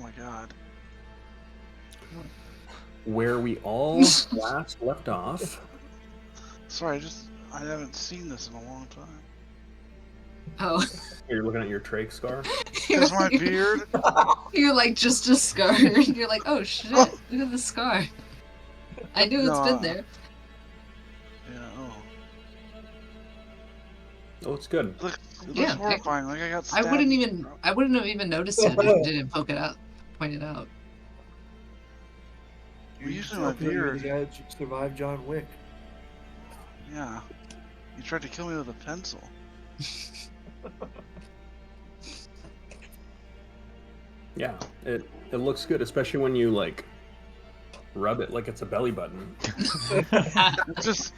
my god. Where we all last left off. Sorry, I haven't seen this in a long time. Oh. You're looking at your trach scar? Because my beard? You're like just a scar. You're like, oh shit, look at the scar. I knew it's been there. Yeah, Oh, it's good. It looks horrifying. Like I got stabbed. I wouldn't have even noticed it if you didn't point it out. You're using my beard. The guy that survived John Wick. Yeah. You tried to kill me with a pencil. Yeah, it looks good, especially when you like rub it like it's a belly button. It just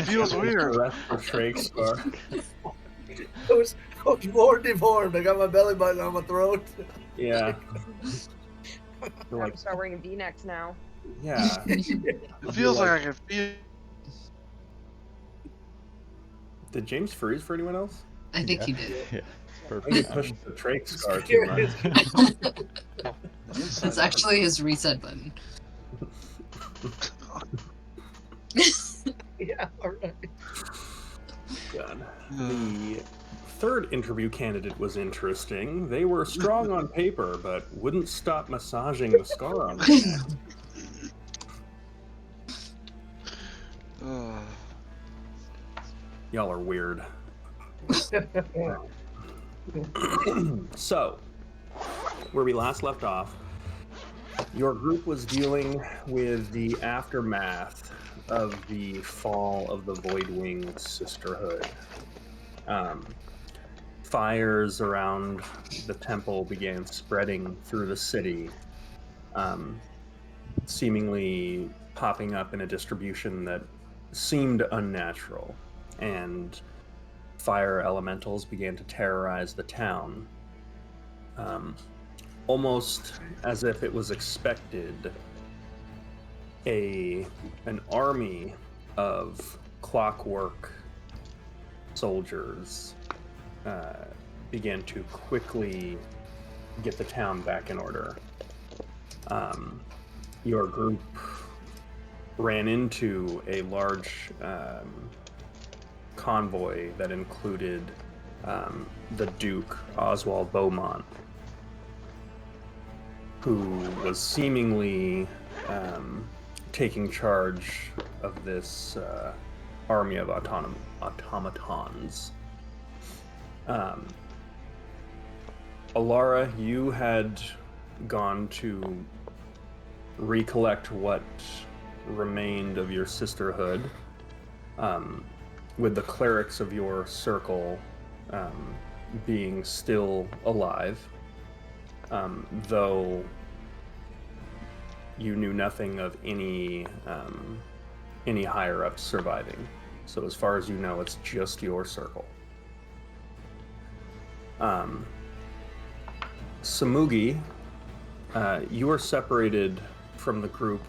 feels weird. Trach scar. I was more deformed. I got my belly button on my throat. Yeah. I'm start wearing V-necks now. Yeah. It feels like I can feel. Did James freeze for anyone else? I think he did. Yeah. I think he pushed the trach scar too much. It's actually his reset button. Yeah, alright. God. The third interview candidate was interesting. They were strong on paper, but wouldn't stop massaging the scar on them. Y'all are weird. So, where we last left off, your group was dealing with the aftermath of the fall of the Voidwing Sisterhood. Fires around the temple began spreading through the city, seemingly popping up in a distribution that seemed unnatural, and fire elementals began to terrorize the town. Almost as if it was expected, an army of clockwork soldiers began to quickly get the town back in order. Your group ran into a large convoy that included the Duke, Oswald Beaumont, who was seemingly taking charge of this army of automatons. Alara, you had gone to recollect what remained of your sisterhood, with the clerics of your circle being still alive, though you knew nothing of any higher ups surviving. So as far as you know, it's just your circle. Samugi, you were separated from the group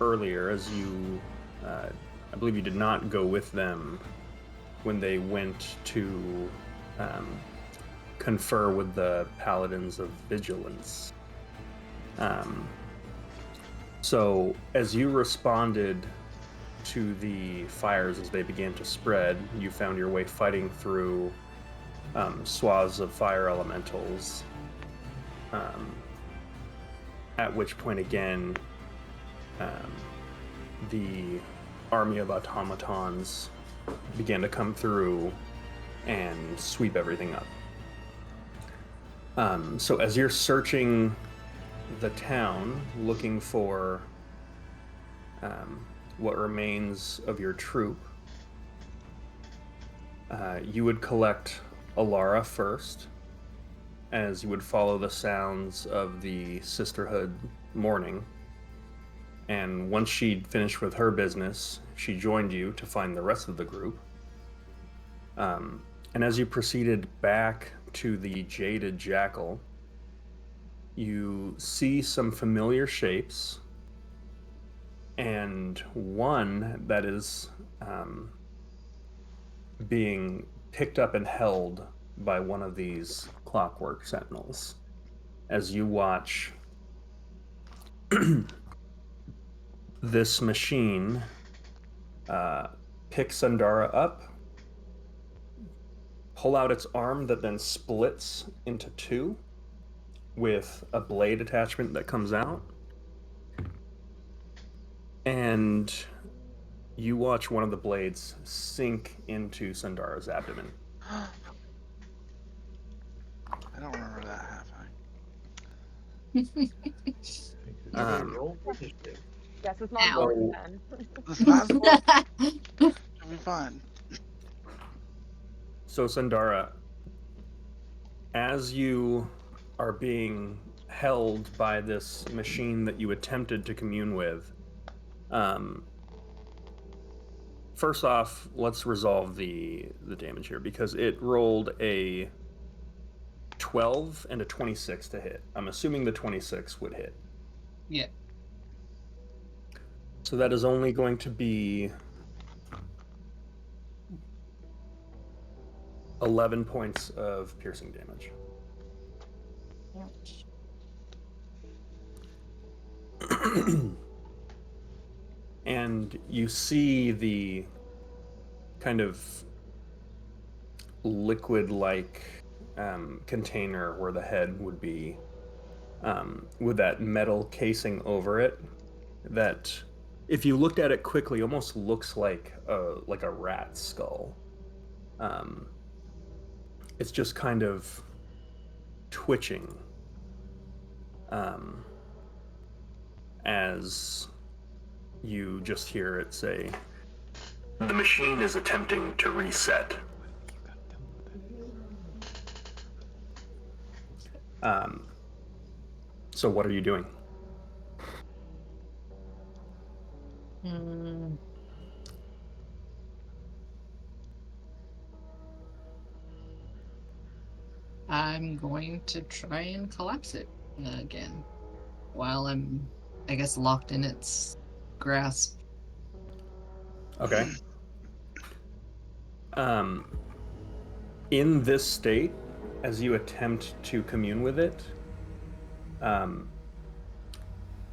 earlier, as you, I believe you did not go with them when they went to confer with the Paladins of Vigilance. So as you responded to the fires as they began to spread, you found your way fighting through swaths of fire elementals, at which point again the army of automatons began to come through and sweep everything up. So as you're searching the town, looking for what remains of your troop, you would collect Alara first, as you would follow the sounds of the Sisterhood mourning. And once she'd finished with her business, she joined you to find the rest of the group. And as you proceeded back to the Jaded Jackal, you see some familiar shapes, and one that is being picked up and held by one of these clockwork sentinels, as you watch This machine picks Sundara up, pull out its arm that then splits into two with a blade attachment that comes out. And you watch one of the blades sink into Sundara's abdomen. I don't remember that happening. Roll for this thing. Guess it's not Ow. important then. It's not important. It'll be fine. So Sundara, as you are being held by this machine that you attempted to commune with, first off, let's resolve the damage here, because it rolled a 12 and a 26 to hit. I'm assuming the 26 would hit. Yeah. So that is only going to be 11 points of piercing damage. And you see the kind of liquid-like container where the head would be, with that metal casing over it, that, if you looked at it quickly, almost looks like a rat skull. It's just kind of twitching as you just hear it say, "The machine is attempting to reset." So what are you doing? I'm going to try and collapse it again while I'm, I guess, locked in its grasp. Okay. In this state, as you attempt to commune with it,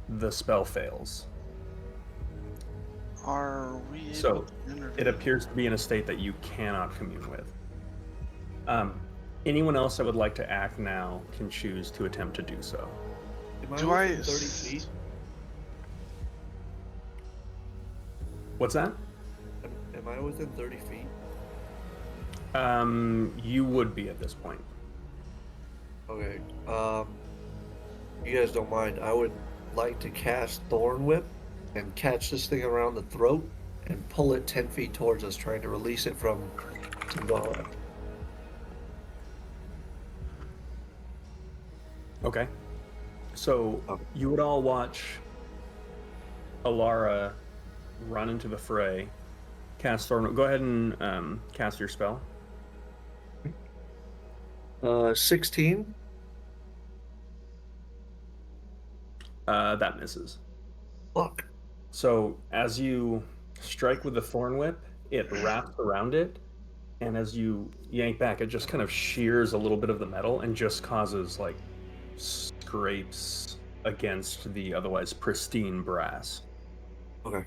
the spell fails. Are we able So to intervene? it appears to be in a state that you cannot commune with. Anyone else that would like to act now can choose to attempt to do so. Am Do I within 30 feet? What's that? Am I within 30 feet? You would be at this point. Okay. You guys don't mind. I would like to cast Thorn Whip and catch this thing around the throat and pull it 10 feet towards us, trying to release it from Sundara. Okay. So Okay. you would all watch Alara run into the fray, cast Thorn. Go ahead and cast your spell. 16. That misses. Fuck. So as you strike with the Thorn Whip, it wraps around it, and as you yank back, it just kind of shears a little bit of the metal and just causes like scrapes against the otherwise pristine brass. Okay.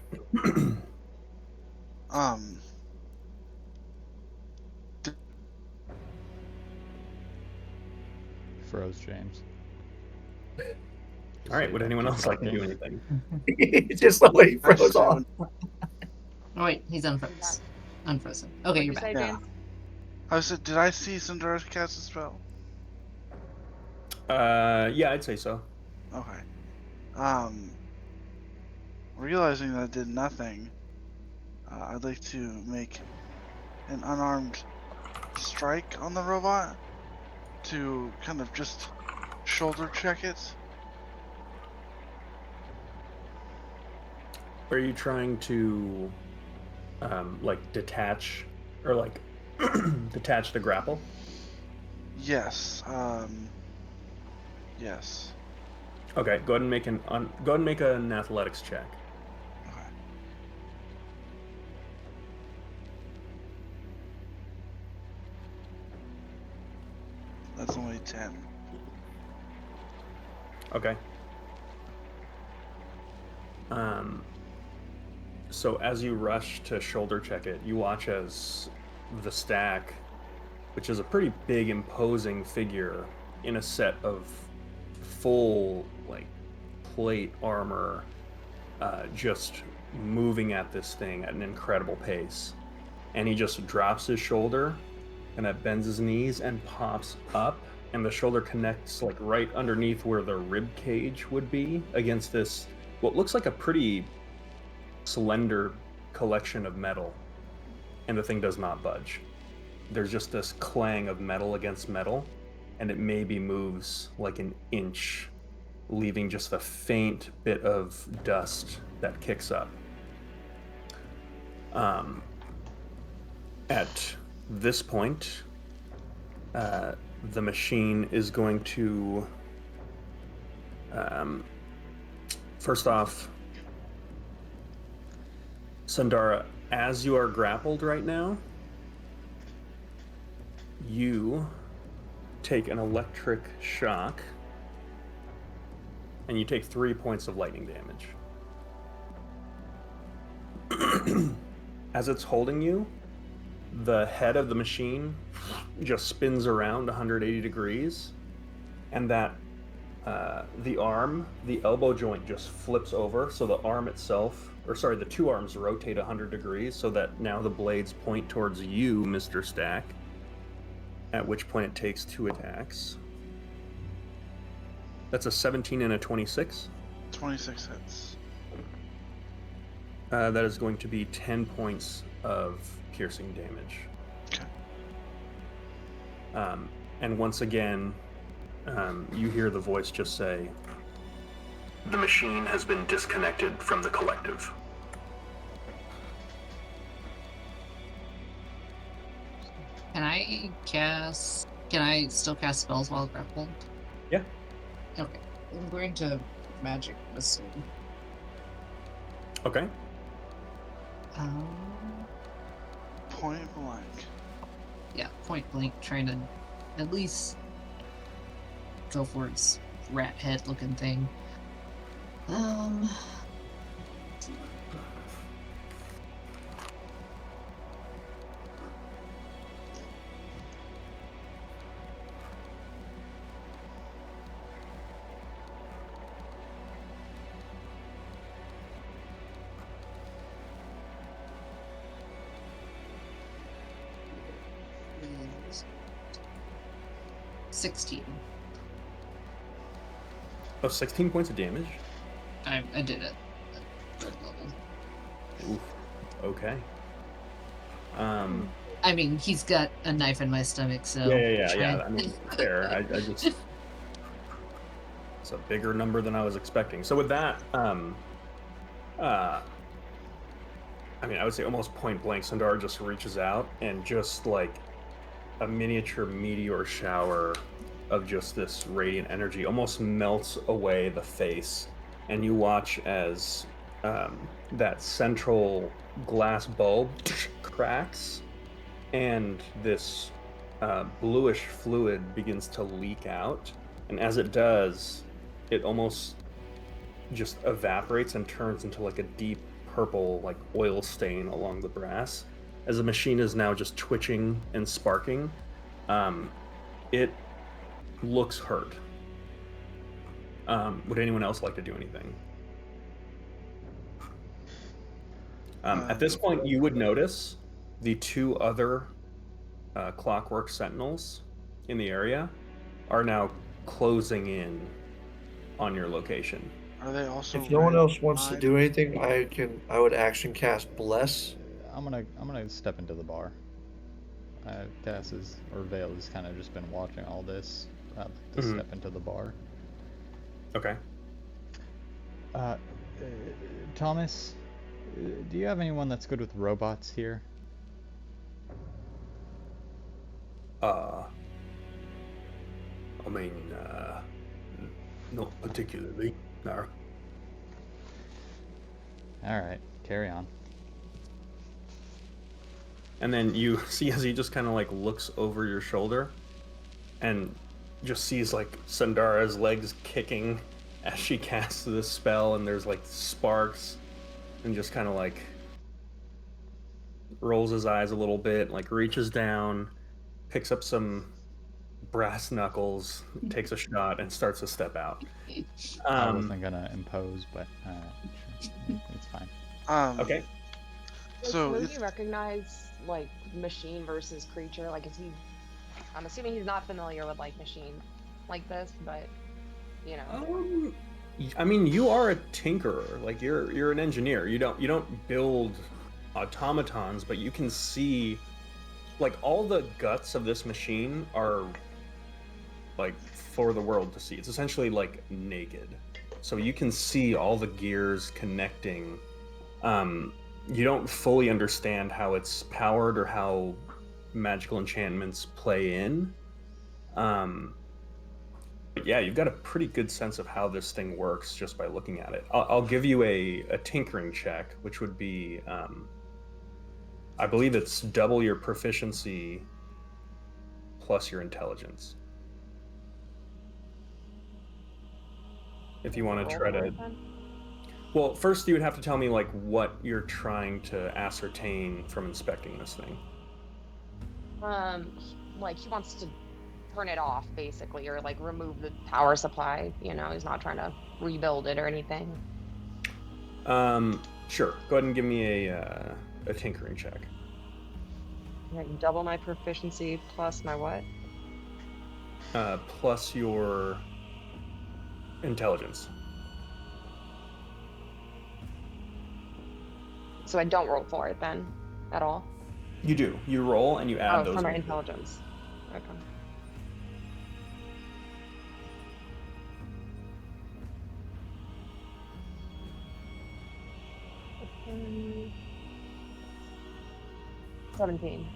Froze James. All right, would anyone else like to do anything? Just the way he froze off. Oh wait, he's unfrozen. Unfrozen. Okay, you're What'd back. you say, Yeah. James? I said, did I see Sundara cast a spell? Yeah, I'd say so. Okay. Realizing that I did nothing, I'd like to make an unarmed strike on the robot to kind of just shoulder check it. Are you trying to, like, detach, or like, detach the grapple? Yes. Yes. Okay, go ahead and make an athletics check. Okay. That's only 10. Okay. So as you rush to shoulder check it, you watch as the stack, which is a pretty big, imposing figure in a set of full, like, plate armor, just moving at this thing at an incredible pace. And he just drops his shoulder, and that bends his knees and pops up, and the shoulder connects like right underneath where the rib cage would be against this, what looks like a pretty slender collection of metal, and the thing does not budge. There's just this clang of metal against metal, and it maybe moves like an inch, leaving just a faint bit of dust that kicks up. At this point, the machine is going to, first off, Sundara, as you are grappled right now, you take an electric shock, and you take 3 points of lightning damage. As it's holding you, the head of the machine just spins around 180 degrees, and that the arm, the elbow joint just flips over, so the arm itself, or sorry, the two arms rotate 100 degrees, so that now the blades point towards you, Mr. Stack, at which point it takes 2 attacks. That's a 17 and a 26. 26 hits. That is going to be 10 points of piercing damage. Okay. And once again, you hear the voice just say, "The machine has been disconnected from the collective." Can I still cast spells while grappled? Yeah. Okay. I'm going to magic missile. Okay. Point blank. Yeah, point blank, trying to at least go for its rat head looking thing. Is 16. Oh, 16 points of damage? I did it. Third level. Oof. Okay. I mean, he's got a knife in my stomach, so. Yeah. I mean, fair. I just... It's a bigger number than I was expecting. So with that, I mean, I would say almost point blank, Sundar just reaches out and just like a miniature meteor shower of just this radiant energy almost melts away the face, and you watch as that central glass bulb cracks, and this bluish fluid begins to leak out, and as it does, it almost just evaporates and turns into like a deep purple, like oil stain along the brass, as the machine is now just twitching and sparking. It looks hurt. Would anyone else like to do anything? At this point, you would notice the 2 other clockwork sentinels in the area are now closing in on your location. Are they also? If no one else wants to red? do anything, I would action cast Bless. I'm gonna step into the bar. Cass or Vale has kind of just been watching all this. To step into the bar. Okay. Thomas, do you have anyone that's good with robots here? I mean, not particularly, no. Alright, carry on. And then you see as he just kind of like looks over your shoulder and just sees like Sundara's legs kicking as she casts this spell, and there's like sparks, and just kind of like rolls his eyes a little bit, like reaches down, picks up some brass knuckles, takes a shot, and starts to step out. I wasn't gonna impose, but sure. It's fine. Okay. So do it's, you recognize like machine versus creature? Like, is he? I'm assuming he's not familiar with like machine like this, but you know. I mean, you are a tinkerer. Like you're an engineer. You don't build automatons, but you can see, like, all the guts of this machine are like for the world to see. It's essentially like naked, so you can see all the gears connecting. You don't fully understand how it's powered or how magical enchantments play in. But yeah, you've got a pretty good sense of how this thing works just by looking at it. I'll give you a tinkering check, which would be, I believe it's double your proficiency plus your intelligence. If you want to try to... Well, first you would have to tell me like what you're trying to ascertain from inspecting this thing. Like he wants to turn it off basically, or like remove the power supply. You know, he's not trying to rebuild it or anything. Sure. Go ahead and give me a tinkering check. Like double my proficiency plus my what? Plus your intelligence. So I don't roll for it then, at all. You do. You roll and you add those. For my numbers. intelligence. Okay. Um, 17.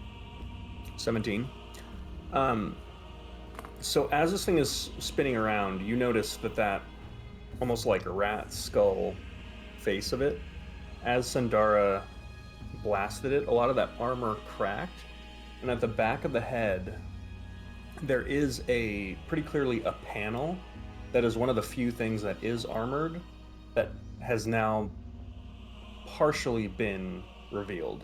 17. So as this thing is spinning around, you notice that almost like a rat skull face of it, as Sandara blasted it, a lot of that armor cracked, and at the back of the head, there is pretty clearly a panel that is one of the few things that is armored that has now partially been revealed.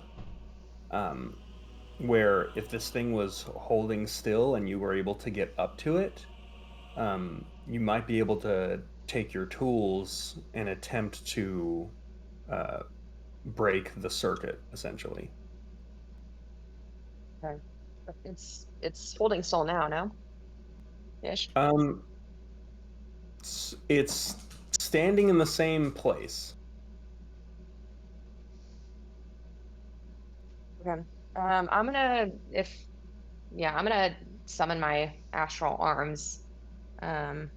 Where if this thing was holding still and you were able to get up to it, you might be able to take your tools and attempt to break the circuit, essentially. Okay. It's holding still now, no? Ish. It's standing in the same place. Okay. I'm gonna summon my astral arms, and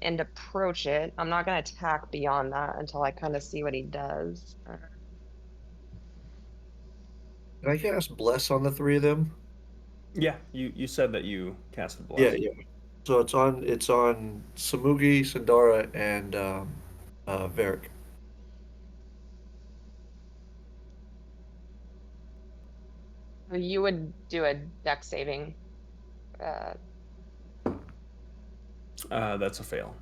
approach it. I'm not gonna attack beyond that until I kind of see what he does. Can I cast Bless on the three of them? Yeah, you said that you casted Bless. Yeah. So it's on Samugi, Sandara, and Varric. You would do a dex saving. That's a fail.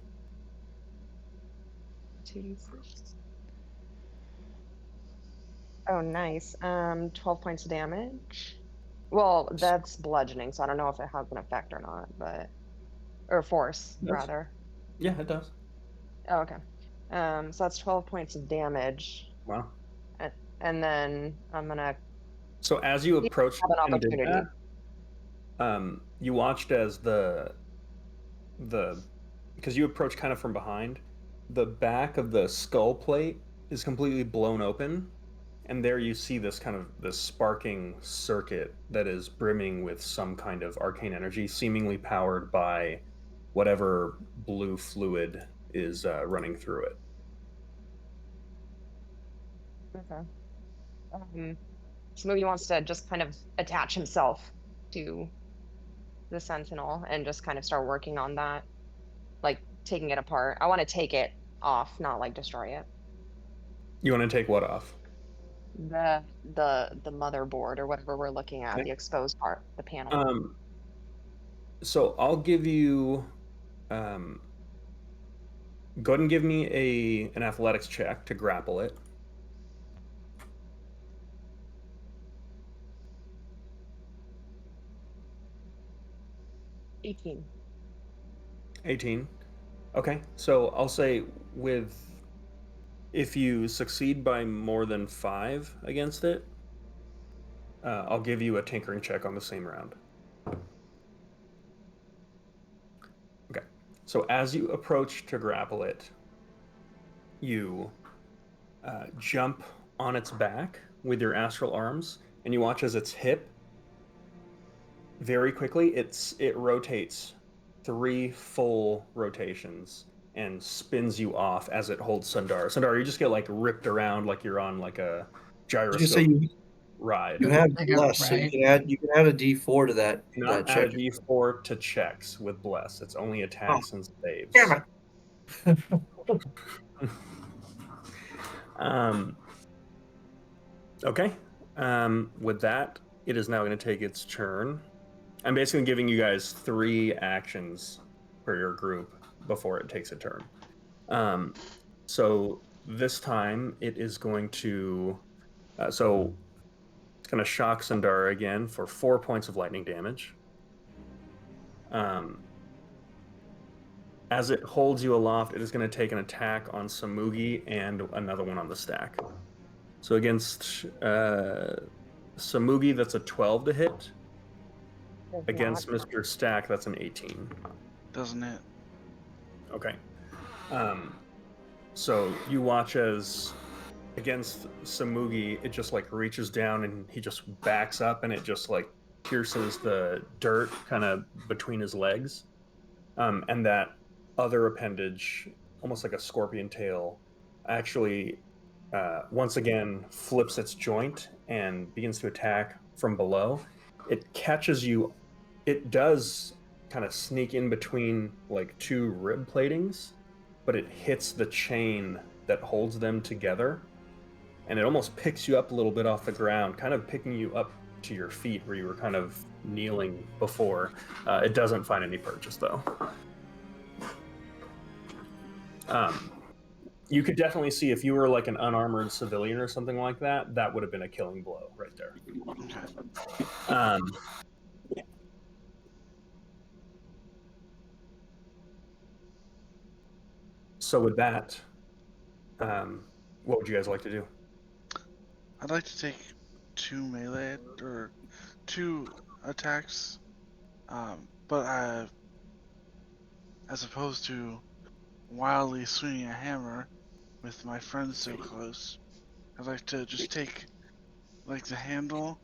2d6. Oh, nice. 12 points of damage. Well, that's bludgeoning, so I don't know if it has an effect or not, but or force rather. Yeah, it does. Oh, okay. So that's 12 points of damage. Wow. And then I'm gonna. So as you approached have an and did opportunity. that, you watched as the because you approach kind of from behind, the back of the skull plate is completely blown open, and there you see this sparking circuit that is brimming with some kind of arcane energy, seemingly powered by whatever blue fluid is running through it. Okay. Smoothie wants to just kind of attach himself to the Sentinel and just kind of start working on that, like taking it apart. I want to take it off, not like destroy it. You want to take what off? The motherboard or whatever we're looking at, Okay. the exposed part, the panel. So I'll give you Go ahead and give me an athletics check to grapple it. 18. 18. Okay, so I'll say if you succeed by more than 5 against it, I'll give you a tinkering check on the same round. Okay, so as you approach to grapple it, you jump on its back with your astral arms, and you watch as its hip, very quickly, it rotates 3 full rotations and spins you off as it holds Sundar. Sundar, you just get like ripped around like you're on like a Did you say gyroscope ride. you have Like a bless, so ride. you can add a D4 to that Not that add a check. D4 to checks with bless. It's only attacks and saves. Damn it! Okay. With that, it is now going to take its turn. I'm basically giving you guys 3 actions for your group before it takes a turn. So this time it is going to... so it's going to shock Sundar again for 4 points of lightning damage. As it holds you aloft, it is going to take an attack on Samugi and another one on the stack. So against Samugi, that's a 12 to hit. Does Against not- Mr. Stack, that's an 18. Doesn't it? Okay. So you watch as against Samugi, it just like reaches down and he just backs up and it just like pierces the dirt kind of between his legs. And that other appendage, almost like a scorpion tail, actually once again flips its joint and begins to attack from below. It catches you. It does kind of sneak in between like 2 rib platings, but it hits the chain that holds them together, and it almost picks you up a little bit off the ground, kind of picking you up to your feet where you were kind of kneeling before. It doesn't find any purchase though. You could definitely see if you were like an unarmored civilian or something like that, that would have been a killing blow right there. Okay. So with that, what would you guys like to do? I'd like to take 2 melee or 2 attacks, but as opposed to wildly swinging a hammer with my friends so close, I'd like to just take like the handle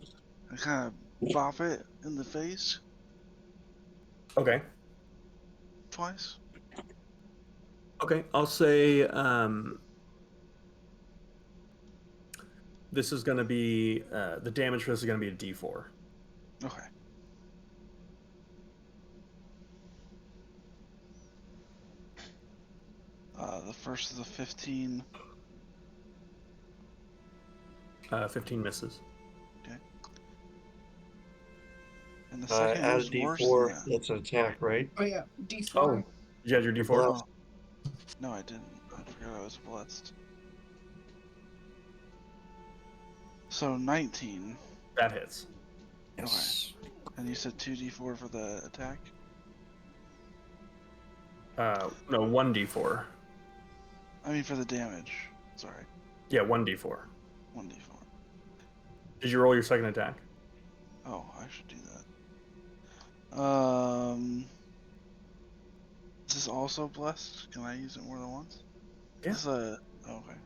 and kind of bop it in the face Okay. twice. Okay, I'll say this is going to be the damage for this is going to be a D4. Okay. The first is a 15. 15 misses. And the second Add a is worse than D4. that. That's an attack, right? Oh yeah, D4. Oh, you had your D4? Well, No, I didn't. I forgot I was blessed. So 19. That hits. Yes. And you said 2d4 for the attack? No, 1d4. I mean for the damage. Sorry. Yeah, 1d4. 1d4. Did you roll your second attack? Oh, I should do that. Is this also blessed? Can I use it more than once? Yeah. This is a... oh, okay.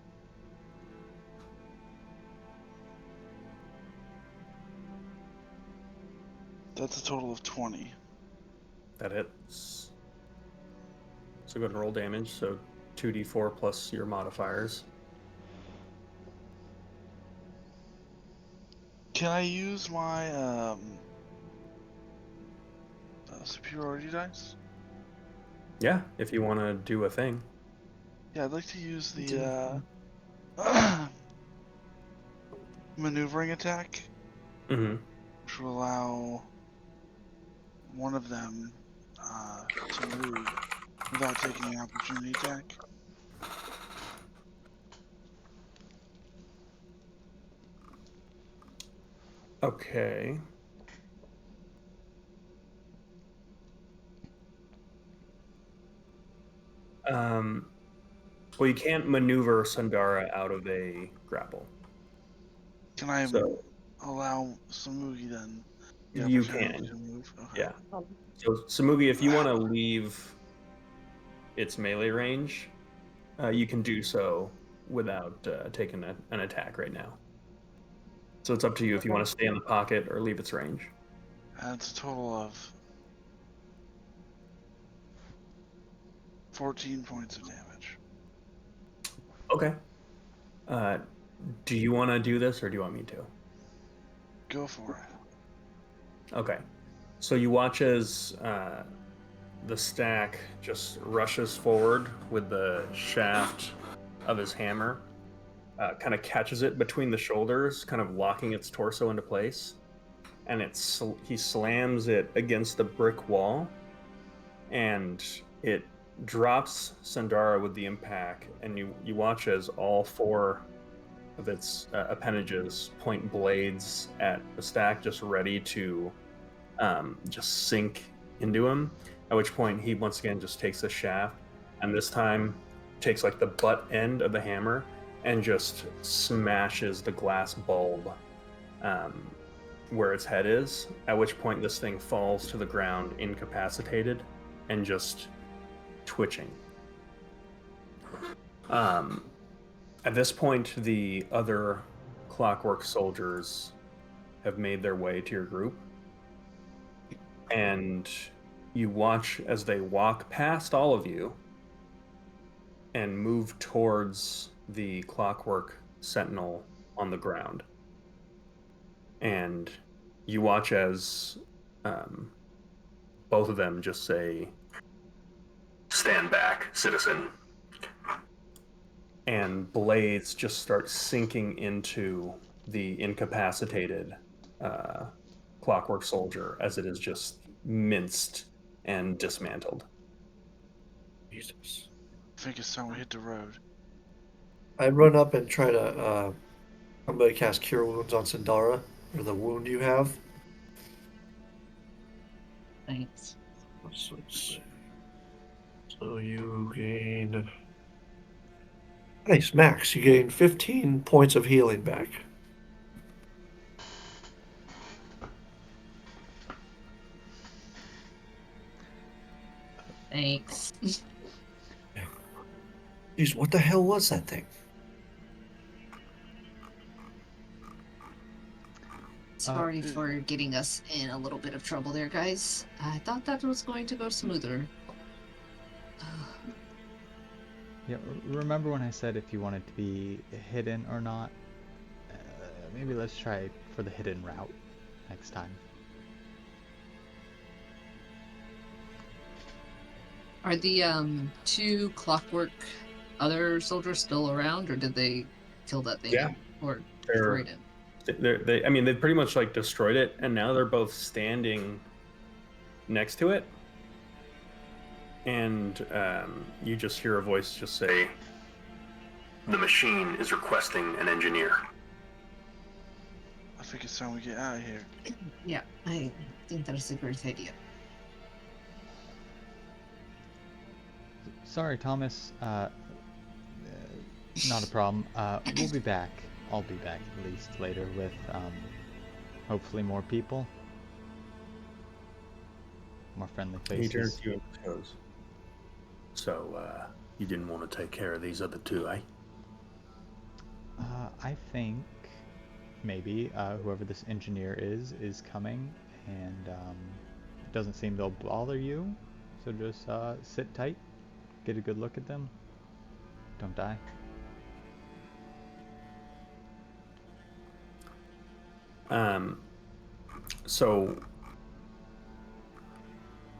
That's a total of 20. That hits. So go ahead and roll damage. So 2d4 plus your modifiers. Can I use my superiority dice? Yeah, if you want to do a thing. Yeah, I'd like to use the maneuvering attack, Mm-hmm. which will allow one of them to move without taking an opportunity attack. Okay. Well, you can't maneuver Sundara out of a grapple. Can I So allow Samugi then the you opportunity can. to move? Okay. Yeah. Um, So Samugi, if you want to leave its melee range, you can do so without taking an attack right now. So it's up to you if you Okay. want to stay in the pocket or leave its range. That's a total of 14 points of damage. Okay. Do you want to do this or do you want me to? Go for it. Okay. So you watch as the stack just rushes forward with the shaft of his hammer, kind of catches it between the shoulders, kind of locking its torso into place, and he slams it against the brick wall, and it drops Sundara with the impact, and you watch as all four of its appendages point blades at the stack, just ready to just sink into him. At which point he once again just takes the shaft, and this time takes like the butt end of the hammer and just smashes the glass bulb where its head is. At which point this thing falls to the ground, incapacitated and just twitching. At this point, the other Clockwork soldiers have made their way to your group, and you watch as they walk past all of you and move towards the Clockwork Sentinel on the ground. And you watch as both of them just say, "Stand back, citizen." And blades just start sinking into the incapacitated Clockwork soldier as it is just minced and dismantled. Jesus. I think it's time we hit the road. I run up and try to. I'm going to cast Cure Wounds on Sundara, or the wound you have. Thanks. Let's see. So you gain. Nice, Max. You gain 15 points of healing back. Thanks. Jeez, what the hell was that thing? Sorry for getting us in a little bit of trouble there, guys. I thought that was going to go smoother. Yeah, remember when I said if you want it to be hidden or not? Maybe let's try for the hidden route next time. Are the two Clockwork other soldiers still around, or did they kill that thing? Yeah. Or They're- destroyed it? I mean, they've pretty much like destroyed it, and now they're both standing next to it. And you just hear a voice just say, "The machine is requesting an engineer." I think it's time we get out of here. Yeah, I think that's a great idea. Sorry, Thomas. Not a problem. We'll be back. I'll be back at least later with hopefully more people. More friendly He turns faces. to you and goes, "So, you didn't want to take care of these other two, eh?" I think maybe whoever this engineer is coming, and it doesn't seem they'll bother you. So just sit tight, get a good look at them. Don't die. So,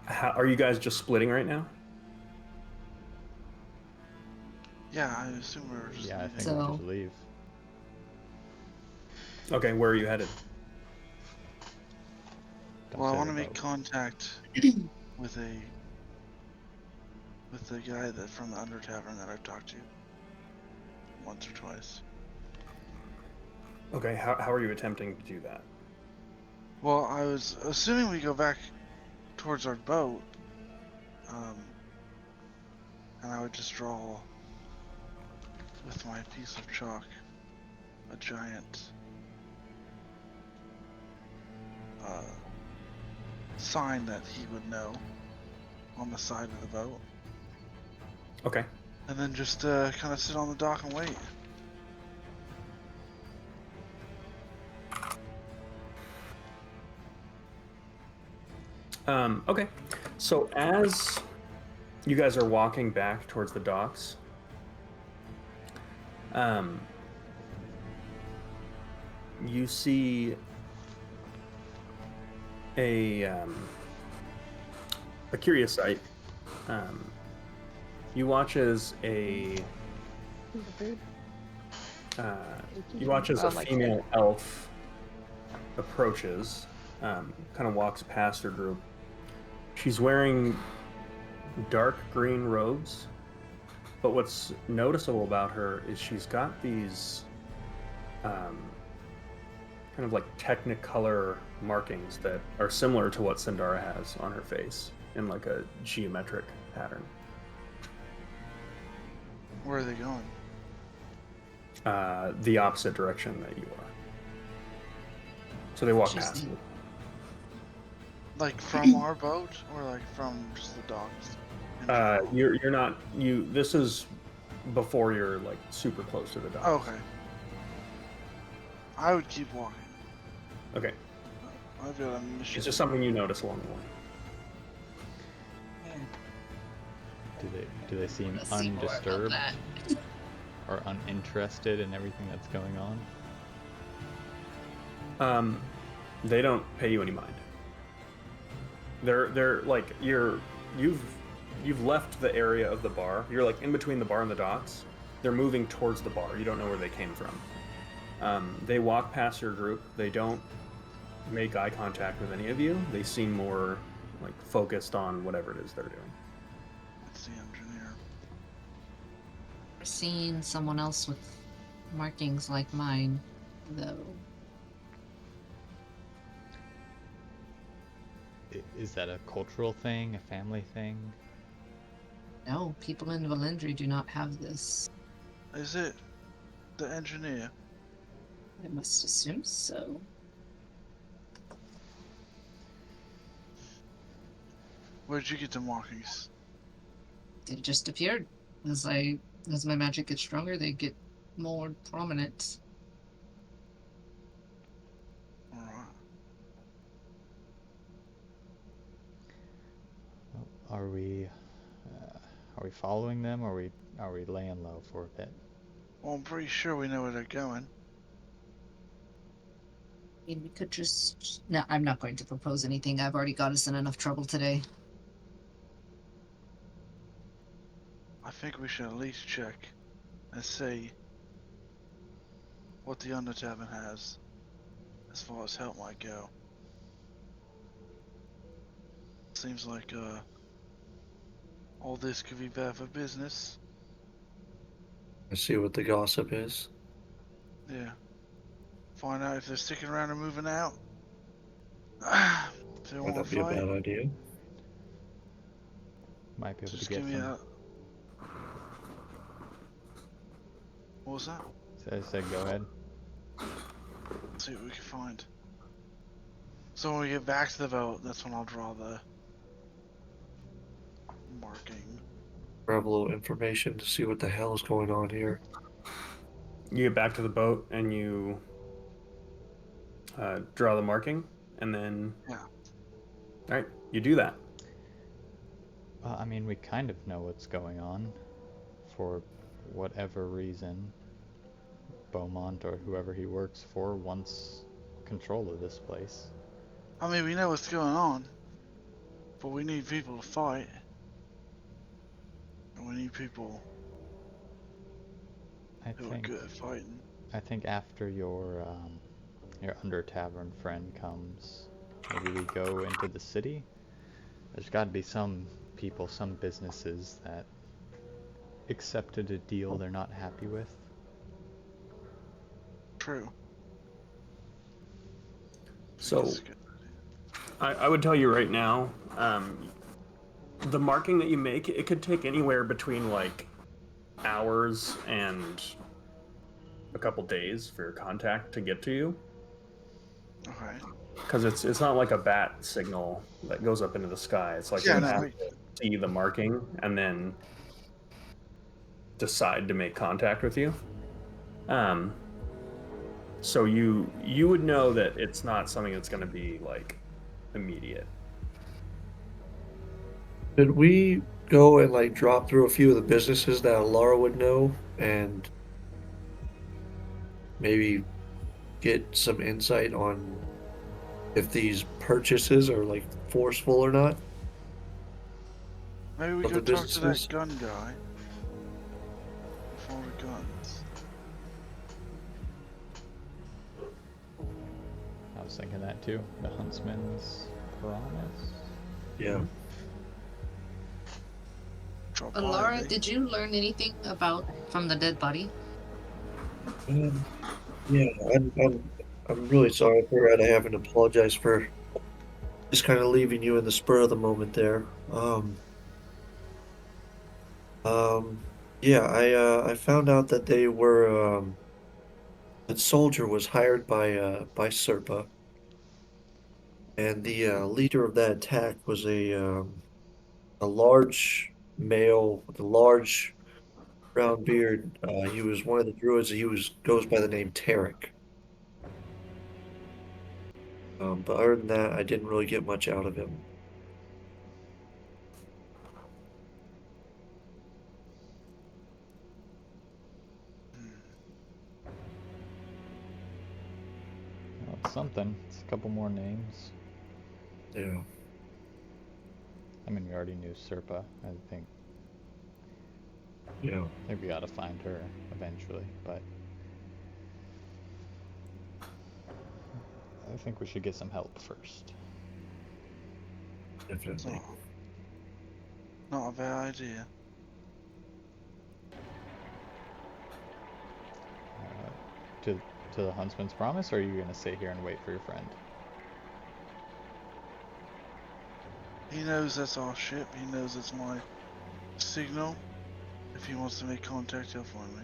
how, are you guys just splitting right now? Yeah, I assume we're just. Yeah, I think So- we'll just leave. Okay, where are you headed? Don't Well, I say want to the make boat. contact with the guy that from the Under Tavern that I've talked to once or twice. Okay, how are you attempting to do that? Well, I was assuming we go back towards our boat, and I would just draw with my piece of chalk a giant sign that he would know on the side of the boat, Okay. and then just kind of sit on the dock and wait. Okay. So as you guys are walking back towards the docks, you see a curious sight. You watch as a Oh, my female elf approaches, kind of walks past her group. She's wearing dark green robes, but what's noticeable about her is she's got these kind of like technicolor markings that are similar to what Sandara has on her face in like a geometric pattern. Where are they going? The opposite direction that you are. So they walk past Interesting. you. Like from our boat, or like from just the docks? in general? You're not you. This is before you're like super close to the docks. Okay. I would keep walking. Okay. I've got a mission. It's just something you notice along the way. Do they seem Let's see more about undisturbed that. or uninterested in everything that's going on? They don't pay you any mind. They're like you've left the area of the bar. You're like in between the bar and the docks. They're moving towards the bar. You don't know where they came from. They walk past your group. They don't make eye contact with any of you. They seem more like focused on whatever it is they're doing. It's the engineer. I've seen someone else with markings like mine, though. Is that a cultural thing, a family thing? No, people in Valendry do not have this. Is it the engineer? I must assume so. Where'd you get the markings? They just appeared. As my magic gets stronger, they get more prominent. Alright. Are we following them, or are we laying low for a bit? Well, I'm pretty sure we know where they're going. I mean, we could just... No, I'm not going to propose anything. I've already got us in enough trouble today. I think we should at least check and see what the Undertavern has as far as help might go. Seems like all this could be bad for business. I see what the gossip is. Yeah. Find out if they're sticking around or moving out. If they Would want that to be a fight, bad idea? Might be able just to give get me some. a... What was that? So I said, go ahead. Let's see what we can find. So when we get back to the boat, that's when I'll draw the marking. Grab a little information to see what the hell is going on here. You get back to the boat and you draw the marking, and then Yeah. all right, you do that. Well, I mean, we kind of know what's going on. For whatever reason, Beaumont or whoever he works for wants control of this place. I mean, we know what's going on, but we need people to fight. And we need people who are good at fighting. I think after your under tavern friend comes, maybe we go into the city. There's got to be some people, some businesses that accepted a deal they're not happy with. True. So That's good. I would tell you right now, the marking that you make, it could take anywhere between like hours and a couple days for your contact to get to you. Okay. Because it's not like a bat signal that goes up into the sky. It's like Yeah, you no, have to see the marking and then decide to make contact with you. So you would know that it's not something that's going to be like immediate. Did we go and like drop through a few of the businesses that Laura would know and maybe get some insight on if these purchases are like forceful or not? Maybe we Of go the talk to that businesses? gun guy. Before the guns. I was thinking that too. The Huntsman's Promise. Yeah. Drop by, Laura, maybe. did you learn anything from the dead body? Yeah, I'm really sorry for that. I haven't apologized for just kind of leaving you in the spur of the moment there. Yeah, I found out that they were that soldier was hired by Serpa, and the leader of that attack was a large male with a large brown beard. He was one of the druids. He goes by the name Tarek. But other than that, I didn't really get much out of him. Well, it's something. It's a couple more names. Yeah. I mean, we already knew Serpa. I think Yeah. we gotta find her eventually, but I think we should get some help first. Definitely. Not a bad idea. To the Huntsman's Promise, or are you gonna stay here and wait for your friend? He knows that's our ship. He knows it's my signal. If he wants to make contact, he'll find me.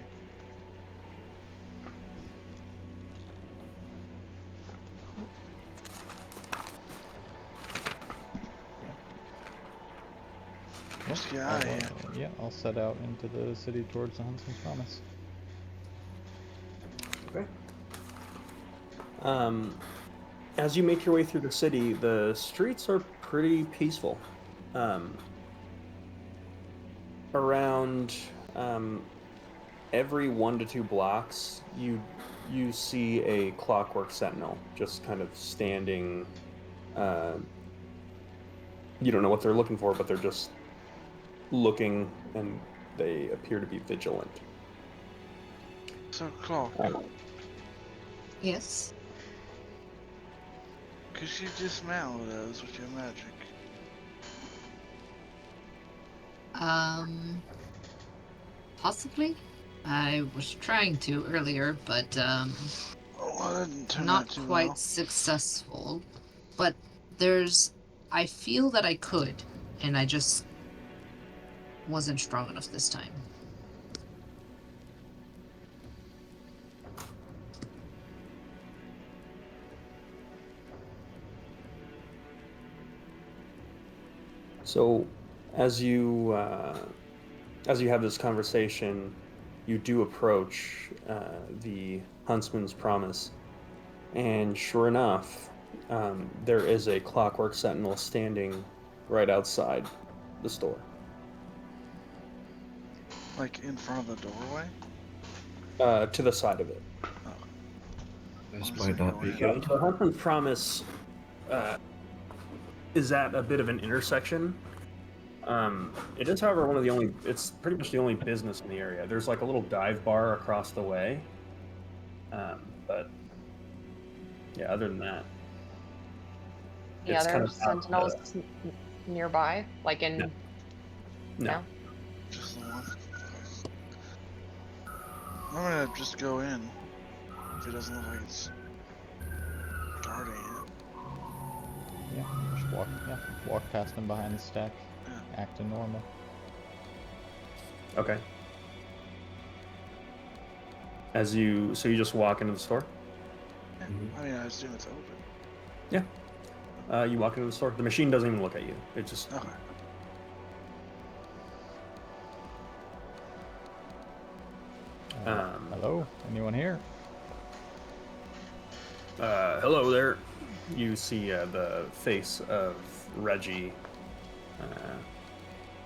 Let's get out of here. Yeah, I'll set out into the city towards the Huntsman's Promise. Okay. As you make your way through the city, the streets are pretty peaceful. Around every 1 to 2 blocks, you see a clockwork sentinel just kind of standing. You don't know what they're looking for, but they're just looking, and they appear to be vigilant. So, Clark, Yes. could you dismantle those with your magic? Possibly. I was trying to earlier, but Oh, that didn't turn not out too quite well. successful. But I feel that I could, and I just wasn't strong enough this time. So, as you have this conversation, you do approach the Huntsman's Promise, and sure enough, there is a clockwork sentinel standing right outside the store. Like in front of the doorway? To the side of it. This Honestly, might not be go good. The Huntsman's Promise is at a bit of an intersection. It is, however, it's pretty much the only business in the area. There's like a little dive bar across the way. But yeah, other than that. Yeah, it's kind there's of out sentinels nearby, like in. No. No? Just the one. I'm gonna just go in. If it doesn't look like it's guarding it. Yeah, walk past him behind the stack, Yeah. acting normal. Okay. So you just walk into the store? Yeah. Mhm. I mean, I assume it's open. Yeah. You walk into the store. The machine doesn't even look at you. It just Okay. Hello? Anyone here? hello there. You see the face of Reggie,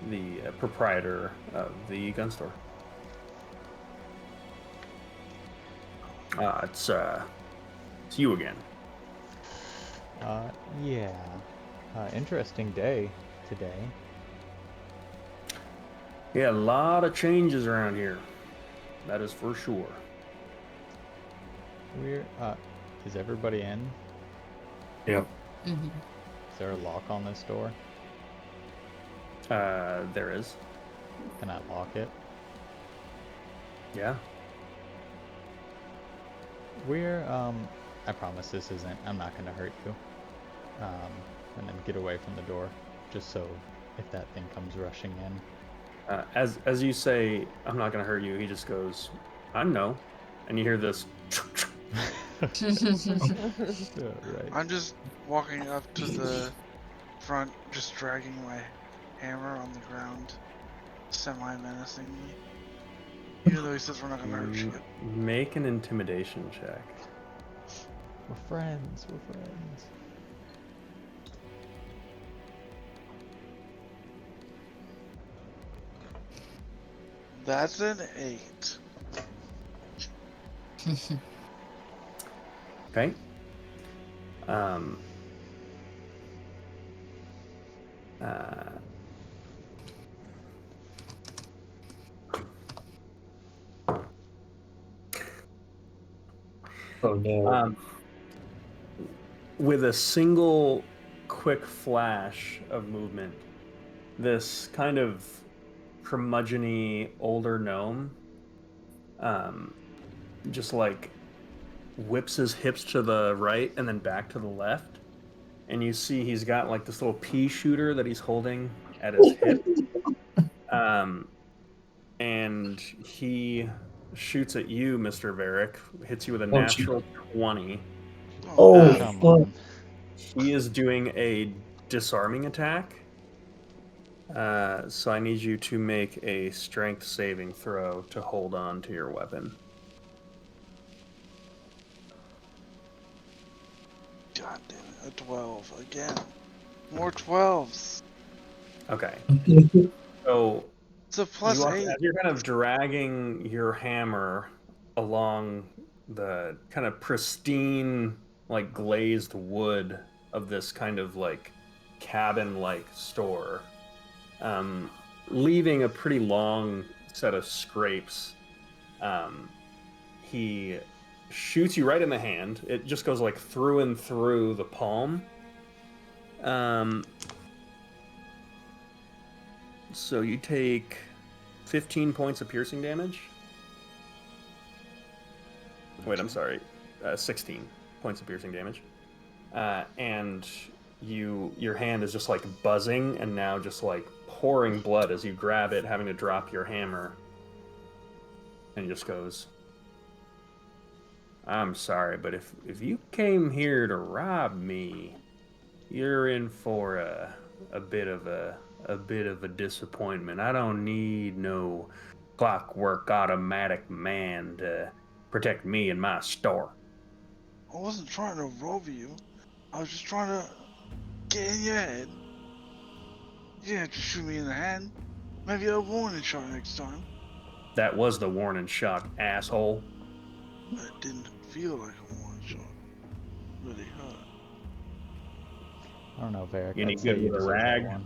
the proprietor of the gun store. It's you again. Yeah. Interesting day today. Yeah, a lot of changes around here. That is for sure. Is everybody in? Yep. Mhm. Is there a lock on this door? There is. Can I lock it? Yeah. I promise this isn't, I'm not gonna hurt you. And then get away from the door, just so if that thing comes rushing in. As you say, I'm not gonna hurt you. He just goes, I know, and you hear this. Yeah, right. I'm just walking up to the front, just dragging my hammer on the ground, semi-menacingly. Even though he says we're not gonna hurt you. Make an intimidation check. We're friends. We're friends. That's an 8. Okay. Oh no. With a single quick flash of movement, this kind of curmudgeon-y older gnome just like whips his hips to the right and then back to the left, and you see he's got like this little pea shooter that he's holding at his hip, and he shoots at you, Mr. Varick, hits you with a Oh, gee. natural 20. Oh, Come fuck. on. He is doing a disarming attack. So I need you to make a strength saving throw to hold on to your weapon. God damn it, a 12 again. More 12s. Okay. So It's a plus you are, 8. as you're kind of dragging your hammer along the kind of pristine, like glazed wood of this kind of like cabin-like store, leaving a pretty long set of scrapes. He shoots you right in the hand. It just goes like through and through the palm. So you take 15 points of piercing damage. Wait, I'm sorry. 16 points of piercing damage. And your hand is just like buzzing and now just like pouring blood as you grab it, having to drop your hammer. And he just goes, I'm sorry, but if you came here to rob me, you're in for a bit of a disappointment. I don't need no clockwork automatic man to protect me and my store. I wasn't trying to rob you. I was just trying to get in your head. You didn't have to shoot me in the hand. Maybe a warning shot next time. That was the warning shot, asshole. But it didn't feel like a warning shot. Really hurt. I don't know, Varric. You any I'd say good you with a deserve that rag? one.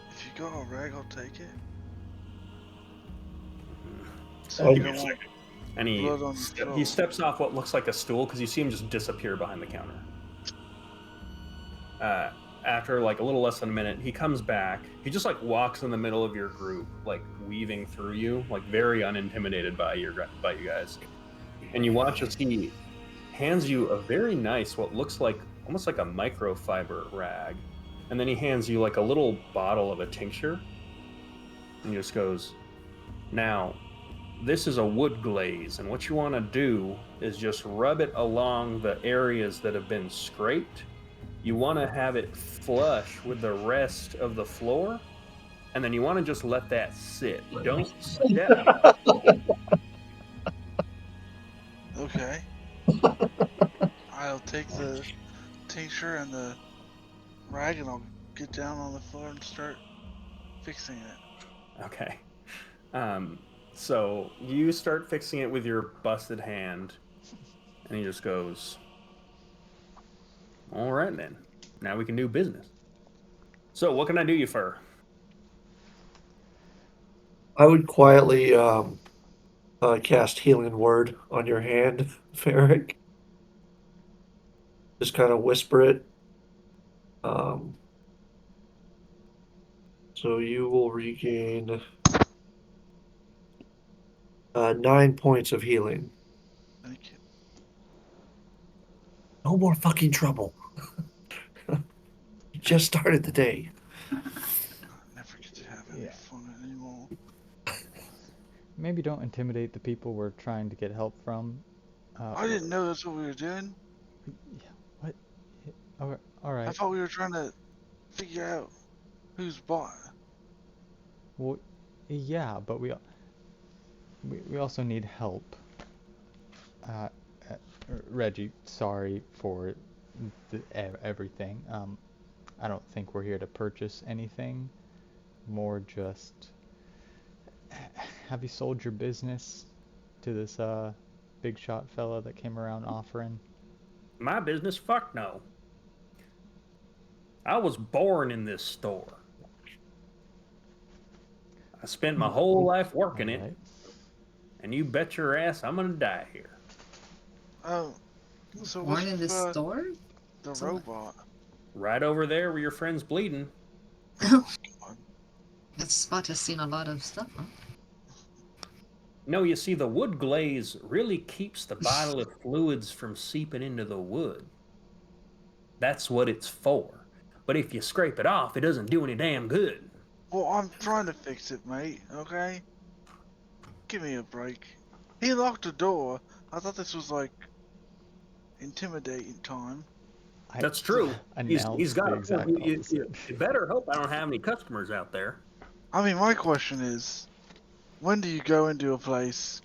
If you got a rag, I'll take it. Oh, you Give me a don't want second. And blood on your he throat. steps off what looks like a stool because you see him just disappear behind the counter. After like a little less than a minute, he comes back. He just like walks in the middle of your group, like weaving through you, like very unintimidated by you guys. And you watch as he hands you a very nice, what looks like almost like a microfiber rag, and then he hands you like a little bottle of a tincture, and he just goes, "Now, this is a wood glaze, and what you want to do is just rub it along the areas that have been scraped. You want to have it flush with the rest of the floor, and then you want to just let that sit. Don't step on it." Okay. I'll take the tincture and the rag and I'll get down on the floor and start fixing it. Okay. So you start fixing it with your busted hand, and he just goes, "All right then. Now we can do business. So what can I do you for?" I would quietly cast Healing Word on your hand, Ferric. Just kind of whisper it. So you will regain 9 points of healing. Thank you. No more fucking trouble. You just started the day. I never get to have any Yeah. fun anymore. Maybe don't intimidate the people we're trying to get help from. I didn't know that's what we were doing. Yeah, what? All I right. thought we were trying to figure out who's bought. Well, yeah, but we also need help. Uh, uh, Reggie, sorry for everything. I don't think we're here to purchase anything. More just, have you sold your business to this big shot fella that came around offering? My business? Fuck no. I was born in this store. I spent my whole life working it, Alright. and you bet your ass I'm gonna die here. Oh, so Born what's in with this store? the So- robot? Right over there where your friend's bleeding. This spot has seen a lot of stuff, huh? No, you see, the wood glaze really keeps the bodily fluids from seeping into the wood. That's what it's for. But if you scrape it off, it doesn't do any damn good. Well, I'm trying to fix it, mate, okay? Give me a break. He locked the door. I thought this was like intimidating time. That's true. He's Announced got the a exact point. opposite. You better hope I don't have any customers out there. I mean, my question is, when do you go into a place,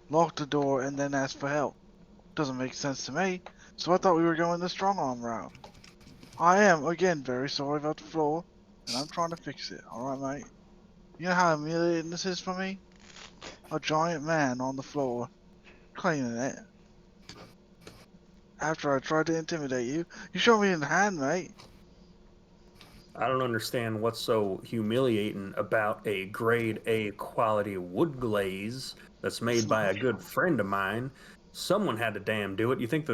lock the door, and then ask for help? Doesn't make sense to me. So I thought we were going the strong arm route. I am, again, very sorry about the floor, and I'm trying to fix it. Alright, mate? You know how humiliating this is for me? A giant man on the floor, cleaning it. After I tried to intimidate you, you shot me in the hand, mate. I don't understand what's so humiliating about a grade A quality wood glaze that's made by a good friend of mine. Someone had to damn do it. You think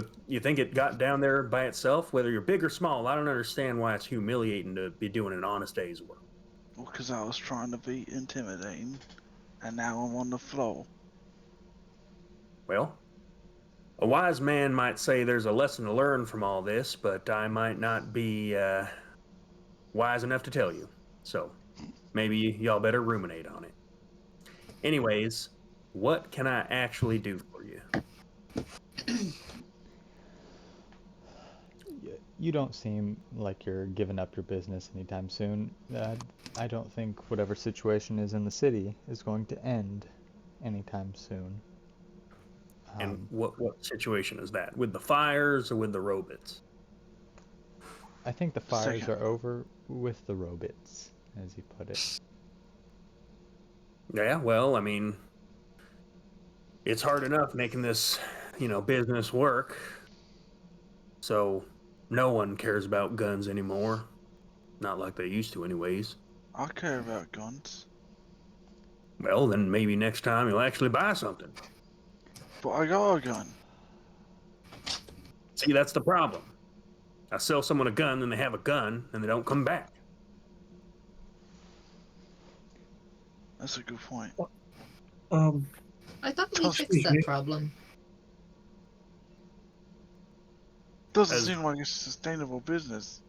it got down there by itself, whether you're big or small? I don't understand why it's humiliating to be doing an honest day's work. Well, 'cause I was trying to be intimidating, and now I'm on the floor. Well, a wise man might say there's a lesson to learn from all this, but I might not be wise enough to tell you. So maybe y'all better ruminate on it. Anyways, what can I actually do for you? You don't seem like you're giving up your business anytime soon. I don't think whatever situation is in the city is going to end anytime soon. And what situation is that? With the fires or with the robots? I think the fires Second. are over with the robots, as he put it. Yeah, well, I mean, it's hard enough making this, business work. So no one cares about guns anymore. Not like they used to anyways. I care about guns. Well, then maybe next time you'll actually buy something. But I got a gun. See, that's the problem. I sell someone a gun, then they have a gun, and they don't come back. That's a good point. I thought we Trust fixed me. that problem. Doesn't As- seem like a sustainable business.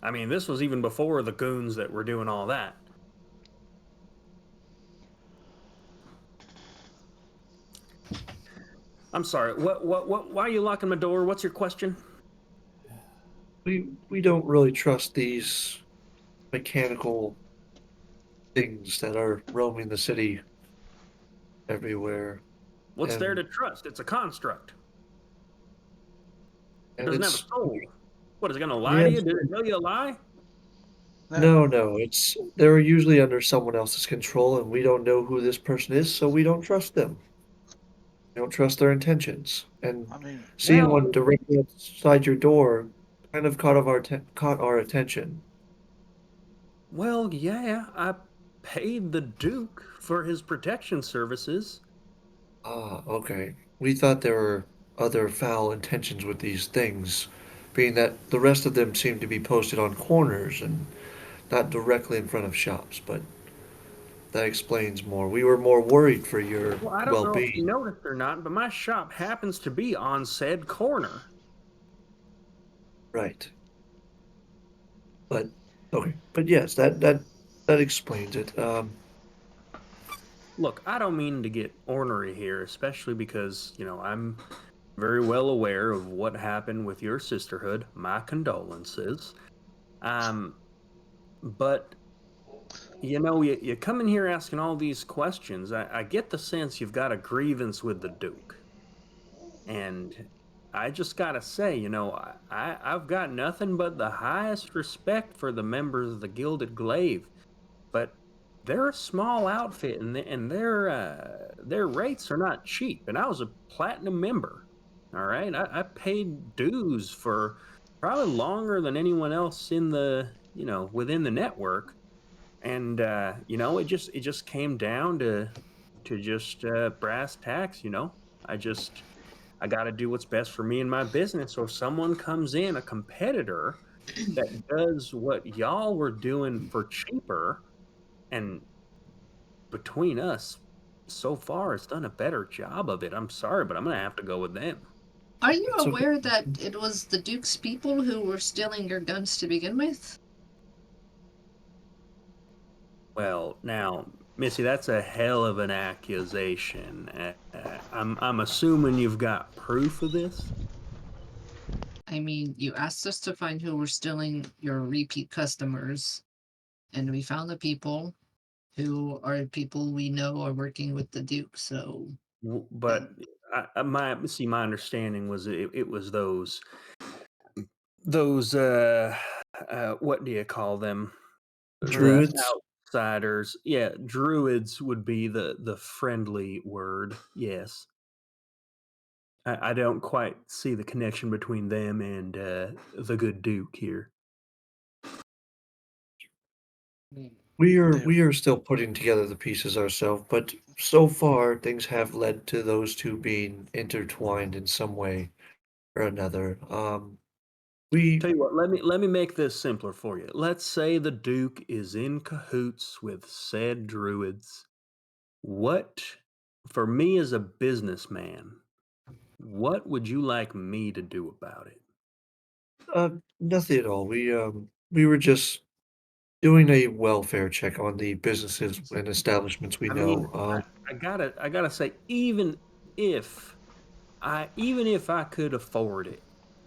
I mean, this was even before the goons that were doing all that. I'm sorry. Why are you locking my door? What's your question? We don't really trust these mechanical things that are roaming the city everywhere. What's there And- to trust? It's a construct. It And doesn't have a it's soul. What, is it going to lie to Yes. you? Did it tell you a lie? no, it's they're usually under someone else's control, and we don't know who this person is, so we don't trust them. We don't trust their intentions. And I mean, seeing Well- one directly outside your door kind of caught our attention. Well, yeah, I paid the Duke for his protection services. Ah, okay. We thought there were other foul intentions with these things, being that the rest of them seem to be posted on corners and not directly in front of shops, but that explains more. We were more worried for your Well, I don't know if you well-being. noticed or not, but my shop happens to be on said corner. Right. But okay. But yes, that explains it. Look, I don't mean to get ornery here, especially because, I'm very well aware of what happened with your sisterhood. My condolences. But you come in here asking all these questions. I get the sense you've got a grievance with the Duke. And I just gotta say, I've got nothing but the highest respect for the members of the Gilded Glaive. But they're a small outfit, and their rates are not cheap. And I was a platinum member. All right, I paid dues for probably longer than anyone else in the within the network, and it just came down to just brass tacks. I got to do what's best for me and my business. So if someone comes in, a competitor that does what y'all were doing for cheaper, and between us, so far, it's done a better job of it. I'm sorry, but I'm gonna have to go with them. Are you It's okay. aware that it was the Duke's people who were stealing your guns to begin with? Well, now, Missy, that's a hell of an accusation. I'm assuming you've got proof of this. I mean, you asked us to find who were stealing your repeat customers, and we found the people who are people we know are working with the Duke, so But my understanding was it was those what do you call them? The Druids. outsiders. Yeah, druids would be the friendly word. Yes. I don't quite see the connection between them and the good Duke here. We are still putting together the pieces ourselves, but so far things have led to those two being intertwined in some way or another. We Tell you what, let me make this simpler for you. Let's say the Duke is in cahoots with said druids. What, for me as a businessman, what would you like me to do about it? nothing at all. We were just doing a welfare check on the businesses and establishments we I mean, know. I gotta say, even if I could afford it,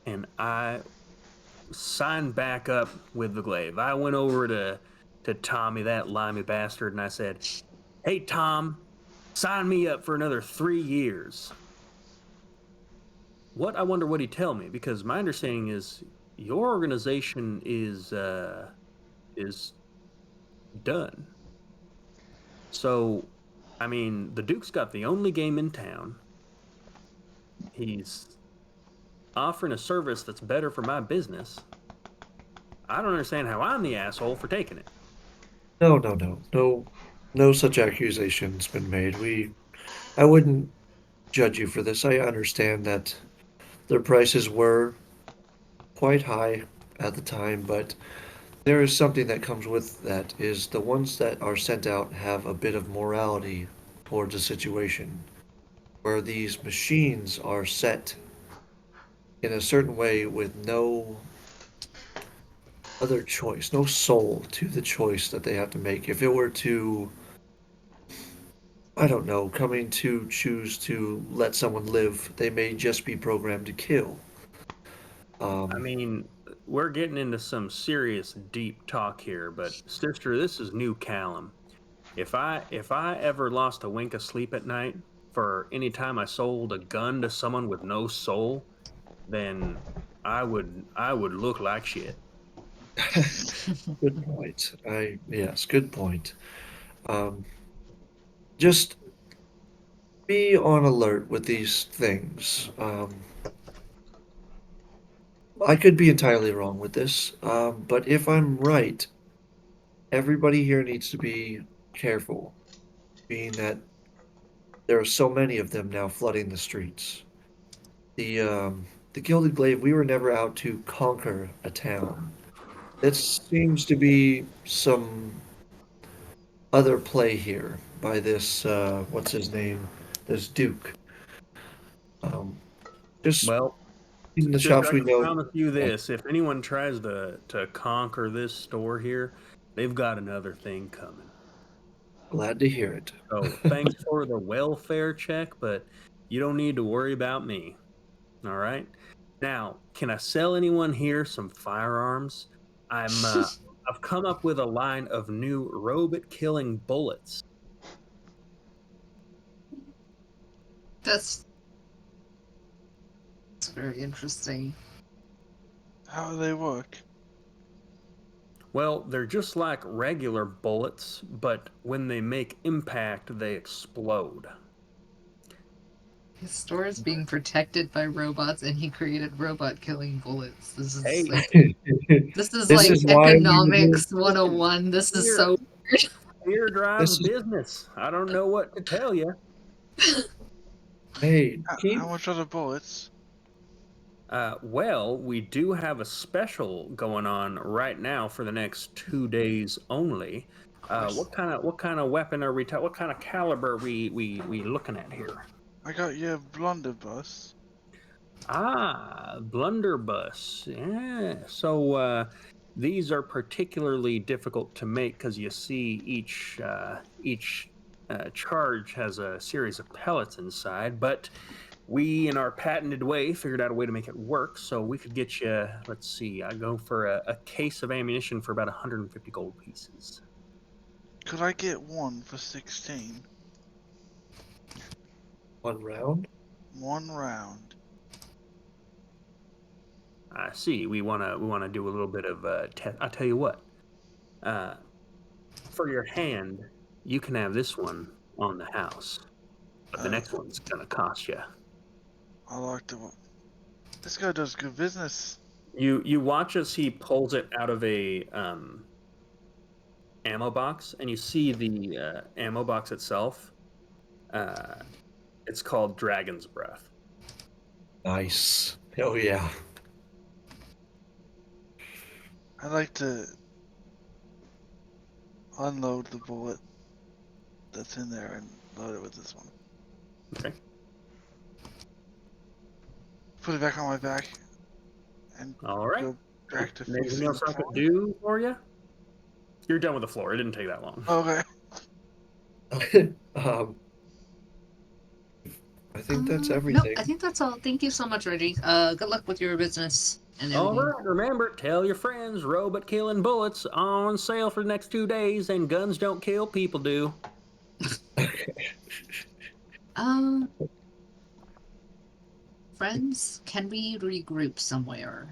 and I signed back up with the Glaive, I went over to Tommy, that limey bastard, and I said, "Hey Tom, sign me up for another 3 years." I wonder what he'd tell me, because my understanding is your organization is done. So, I mean, the Duke's got the only game in town. He's offering a service that's better for my business. I don't understand how I'm the asshole for taking it. No such accusations been made. I wouldn't judge you for this. I understand that their prices were quite high at the time, but there is something that comes with that is the ones that are sent out have a bit of morality towards a situation where these machines are set in a certain way with no other choice, no soul to the choice that they have to make. If it were to, I don't know, coming to choose to let someone live, they may just be programmed to kill. I mean, we're getting into some serious deep talk here, but sister, this is New Callum. If I ever lost a wink of sleep at night for any time I sold a gun to someone with no soul, then I would look like shit. Good point. Yes, good point. Just be on alert with these things. I could be entirely wrong with this, but if I'm right, everybody here needs to be careful, being that there are so many of them now flooding the streets. The Gilded Glaive, we were never out to conquer a town. It seems to be some other play here by this, what's his name? This Duke. Just Well, in the sister, shops I we can know. promise you this: if anyone tries to conquer this store here, they've got another thing coming. Glad to hear it. So thanks for the welfare check, but you don't need to worry about me. All right. Now, can I sell anyone here some firearms? I've come up with a line of new robot-killing bullets. That's very interesting. How do they work? Well, they're just like regular bullets, but when they make impact, they explode. His store is being protected by robots, and he created robot killing bullets. This is Hey, like this is This like is why we were economics 101. This is Here. so weird. fear drives This is- business. I don't know what to tell you. Hey, keep How much are the bullets? Well, we do have a special going on right now for the next 2 days only. What kind of weapon are we? What kind of caliber we looking at here? I got your blunderbuss. Blunderbuss. Yeah. So these are particularly difficult to make because you see each charge has a series of pellets inside, but we, in our patented way, figured out a way to make it work. So we could get you. Let's see. I go for a case of ammunition for about 150 gold pieces. Could I get one for 16? one round. 1 round. I see. We wanna do a little bit of I'll tell you what. For your hand, you can have this one on the house, but the next one's gonna cost you. I like the. This guy does good business. You watch as he pulls it out of a ammo box, and you see the ammo box itself. It's called Dragon's Breath. Nice. Oh yeah. I like to unload the bullet that's in there and load it with this one. Okay. Put it back on my back and All right. go back to Anything facing else the I could floor. do for you? You're done with the floor. It didn't take that long. Okay. I think that's No, everything. I think that's all. Thank you so much, Reggie. Good luck with your business and All everything. right, remember, tell your friends, robot killing bullets on sale for the next 2 days, and guns don't kill, people do. Friends, can we regroup somewhere?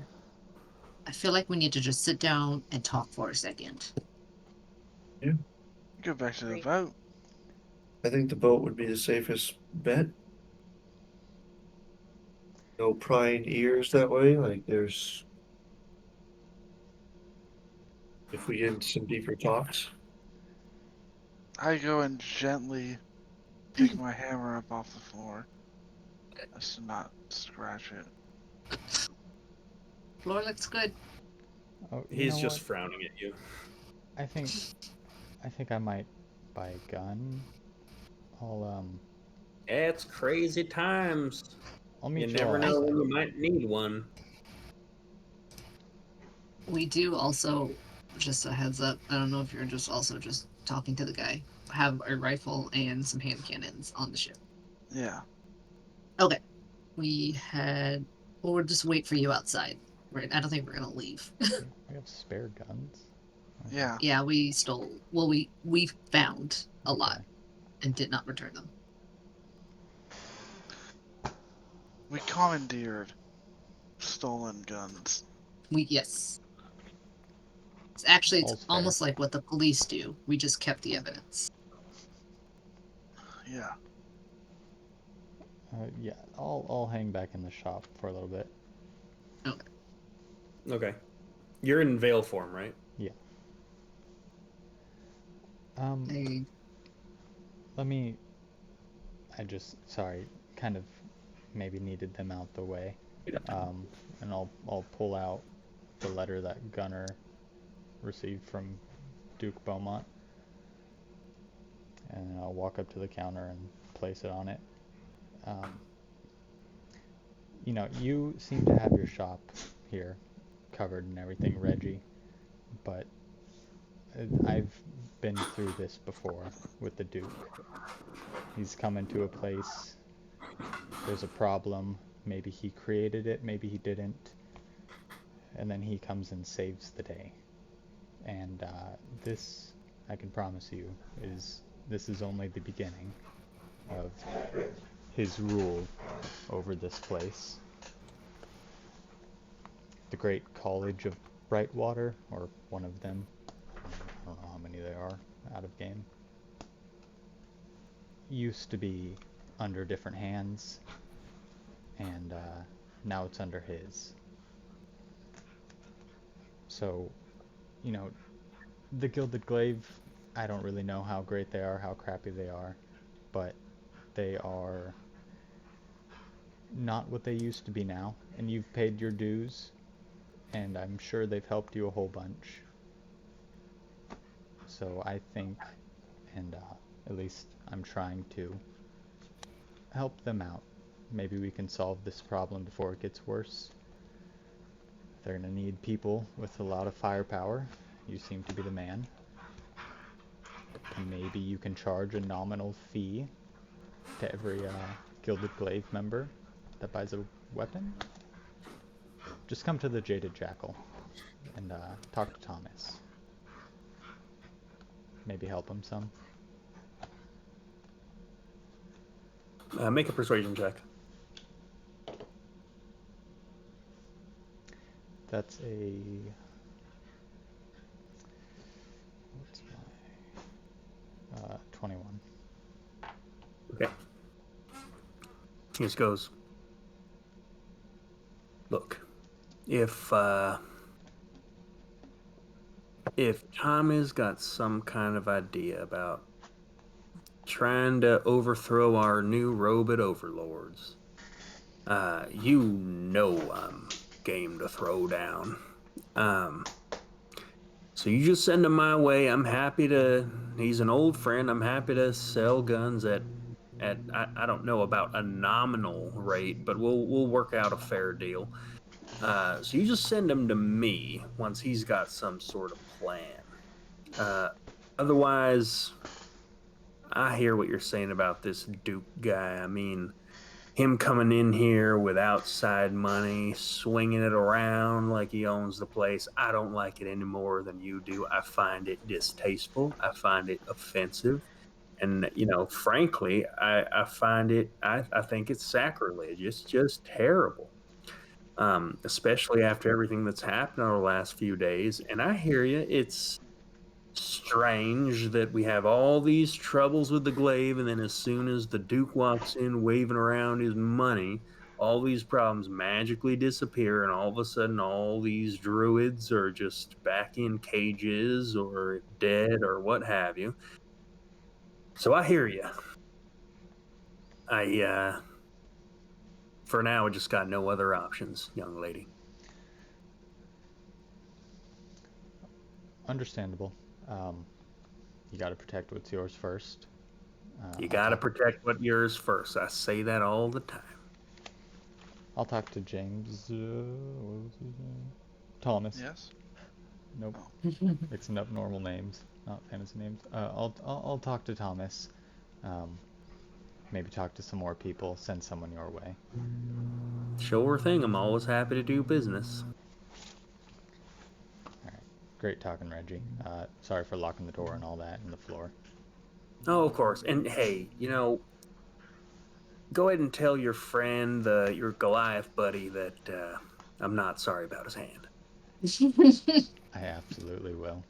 I feel like we need to just sit down and talk for a second. Go back to the Great. boat. I think the boat would be the safest bet. No prying ears that way. Like there's, if we get into some deeper talks. I go and gently pick my hammer up off the floor. Just to not scratch it. Floor looks good. Oh, you He's know just what? frowning at you. I think I might buy It's crazy times. I'll You meet you never all know when outside. you might need one. We do also, just a heads up, I don't know if you're just talking to the guy, have a rifle and some hand cannons on the ship. Yeah. Okay. We'll just wait for you outside. I don't think we're gonna leave. We have spare guns. Okay. Yeah. Yeah, we found a lot Okay. and did not return them. We commandeered stolen guns. Yes. It's All's fair. almost like what the police do. We just kept the evidence. Yeah. Yeah, I'll hang back in the shop for a little bit. Okay. You're in veil form, right? Yeah. They, Sorry, kind of maybe needed them out the way. And I'll pull out the letter that Gunnar received from Duke Beaumont. And I'll walk up to the counter and place it on it. You seem to have your shop here covered and everything, Reggie, but I've been through this before with the Duke. He's come into a place, there's a problem, maybe he created it, maybe he didn't, and then he comes and saves the day. And this, I can promise you, this is only the beginning of his rule over this place. The Great College of Brightwater, or one of them, I don't know how many there are out of game, used to be under different hands, and now it's under his. So, the Gilded Glaive, I don't really know how great they are, how crappy they are, but they are not what they used to be now, and you've paid your dues, and I'm sure they've helped you a whole bunch. So I think, and at least I'm trying to help them out. Maybe we can solve this problem before it gets worse. They're gonna need people with a lot of firepower. You seem to be the man. Maybe you can charge a nominal fee to every Gilded Glaive member that buys a weapon. Just come to the Jaded Jackal and talk to Thomas. Maybe help him some. Make a persuasion check. That's a... What's my... 21. Okay. He just goes, look, if Tommy's got some kind of idea about trying to overthrow our new robot overlords, I'm game to throw down. So you just send him my way. I'm happy to, he's an old friend, I'm happy to sell guns at I don't know about a nominal rate, but we'll work out a fair deal. So you just send him to me once he's got some sort of plan. Otherwise, I hear what you're saying about this Duke guy. I mean, him coming in here with outside money, swinging it around like he owns the place. I don't like it any more than you do. I find it distasteful. I find it offensive. And, frankly, I find it, I think it's sacrilege. It's just terrible. Especially after everything that's happened over the last few days. And I hear you. It's strange that we have all these troubles with the glaive, and then as soon as the Duke walks in waving around his money, all these problems magically disappear, and all of a sudden all these druids are just back in cages or dead or what have you. So I hear you. For now, I just got no other options, young lady. Understandable. You gotta protect what's yours first. You gotta protect what's yours first. I say that all the time. I'll talk to James. What was his name? Thomas. Yes. Nope. Oh. Mixing up normal names, not fantasy names. I'll talk to Thomas. Maybe talk to some more people. Send someone your way. Sure thing. I'm always happy to do business. All right. Great talking, Reggie. Sorry for locking the door and all that and the floor. Oh, of course. And hey, go ahead and tell your friend, your Goliath buddy, that I'm not sorry about his hand. I absolutely will.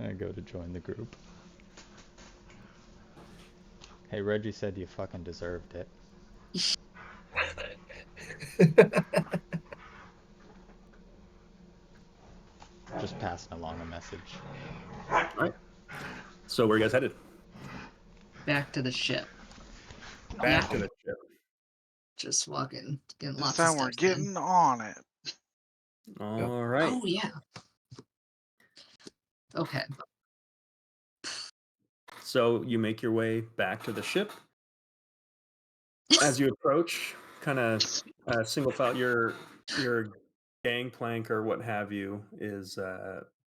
I go to join the group. Hey, Reggie said you fucking deserved it. Just passing along a message. All right. So where are you guys headed? Back to the ship. Back to the ship. Just walking, getting This lots time of we're steps in. getting on it. All right. Oh yeah. Okay. So you make your way back to the ship. As you approach, kind of single file, your gangplank or what have you is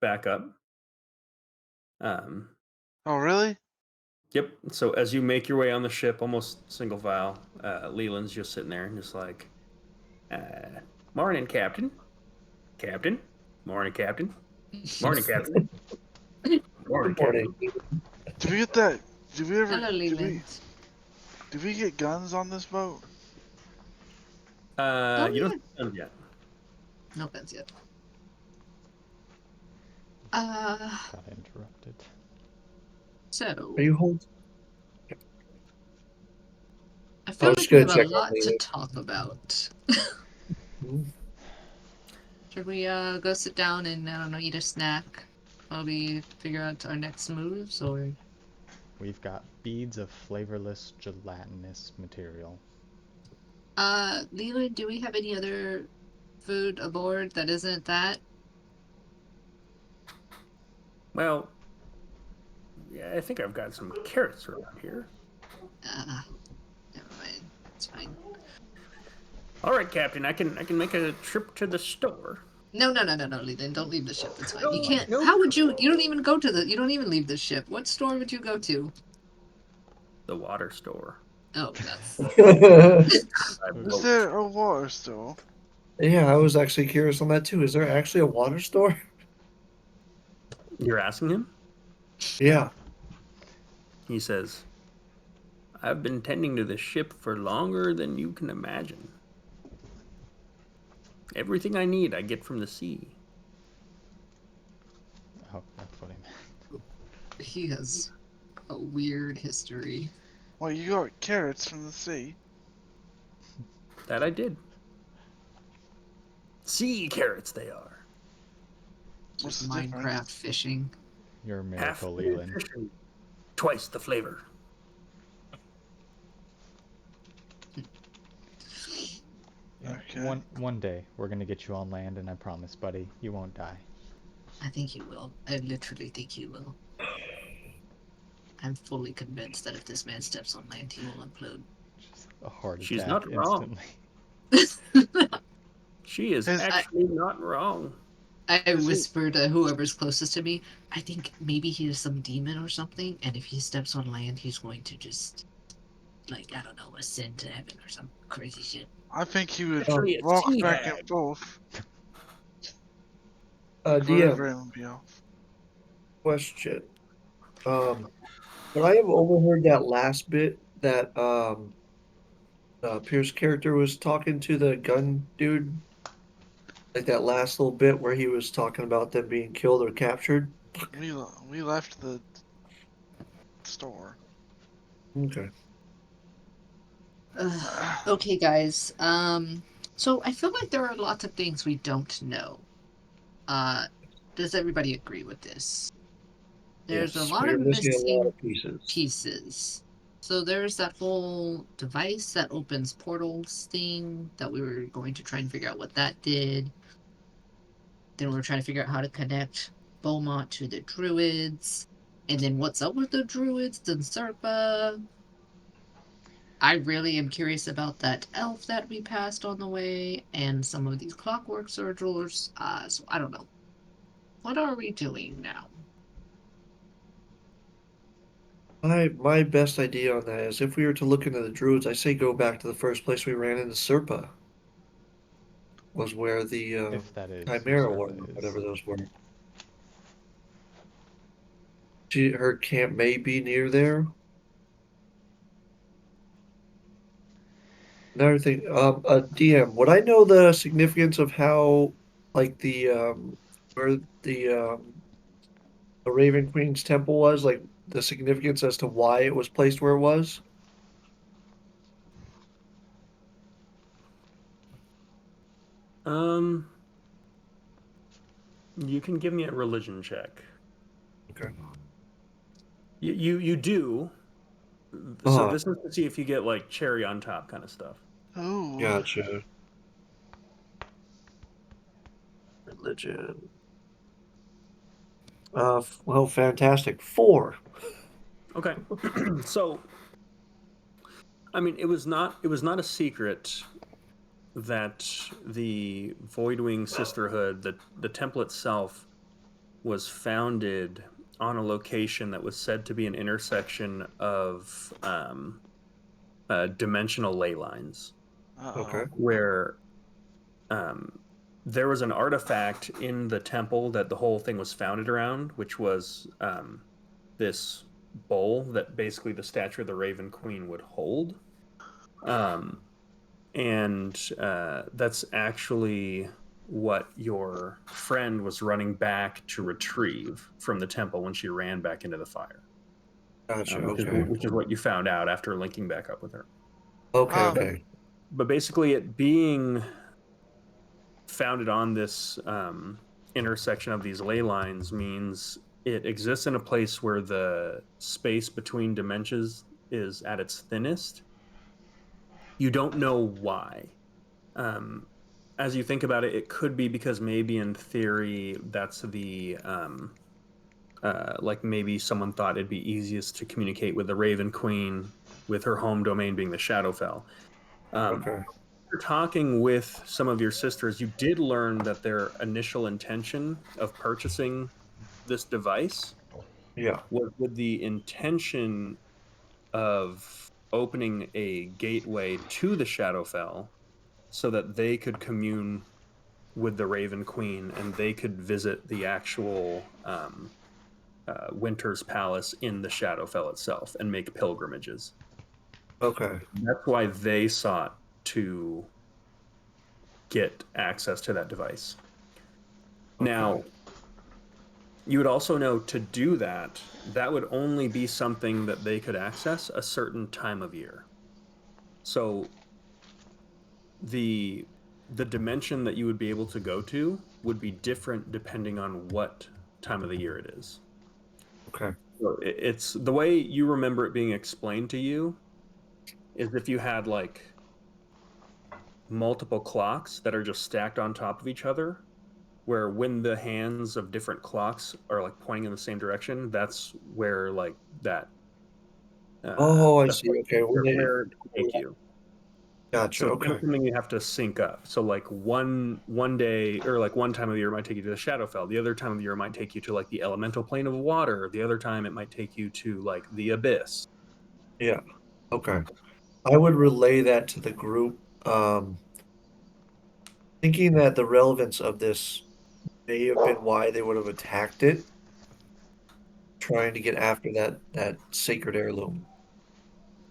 back up. Oh, really? Yep. So as you make your way on the ship, almost single file, Leland's just sitting there and just like, morning, Captain. Captain. Morning, Captain. Morning, Captain. Morning, Captain. Did we get that? Did we ever? Hello, Leland. Did we get guns on this boat? You yeah. don't see them yet. No guns yet. Got interrupted. So Are you holding? I feel I was like just we gonna have a check on lot to Leland. talk about. Hmm? Should we go sit down and I don't know, eat a snack while we figure out our next moves, or We've got beads of flavorless gelatinous material. Leland, do we have any other food aboard that isn't that? Well, yeah, I think I've got some carrots around here. Never mind. It's fine. All right, Captain. I can make a trip to the store. No, Leland, don't leave the ship. It's fine. You No, can't. no. How would you? You don't even go to the. You don't even leave the ship. What store would you go to? The water store. Oh, that's. Is there a water store? Yeah, I was actually curious on that too. Is there actually a water store? You're asking him? Yeah. He says, I've been tending to the ship for longer than you can imagine. Everything I need, I get from the sea. Oh, that's what I meant. He has a weird history. Well, you got carrots from the sea. That I did. Sea carrots they are. What's Just the Minecraft difference? fishing. You're a Half miracle, the Leland. nutrition, twice the flavor. Yeah, Okay. One day we're gonna get you on land, and I promise, buddy, you won't die. I think he will. I literally think he will. I'm fully convinced that if this man steps on land, he will implode. Just a heart She's attack not wrong. instantly. She is actually not wrong. I Is he- whispered to whoever's closest to me, I think maybe he is some demon or something, and if he steps on land, he's going to just, like, I don't know, ascend to heaven or some crazy shit. I think he would Actually, a walk sea back hag. and forth. DM Forever and beyond. question. But I have overheard that last bit that Pierce's character was talking to the gun dude. Like that last little bit where he was talking about them being killed or captured. We left the store. Okay. Okay, guys. So I feel like there are lots of things we don't know. Does everybody agree with this? There's Yes, a lot we're of missing a lot missing of pieces. pieces. So there's that whole device that opens portals thing that we were going to try and figure out what that did. Then we were trying to figure out how to connect Beaumont to the druids. And then what's up with the druids and Serpa? I really am curious about that elf that we passed on the way and some of these clockwork surgers. So I don't know. What are we doing now? My best idea on that is if we were to look into the druids, I say go back to the first place we ran into Serpa. Was where the If that is who Chimera Serpa were, is. whatever those were. Her camp may be near there. Another thing, DM, would I know the significance of how, like where the Raven Queen's temple was, like the significance as to why it was placed where it was? You can give me a religion check. Okay. You do. So this is to see if you get like cherry on top kind of stuff. Ooh. Gotcha. Religion. Well, fantastic. 4. Okay. So, I mean, it was not a secret that the Voidwing Sisterhood, the temple itself, was founded on a location that was said to be an intersection of dimensional ley lines. Uh-oh. Okay. Where there was an artifact in the temple that the whole thing was founded around, which was this bowl that basically the statue of the Raven Queen would hold. And that's actually what your friend was running back to retrieve from the temple when she ran back into the fire. Gotcha. Which is what you found out after linking back up with her. Okay. But basically, it being founded on this intersection of these ley lines means it exists in a place where the space between dimensions is at its thinnest. You don't know why. As you think about it, it could be because maybe in theory that's the like maybe someone thought it'd be easiest to communicate with the Raven Queen, with her home domain being the Shadowfell. Okay. After talking with some of your sisters, you did learn that their initial intention of purchasing this device was with the intention of opening a gateway to the Shadowfell so that they could commune with the Raven Queen and they could visit the actual Winter's Palace in the Shadowfell itself and make pilgrimages. Okay. That's why they sought to get access to that device. Now, you would also know to do that, that would only be something that they could access a certain time of year. So the dimension that you would be able to go to would be different depending on what time of the year it is. Okay. So it's the way you remember it being explained to you is if you had like multiple clocks that are just stacked on top of each other, where when the hands of different clocks are like pointing in the same direction, that's where like that. I see. Okay. Where it take you. Gotcha. So Okay. it's something you have to sync up. So like one day or like one time of the year might take you to the Shadowfell. The other time of the year might take you to like the elemental plane of water. The other time it might take you to like the abyss. Yeah. Okay. I would relay that to the group, thinking that the relevance of this may have been why they would have attacked it, trying to get after that sacred heirloom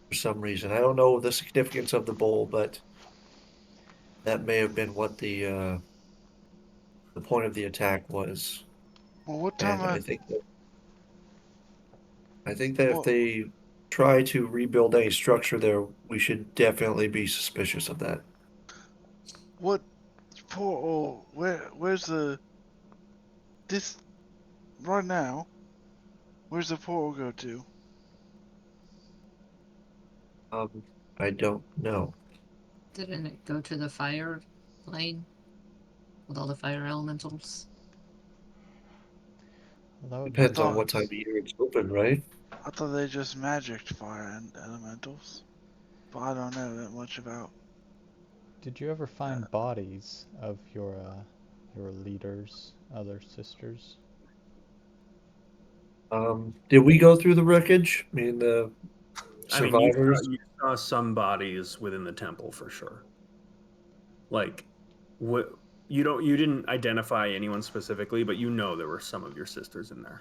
for some reason. I don't know the significance of the bowl, but that may have been what the point of the attack was. Well, what And time I of... think that if Well- they try to rebuild any structure there, we should definitely be suspicious of that. What portal? Where's the... This... Right now, where's the portal go to? I don't know. Didn't it go to the fire plane with all the fire elementals? Well, that would Depends make on what sense. time of year it's open, right? I thought they just magicked fire and elementals. but I don't know that much about. Did you ever find bodies of your leaders, other sisters? Did we go through the wreckage? I mean, the I mean, survivors. you saw some bodies within the temple for sure. Like, what you didn't identify anyone specifically, but you know there were some of your sisters in there.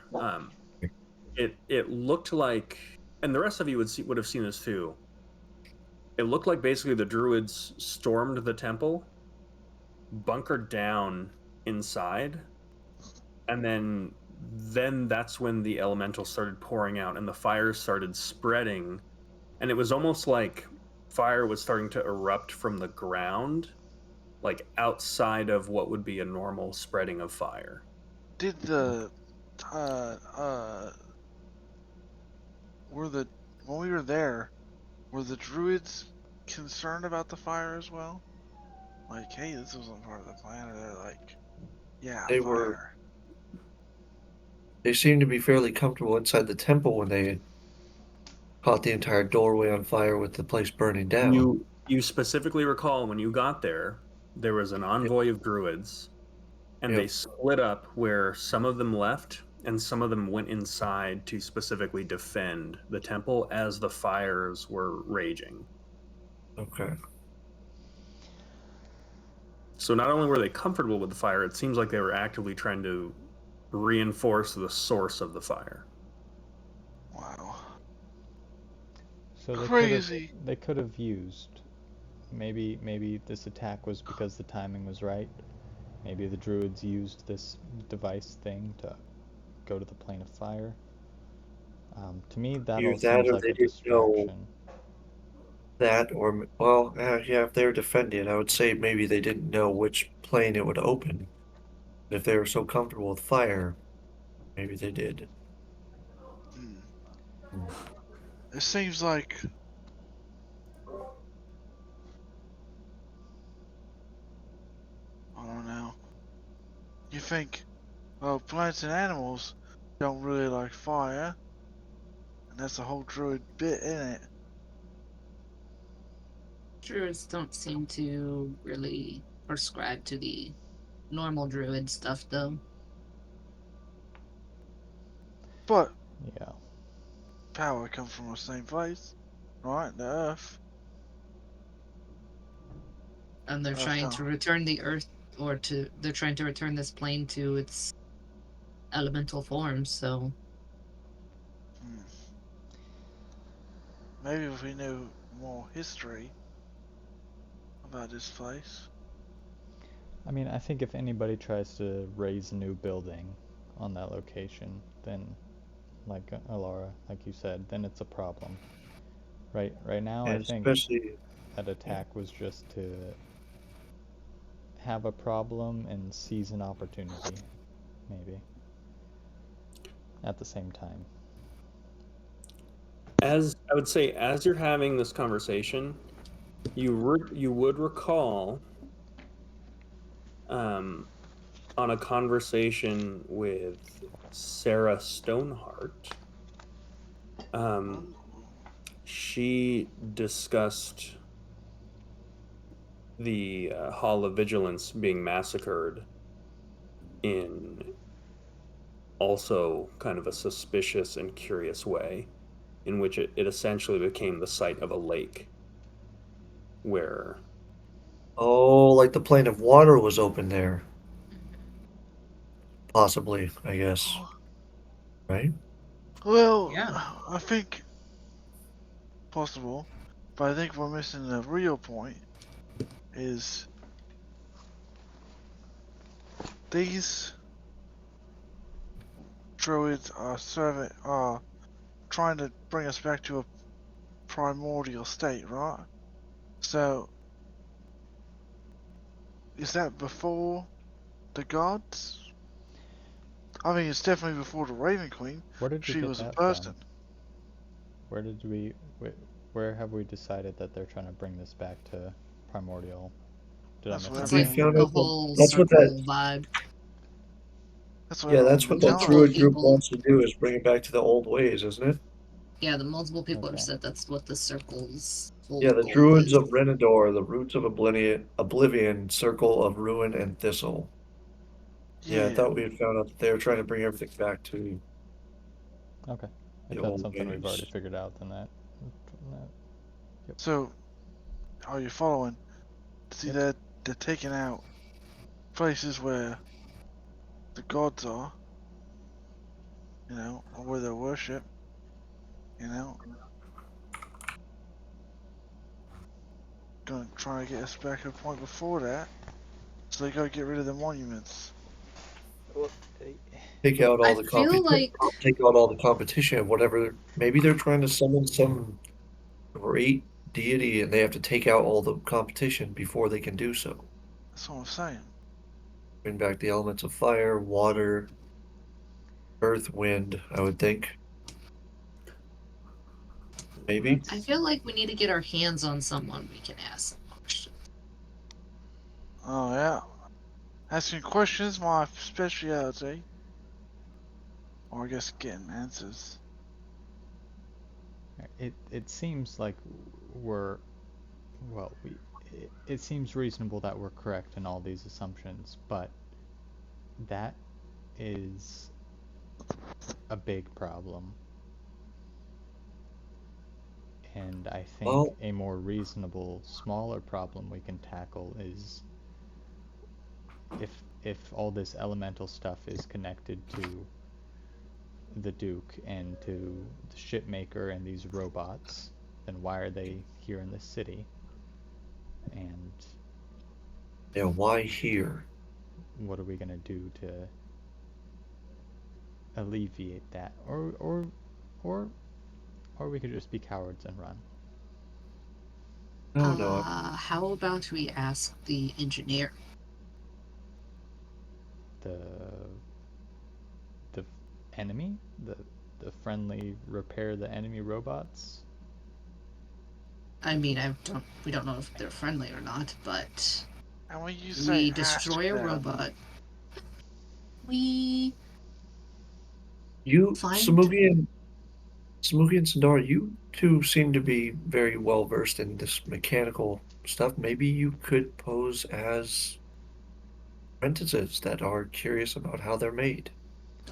It looked like, and the rest of you would have seen this too. It looked like basically the druids stormed the temple, bunkered down inside, and then that's when the elementals started pouring out and the fires started spreading, and it was almost like fire was starting to erupt from the ground, like outside of what would be a normal spreading of fire. Did the when we were there, were the druids concerned about the fire as well? Like, hey, this wasn't part of the plan, or they're like, yeah, They fire. were. They seemed to be fairly comfortable inside the temple when they caught the entire doorway on fire with the place burning down. You specifically recall when you got there was an envoy of druids, and they split up where some of them left and some of them went inside to specifically defend the temple as the fires were raging. Okay. So not only were they comfortable with the fire, it seems like they were actively trying to reinforce the source of the fire. Wow. So Crazy. They could have used. Maybe this attack was because the timing was right. Maybe the druids used this device thing to go to the plane of fire. To me, that all Either that seems or like they a didn't know distraction. that, or well, yeah, if they were defending, I would say maybe they didn't know which plane it would open. If they were so comfortable with fire, maybe they did. It seems like I don't know. You think, well, plants and animals don't really like fire, and that's a whole druid bit in it. Druids don't seem to really prescribe to the normal druid stuff, though. But Yeah. power comes from the same place, right? The earth. And they're trying to return the earth, they're trying to return this plane to its elemental form, so. Maybe if we knew more history about this place. I mean, I think if anybody tries to raise a new building on that location, then, like Alara, like you said, then it's a problem. Right now, And I think especially that attack was just to have a problem and seize an opportunity, maybe. At the same time. As I would say, as you're having this conversation, you would recall on a conversation with Sarah Stoneheart, she discussed the Hall of Vigilance being massacred in also kind of a suspicious and curious way, in which it essentially became the site of a lake where... Oh, like the plane of water was open there. Possibly, I guess. Right? Well, Yeah. I think possible, but I think we're missing the real point. Is these druids are trying to bring us back to a primordial state, right? So is that before the gods? I mean, it's definitely before the Raven Queen. Where did we She get was a that person. from? Where have we decided that they're trying to bring this back to primordial? Did That's I what miss We It's something? like found the out whole that's what circle vibe. That's what Yeah, everyone's that's what been that telling druid us. group People. wants to do is bring it back to the old ways, isn't it? Yeah, the multiple people have Okay. said that's what the circle's whole Yeah, the goal Druids is. of Renador, the roots of oblivion, circle of ruin and thistle. Yeah, I thought we had found out that they were trying to bring everything back to Okay. If the that's old something we've already ways. figured out, then that. So, are you following? See, Yep. they're taking out places where the gods are, or where they're worshipped, Gonna try to get us back to a point before that, so they gotta get rid of the monuments. Take out all I the feel like take out all the competition, whatever. Maybe they're trying to summon some great deity and they have to take out all the competition before they can do so. That's what I'm saying. Bring back the elements of fire, water, earth, wind, I would think. Maybe. I feel like we need to get our hands on someone we can ask questions. Oh yeah, asking questions my specialty, or I guess getting answers. It seems like we're well we it seems reasonable that we're correct in all these assumptions, but that is a big problem. And I think Well, a more reasonable, smaller problem we can tackle is if all this elemental stuff is connected to the Duke and to the shipmaker and these robots, then why are they here in this city? And yeah, why here? what are we gonna do to alleviate that? Or we could just be cowards and run. No. How about we ask the engineer? The enemy? The friendly repair the enemy robots? I mean, we don't know if they're friendly or not, but And when you say we destroy a ask them, robot. We You, find Samugi and Sandora, you two seem to be very well versed in this mechanical stuff. Maybe you could pose as apprentices that are curious about how they're made.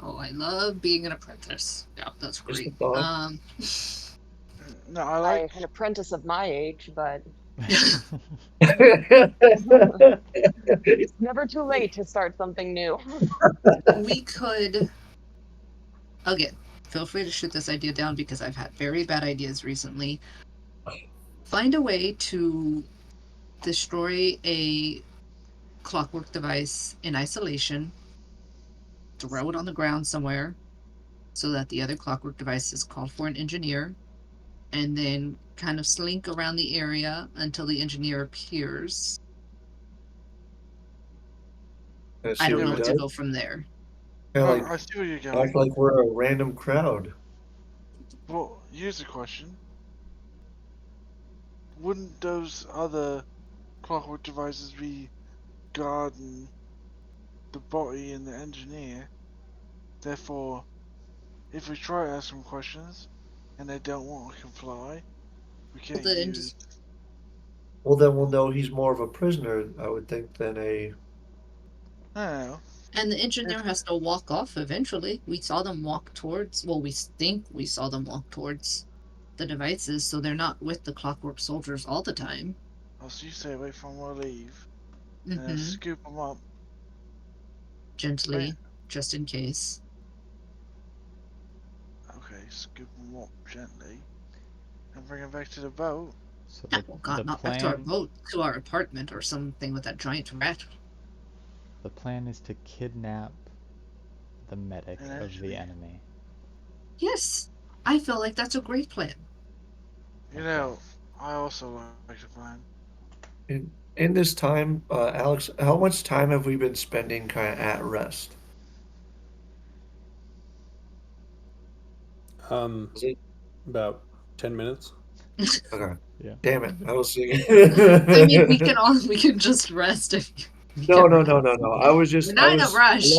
Oh, I love being an apprentice. Yeah, that's Just a great. thought. no, I like. I'm an apprentice of my age, but Yeah, it's never too late to start something new. We could, again, feel free to shoot this idea down because I've had very bad ideas recently. Find a way to destroy a clockwork device in isolation, throw it on the ground somewhere so that the other clockwork devices call for an engineer, and then kind of slink around the area until the engineer appears. I don't know where to go from there. Kind of I see where you're like going. act like we're a random crowd. Well, here's a question. Wouldn't those other clockwork devices be guarding the body and the engineer? Therefore, if we try to ask them questions and they don't want to comply, we can't The use. Well, then we'll know he's more of a prisoner, I would think, than a. I don't know. And the engineer has to walk off eventually. We saw them walk towards, well, we think we saw them walk towards the devices, so they're not with the clockwork soldiers all the time. Oh, so you say wait for them to leave, and then Mm-hmm. scoop them up. Gently, Right. just in case. Okay, scoop them up gently, and bring them back to the boat. So Yeah, well, God, the not back to our plan boat, to our apartment or something with that giant rat. the plan is to kidnap the medic An of the engineer. enemy. Yes, I feel like that's a great plan. You know, I also like the plan. In this time, Alex, how much time have we been spending kind of at rest? Is it About 10 minutes. okay? Yeah. Damn it! I was thinking. I mean, we can just rest if you No. can. I was just. We're not in a rush.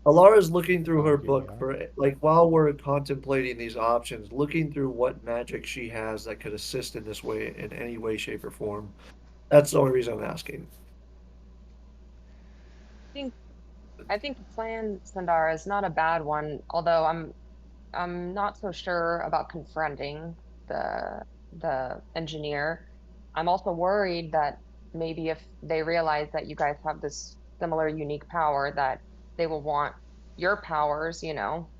Alara's looking through Oh, her here we book are. for, like, while we're contemplating these options, looking through what magic she has that could assist in this way, in any way, shape, or form. That's the only reason I'm asking. I think the plan, Sundar, is not a bad one, although I'm not so sure about confronting the engineer. I'm also worried that maybe if they realize that you guys have this similar unique power, that they will want your powers, you know.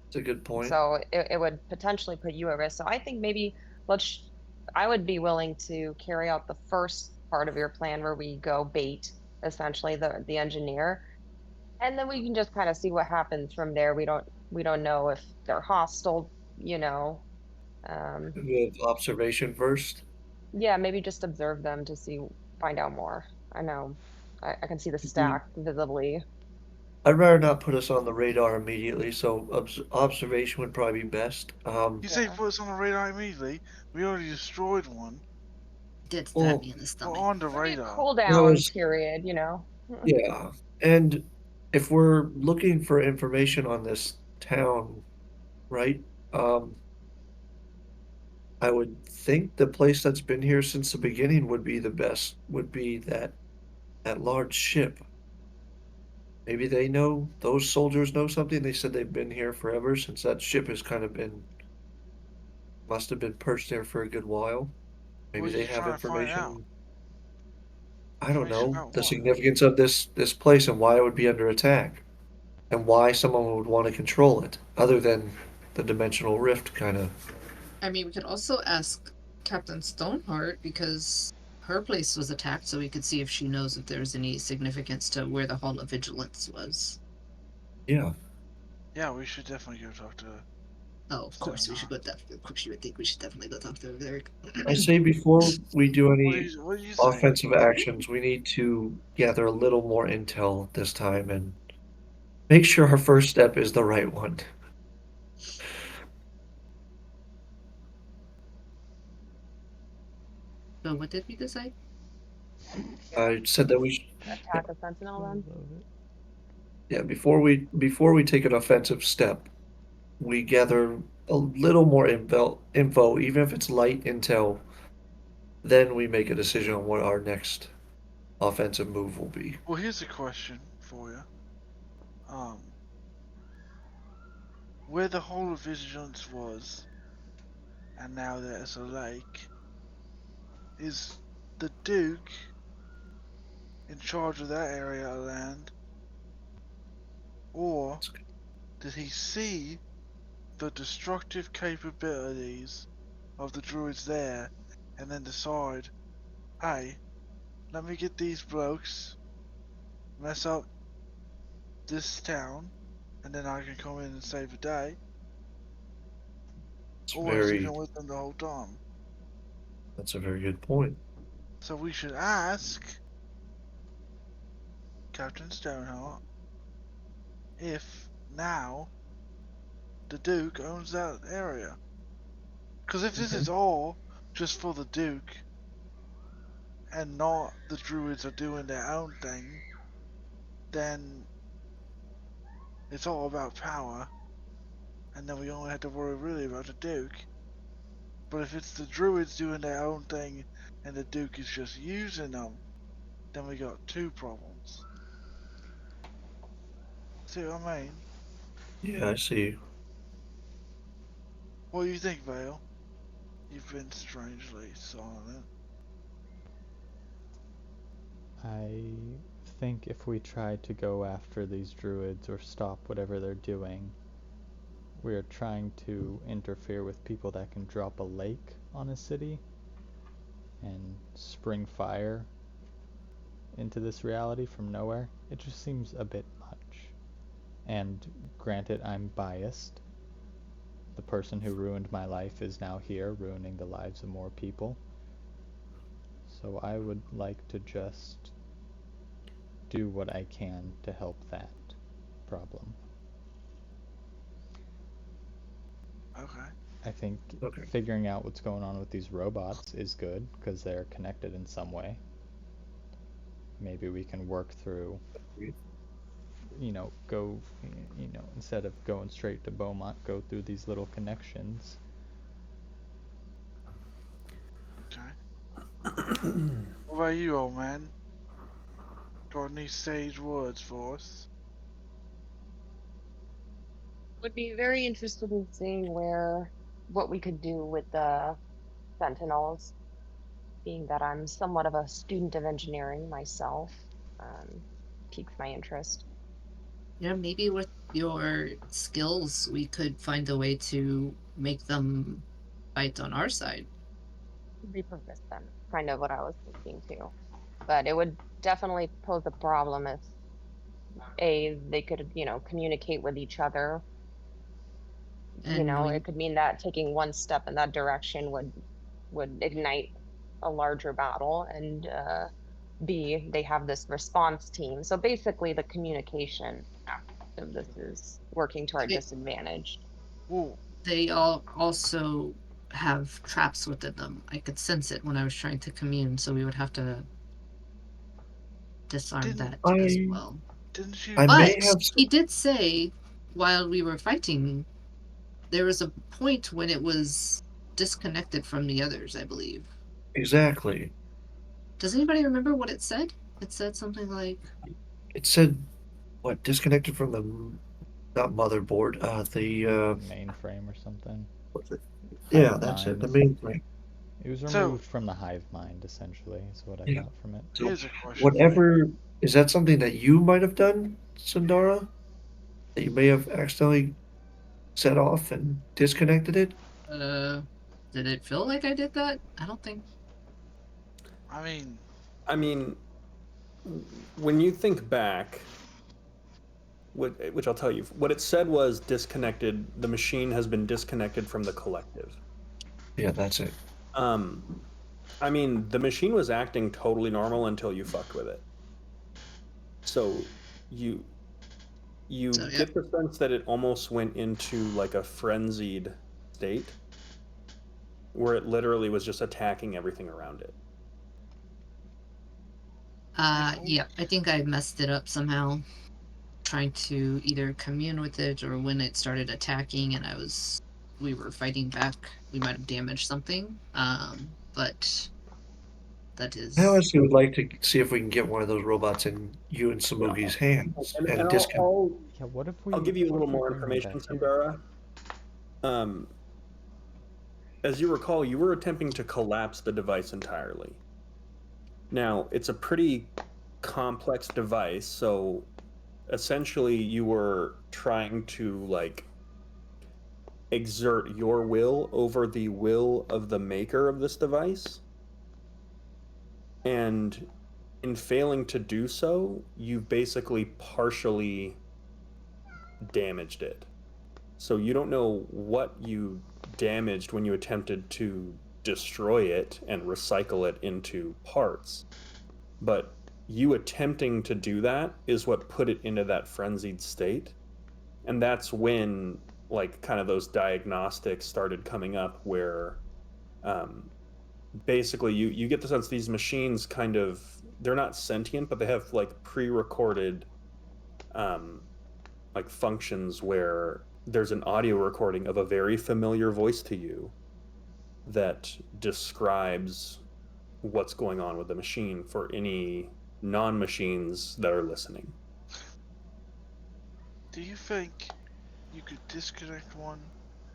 It's a good point. So it would potentially put you at risk. So I think maybe let's I would be willing to carry out the first part of your plan where we go bait essentially the engineer, and then we can just kind of see what happens from there. We don't know if they're hostile, you know. Um, With observation first. yeah, maybe just observe them to see, find out more. I know, I can see the We, stack visibly. I'd rather not put us on the radar immediately, so observation would probably be best. You say Yeah. put us on the radar immediately. We already destroyed one. Did stab Well, me in the We're stomach. on the Maybe a radar. that cooldown was, period, you know. yeah. And if we're looking for information on this town, right? Um, I would think the place that's been here since the beginning would be the best, would be that large ship. Maybe they know, those soldiers know something. They said they've been here forever since that ship has kind of been, must have been perched there for a good while. What Maybe are they you have trying to find out? information. I don't Information know, about the what? significance of this place and why it would be under attack, and why someone would want to control it, other than the dimensional rift kind of. I mean, we could also ask Captain Stoneheart because her place was attacked, so we could see if she knows if there's any significance to where the Hall of Vigilance was. Yeah, Yeah, we should definitely go talk to Oh, of course, we should Stoneheart. go. Of course, you would think we should definitely go talk to her there. I say before we do any What do you say? offensive actions, we need to gather a little more intel this time and make sure our first step is the right one. So, what did we decide? I said that we should, yeah, Attack a sentinel I then. love it. yeah, before we take an offensive step, we gather a little more info, even if it's light intel, then we make a decision on what our next offensive move will be. Well, here's a question for you. Where the Hall of Vigilance was, and now there's a lake, is the Duke in charge of that area of land? Or did he see the destructive capabilities of the druids there and then decide, hey, let me get these blokes, mess up this town, and then I can come in and save the day? It's Or has he very, been with them the whole time? that's a very good point. So we should ask Captain Stoneheart if now the Duke owns that area. Because if this Okay. is all just for the Duke and not the druids are doing their own thing, then it's all about power, and then we only have to worry really about the Duke. But if it's the druids doing their own thing and the Duke is just using them, then we got two problems. See what I mean? Yeah, I see. What do you think, Vale? You've been strangely silent. I think if we try to go after these druids or stop whatever they're doing, we are trying to interfere with people that can drop a lake on a city and spring fire into this reality from nowhere. It just seems a bit much. And granted, I'm biased. The person who ruined my life is now here, ruining the lives of more people. So I would like to just do what I can to help that problem. Okay. I think Okay. figuring out what's going on with these robots is good because they're connected in some way. Maybe we can work through go, instead of going straight to Beaumont, go through these little connections. Okay. What about you, old man? Got any sage words for us? Would be very interested in seeing what we could do with the Sentinels, being that I'm somewhat of a student of engineering myself. Piques my interest. Yeah, maybe with your skills, we could find a way to make them fight on our side. Repurpose them, kind of what I was thinking too. But it would definitely pose a problem if they could, communicate with each other. And we, It could mean that taking one step in that direction would ignite a larger battle, and B, they have this response team. So basically the communication aspect of this is working to our They- disadvantage. Well, they all also have traps within them. I could sense it when I was trying to commune, so we would have to disarm Didn't that as I well. didn't you? I may But have he did say while we were fighting, there was a point when it was disconnected from the others, I believe. exactly. Does anybody remember what it said? It said something like, It said what disconnected from the not motherboard. The Mainframe or something. what's it? Hive Yeah, that's it. The mind. main thing. It was So- removed from the hive mind, essentially, is what I Yeah. got from it. So Here's a question. whatever is that something that you might have done, Sundara? That you may have accidentally set off and disconnected it? did it feel like I did that? I don't think. I mean, When you think back, which I'll tell you, what it said was disconnected. The machine has been disconnected from the collective. Yeah, that's it. The machine was acting totally normal until you fucked with it. So you So, yeah. get the sense that it almost went into like a frenzied state where it literally was just attacking everything around it. Yeah, I think I messed it up somehow. Trying to either commune with it, or when it started attacking and we were fighting back, we might have damaged something. But that is. I honestly would like to see if we can get one of those robots in you and Samugi's hands And and disconnect. Yeah, what if we? I'll give you a what little if we more bring them information, back here? Sambara. As you recall, you were attempting to collapse the device entirely. Now, it's a pretty complex device, so essentially you were trying to exert your will over the will of the maker of this device. And in failing to do so, you've basically partially damaged it. So you don't know what you damaged when you attempted to destroy it and recycle it into parts. But you attempting to do that is what put it into that frenzied state. And that's when kind of those diagnostics started coming up where basically you get the sense these machines kind of, they're not sentient, but they have pre-recorded functions where there's an audio recording of a very familiar voice to you that describes what's going on with the machine for any non-machines that are listening. do you think you could disconnect one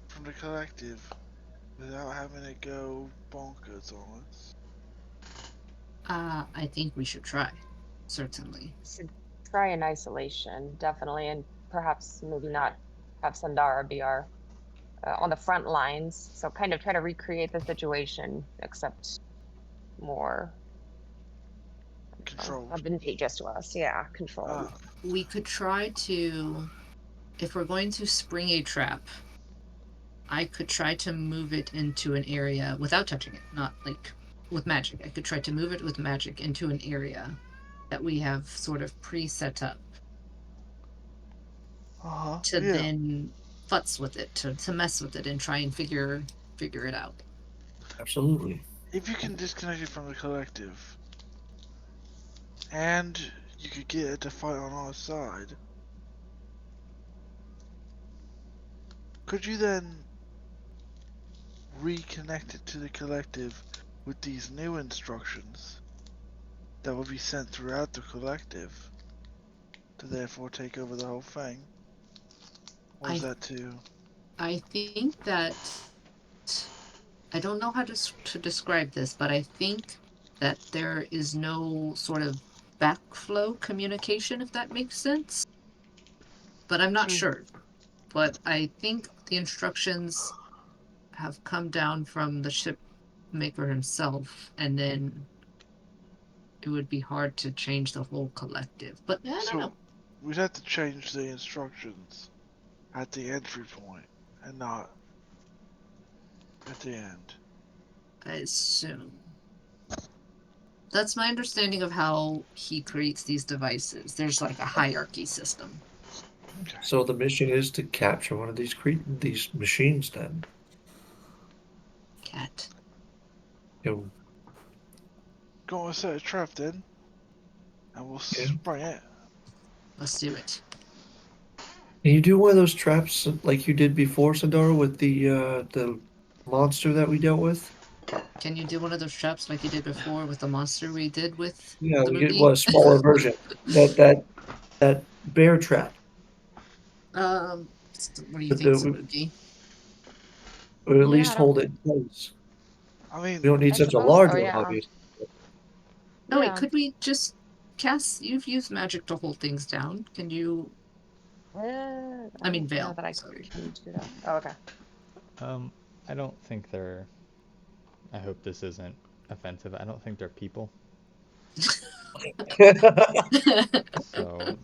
from the collective without having it go bonkers on us? I think we should try. Certainly. Should try in isolation, definitely, and perhaps maybe not have Sundara be our on the front lines. So kind of try to recreate the situation, except more Controlled. advantageous to us. Yeah, control. We could try to, if we're going to spring a trap, I could try to move it into an area without touching it, not with magic. I could try to move it with magic into an area that we have sort of pre-set up to Yeah. then futz with it, to mess with it and try and figure it out. Absolutely. If you can disconnect it from the collective, and you could get it to fight on our side, could you then reconnect it to the collective with these new instructions that will be sent throughout the collective to therefore take over the whole thing? Or is I- that too? I think that I don't know how to describe this, but I think that there is no sort of backflow communication, if that makes sense. But I'm not So- sure. But I think the instructions have come down from the ship maker himself, and then it would be hard to change the whole collective. But I don't So know. we'd have to change the instructions at the entry point and not at the end. I assume. That's my understanding of how he creates these devices. There's like a hierarchy system. So the mission is to capture one of these machines. Then Cat. you know, Go and set a trap then, and we'll Yeah. spray it. Let's do it. can you do one of those traps like you did before, Sandara, with the monster that we dealt with? Can you do one of those traps like you did before with the monster we did with Yeah, the we get movie? well, a smaller version. That bear trap. What do you But think, the- Saluki? Or at Yeah, least I don't- hold it in place. I mean, We don't need I such a suppose- large oh, one, yeah. obviously. No, Yeah. wait, could we just cast? You've used magic to hold things down. Can you? I mean, don't know Veil, that I sorry. can do that. Oh, okay. I don't think they're. I hope this isn't offensive. I don't think they're people. So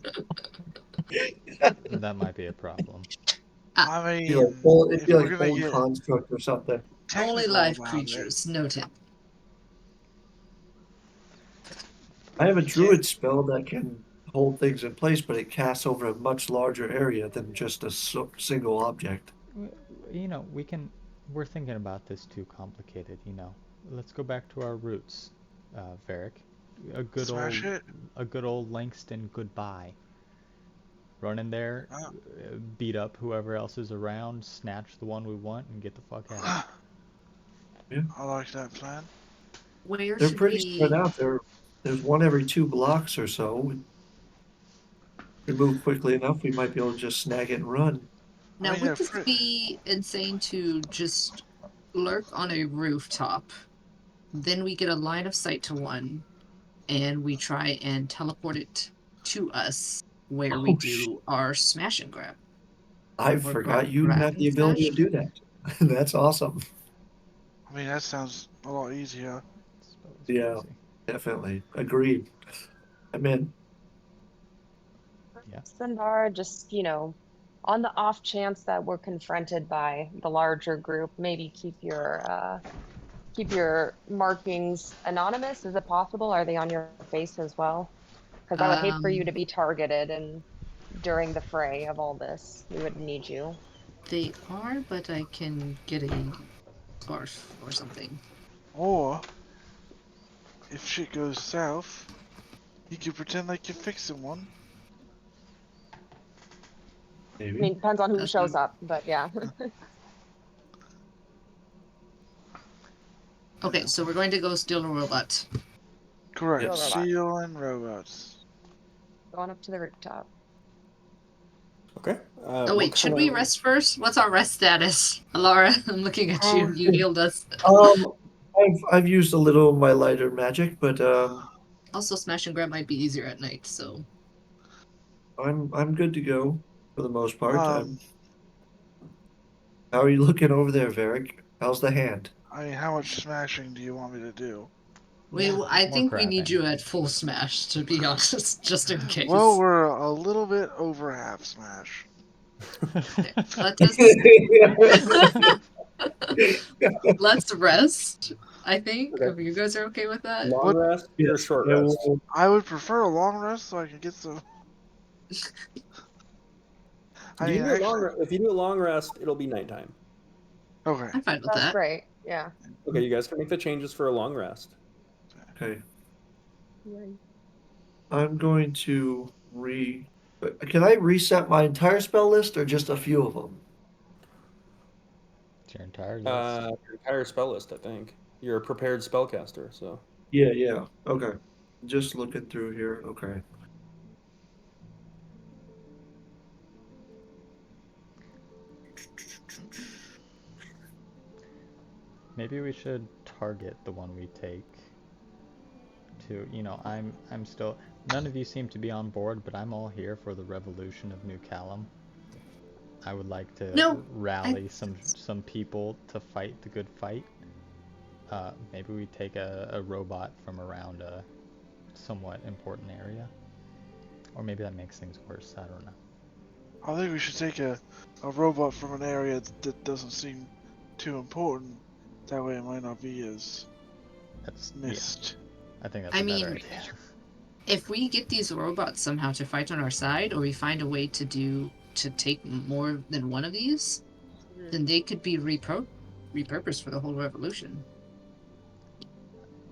that might be a problem. I It'd be like mean, old, it'd if be we're like gonna old get construct or something. Only technical live about creatures. Noted. I have a druid spell that can hold things in place, but it casts over a much larger area than just a single object. You know, we can. We're thinking about this too complicated. You know, let's go back to our roots, Varric. Smash it. A good old Langston goodbye. Run in there, Oh. beat up whoever else is around, snatch the one we want, and get the fuck out. I like that plan. Where They're should pretty we? spread out. There's one every 2 blocks or so. If we move quickly enough, we might be able to just snag it and run. Now, mean, would they're this fri- be insane to just lurk on a rooftop? Then we get a line of sight to one, and we try and teleport it to us, where we Oh, do our smash and grab. I Or forgot you grab had the and ability smash? to do that. That's awesome. I mean, that sounds a lot easier. Spell is Yeah. crazy. Definitely. Agreed. I'm in. Yeah. Sundar, just, on the off chance that we're confronted by the larger group, maybe keep your markings anonymous. Is it possible? Are they on your face as well? Because I would hate for you to be targeted, and during the fray of all this, we would need you. They are, but I can get a scarf or something. Or, if shit goes south, you could pretend like you're fixing one. Maybe. I mean, depends on who That's shows true. up, but yeah. Okay, so we're going to go steal a robot. Correct. Yes. Seal and robots. Going up to the rooftop. Okay. Oh wait, should we rest first? What's our rest status? Alara, I'm looking at you. You healed us. I've used a little of my lighter magic, but Also, smash and grab might be easier at night, so I'm good to go for the most part. Um, How are you looking over there, Varric? How's the hand? I mean, how much smashing do you want me to do? I More think we need crabbing. you at full smash, to be honest, just in case. Well, we're a little bit over half smash. Let's rest. I think Okay. if you guys are okay with that. Long What- rest or short Yeah, rest? well, I would prefer a long rest so I can get some. I mean, actually, If you do a long rest, it'll be nighttime. okay. I'm fine with That's that. great. Yeah. Okay, you guys can make the changes for a long rest. okay. I'm going to Can I reset my entire spell list or just a few of them? your entire list. Your entire spell list, I think. You're a prepared spellcaster, so. Yeah. Okay. Just looking through here. Okay. Maybe we should target the one we take. To I'm still. None of you seem to be on board, but I'm all here for the revolution of New Callum. I would like to No, rally some people to fight the good fight. Maybe we take a robot from around a somewhat important area. Or maybe that makes things worse, I don't know. I think we should take a robot from an area that doesn't seem too important. That way it might not be as missed. I think that's I a better mean, idea. if we get these robots somehow to fight on our side, or we find a way to take more than one of these, then they could be repurposed for the whole revolution.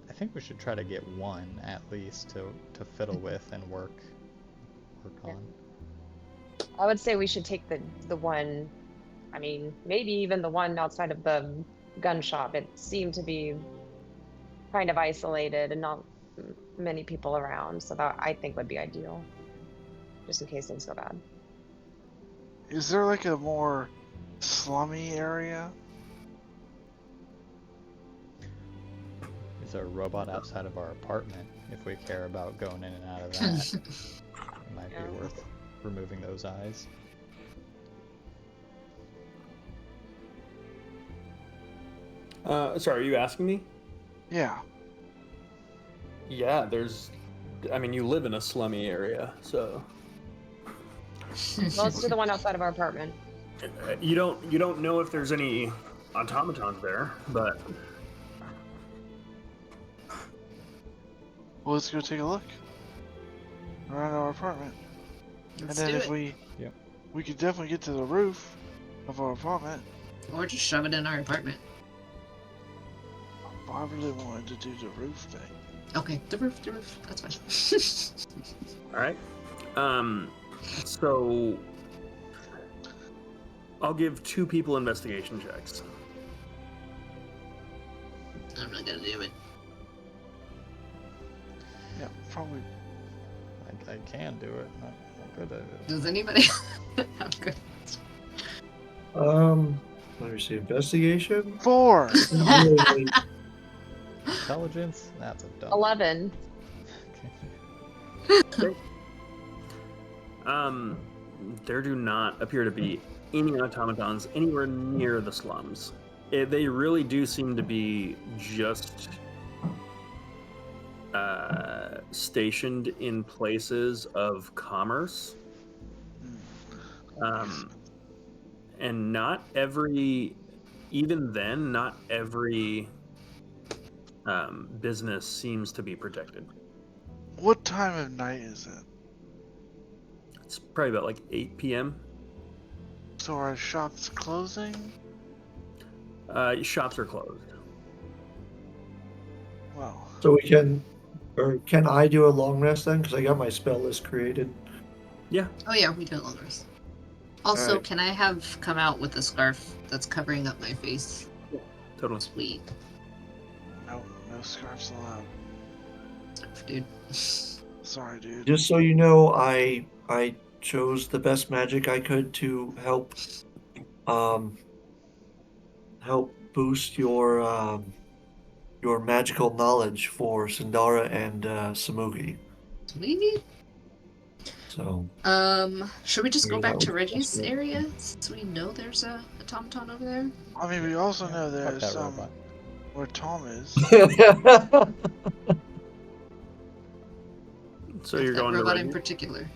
I think we should try to get one at least to fiddle with and work on. I would say we should take the one, I mean, maybe even the one outside of the gun shop. It seemed to be kind of isolated and not many people around, so that I think would be ideal, just in case things go bad. Is there like a more slummy area? Is there a robot outside of our apartment? If we care about going in and out of that, it might Yeah. be worth removing those eyes. Sorry, are you asking me? Yeah. Yeah, I mean, you live in a slummy area, so. Well, let's do the one outside of our apartment. You don't know if there's any automatons there, but. Well, let's go take a look around our apartment. Let's and then do if it. we could definitely get to the roof of our apartment. Or just shove it in our apartment. I really wanted to do the roof thing. Okay, the roof, that's fine. Alright. So I'll give 2 people investigation checks. I'm not gonna do it. Yeah, probably. I can do it. I'm good at it. Does anybody have good? Let me see. Investigation. 4! Intelligence? That's a dumb. 11. Okay. There do not appear to be any automatons anywhere near the slums. They really do seem to be just stationed in places of commerce. And not every business seems to be protected. What time of night is it? It's probably about like 8 p.m. So are shops closing? Shops are closed. Well, So can I do a long rest then? Because I got my spell list created. Yeah. Oh yeah, we do it longer. Also, Alright. can I have come out with a scarf that's covering up my face? Totally. Sweet, no scarves allowed. dude. Sorry, dude. Just so you know, I chose the best magic I could to help boost your magical knowledge for Sindara and Samugi. Sweet. So Should we just go Yeah, back that to was Reggie's possible. area since we know there's a automaton over there? I mean, we also know Fuck there's that some robot. where Tom is. So you're That going to robot in Reggie? particular.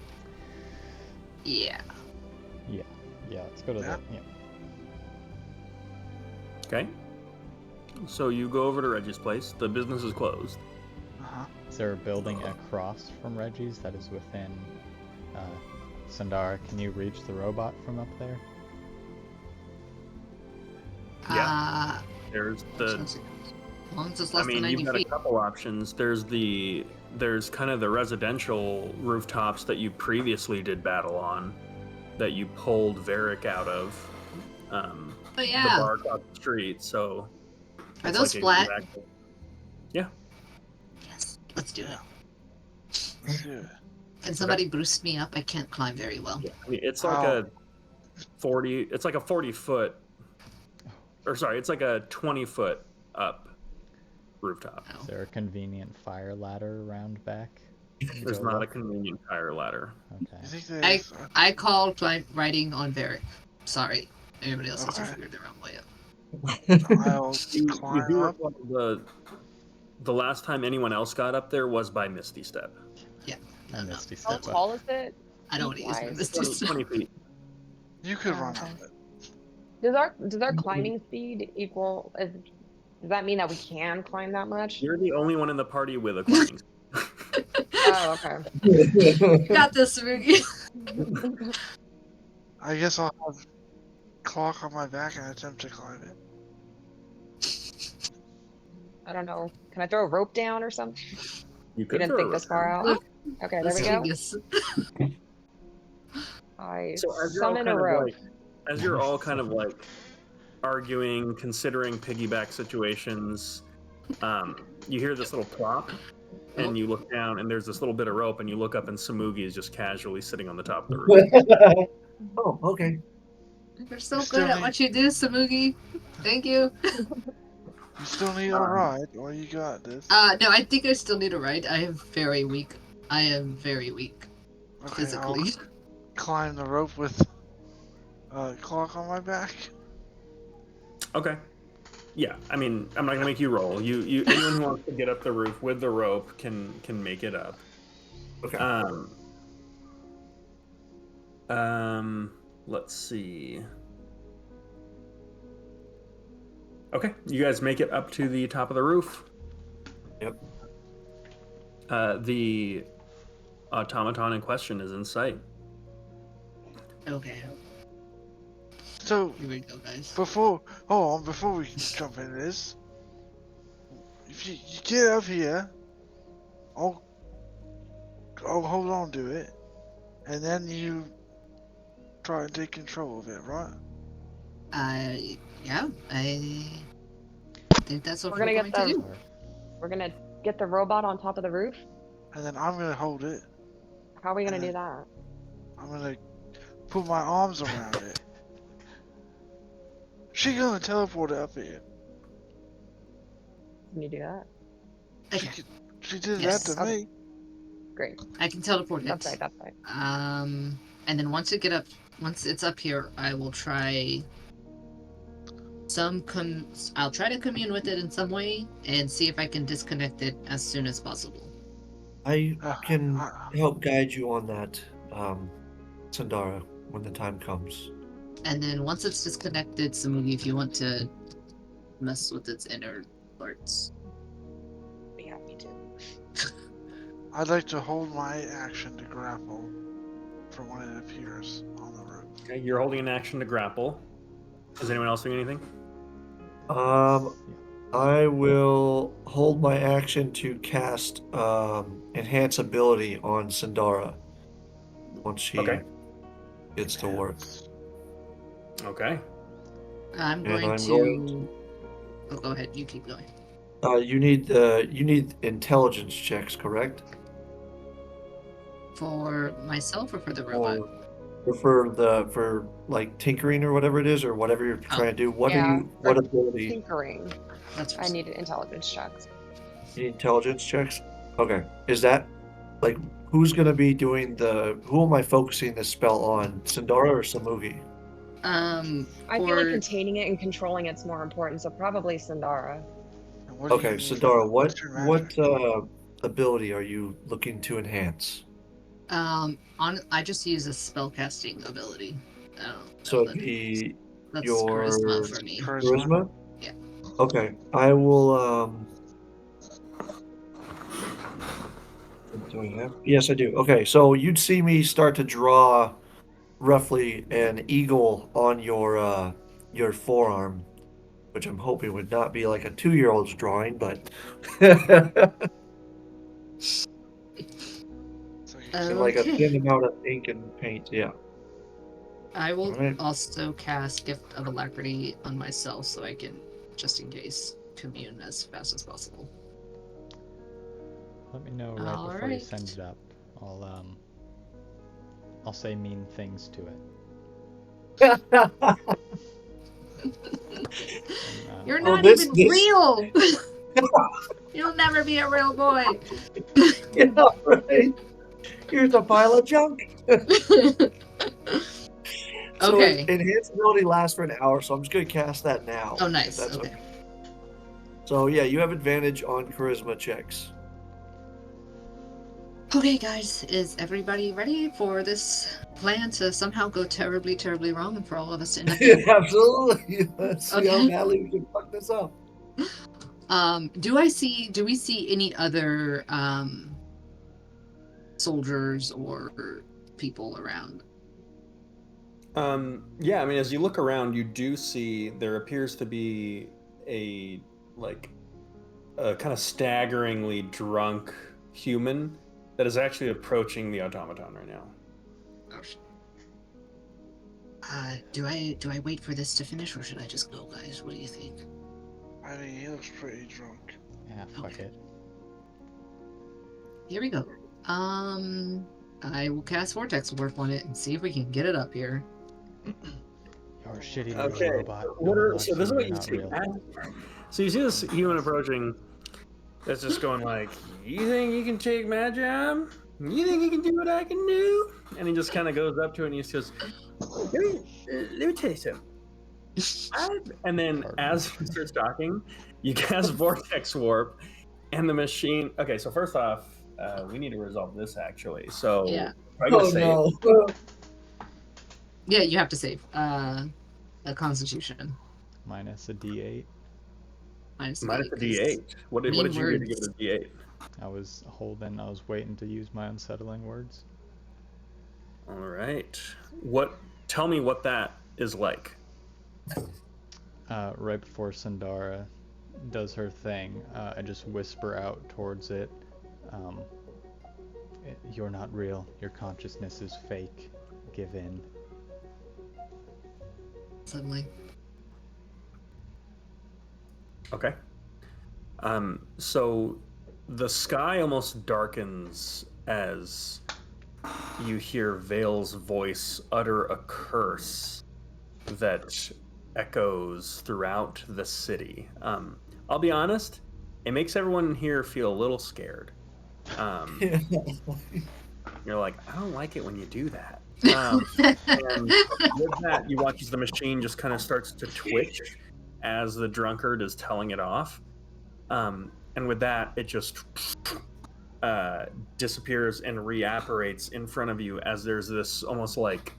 Yeah. Yeah, let's go to Yeah. the. Yeah. Okay. So you go over to Reggie's place. The business is closed. Uh-huh. Is there a building across from Reggie's that is within Sandara? Can you reach the robot from up there? Yeah. There's the. As long as it's I less than mean, 90 you've got a feet. couple options. There's kind of the residential rooftops that you previously did battle on, that you pulled Varric out of. But the yeah, bar across the street. So are it's those like flat? Yeah. Yes, let's do it. Let's do it. Can somebody boost me up? I can't climb very well. Yeah. I mean, it's like Wow. a 40. It's like a 40-foot, or sorry, it's like a 20-foot up rooftop. Oh. Is there a convenient fire ladder around back? to There's go not a up? convenient tire ladder. Okay. You think there's... I call riding on Varric. Sorry, everybody else has to Okay. figure their own way up. I'll You climb do up. recall the last time anyone else got up there was by Misty Step. I No, Misty How step up. tall is it? I don't want to use my Wise. Misty Step. 20 feet. You could Oh, run okay. up it. Does our climbing speed equal? Does that mean that we can climb that much? You're the only one in the party with a climbing. Oh, okay. Got this, Rugi. I guess I'll have clock on my back and attempt to climb it. I don't know. Can I throw a rope down or something? You We could didn't throw think a this rope far down. out. Okay, there we go. Genius. I So as you're all summon a kind of rope. like, as you're all kind of like arguing, considering piggyback situations, you hear this little plop, and you look down, and there's this little bit of rope, and you look up, and Samugi is just casually sitting on the top of the roof. Oh, okay. You're so You good still at need- what you do, Samugi. Thank you. You still need a ride, or you got this. No, I think I still need a ride. I am very weak. Okay, Physically. I'll climb the rope with clock on my back. Okay. Yeah, I mean, I'm not gonna make you roll. You anyone who wants to get up the roof with the rope can make it up. Okay. Let's see. Okay, you guys make it up to the top of the roof. Yep. The automaton in question is in sight. Okay, So here we go, guys. before we jump into this, if you get up here, I'll hold on to it, and then you try and take control of it, right? Yeah, I think that's what We're we're gonna going get to the- do. We're gonna get the robot on top of the roof. And then I'm gonna hold it. How are we gonna do that? I'm gonna put my arms around it. She gonna teleport it up here. Can you do that? Okay, She did Yes. that to Okay. me. Great. I can teleport it. That's right. That's right. And then once it's up here, I will try I'll try to commune with it in some way and see if I can disconnect it as soon as possible. I can uh, help guide you on that, Sandara, when the time comes. And then once it's disconnected, Samugi, if you want to mess with its inner parts. Be happy to. I'd like to hold my action to grapple from when it appears on the roof. Okay, you're holding an action to grapple. Is anyone else doing anything? I will hold my action to cast enhance ability on Sandara once she Okay. gets to work. Okay. I'm And going I'm to. going Oh, go ahead. You keep going. You need intelligence checks, correct? For myself or for the robot? Or for like tinkering or whatever it is, or whatever you're trying to do. What Yeah, what for ability? Tinkering. That's I need intelligence checks. You need intelligence checks? Okay. Is that like who's gonna be doing who am I focusing this spell on? Sandara or Samugi? I feel like For- containing it and controlling it's more important, so probably Sandara. And what do Okay, you need? Sandara, What's your magic? what ability are you looking to enhance? I just use a spellcasting ability. I don't know So that- it'd be that's your charisma for me. charisma? Yeah. Okay. I will do I have? Yes, I do. Okay, so you'd see me start to draw roughly an eagle on your forearm, which I'm hoping would not be like a 2-year-old's drawing, but So you Uh, like a Okay. thin amount of ink and paint. Yeah. I will Alright. also cast Gift of Alacrity on myself so I can, just in case, commune as fast as possible. Let me know right before you send Alright. it up. I'll say mean things to it. You're Oh, not this- even this- real! You'll never be a real boy! Yeah, right. Here's a pile of junk. So Okay. enhanced ability lasts for an hour, so I'm just gonna cast that now. Oh, if nice. that's Okay. So yeah, you have advantage on charisma checks. Okay, guys, is everybody ready for this plan to somehow go terribly, terribly wrong and for all of us to end up dead? Absolutely. Let's see how Okay. badly we can fuck this up. Do we see any other soldiers or people around? Yeah, I mean, as you look around, you do see there appears to be a kind of staggeringly drunk human that is actually approaching the automaton right now. Oh, do I wait for this to finish or should I just go, guys? What do you think? I mean, he looks pretty drunk. Yeah, fuck Okay. it. Here we go. I will cast Vortex Warp on it and see if we can get it up here. You're a shitty little Okay. robot. So this is what you not see. real. So you see this human approaching that's just going like, "You think you can take my job? You think you can do what I can do?" And he just kind of goes up to it and he just goes, let me tell you something. And then as he starts talking, you cast Vortex Warp and the machine. Okay, so first off, we need to resolve this actually. So Yeah. I'm gonna Oh say no. Yeah, you have to save. A Constitution. Minus a D8. Minus minus eight, a 'cause D8. What did mean you do to give words. it a D8? I was waiting to use my unsettling words. All right. Tell me what that is like. Right before Sandara does her thing, I just whisper out towards it, "You're not real. Your consciousness is fake. Give in." Suddenly. Okay. So the sky almost darkens as you hear Vale's voice utter a curse that echoes throughout the city. I'll be honest, it makes everyone here feel a little scared. You're like, I don't like it when you do that. And with that, you watch as the machine just kind of starts to twitch as the drunkard is telling it off. And with that, it just disappears and reapparates in front of you as there's this almost like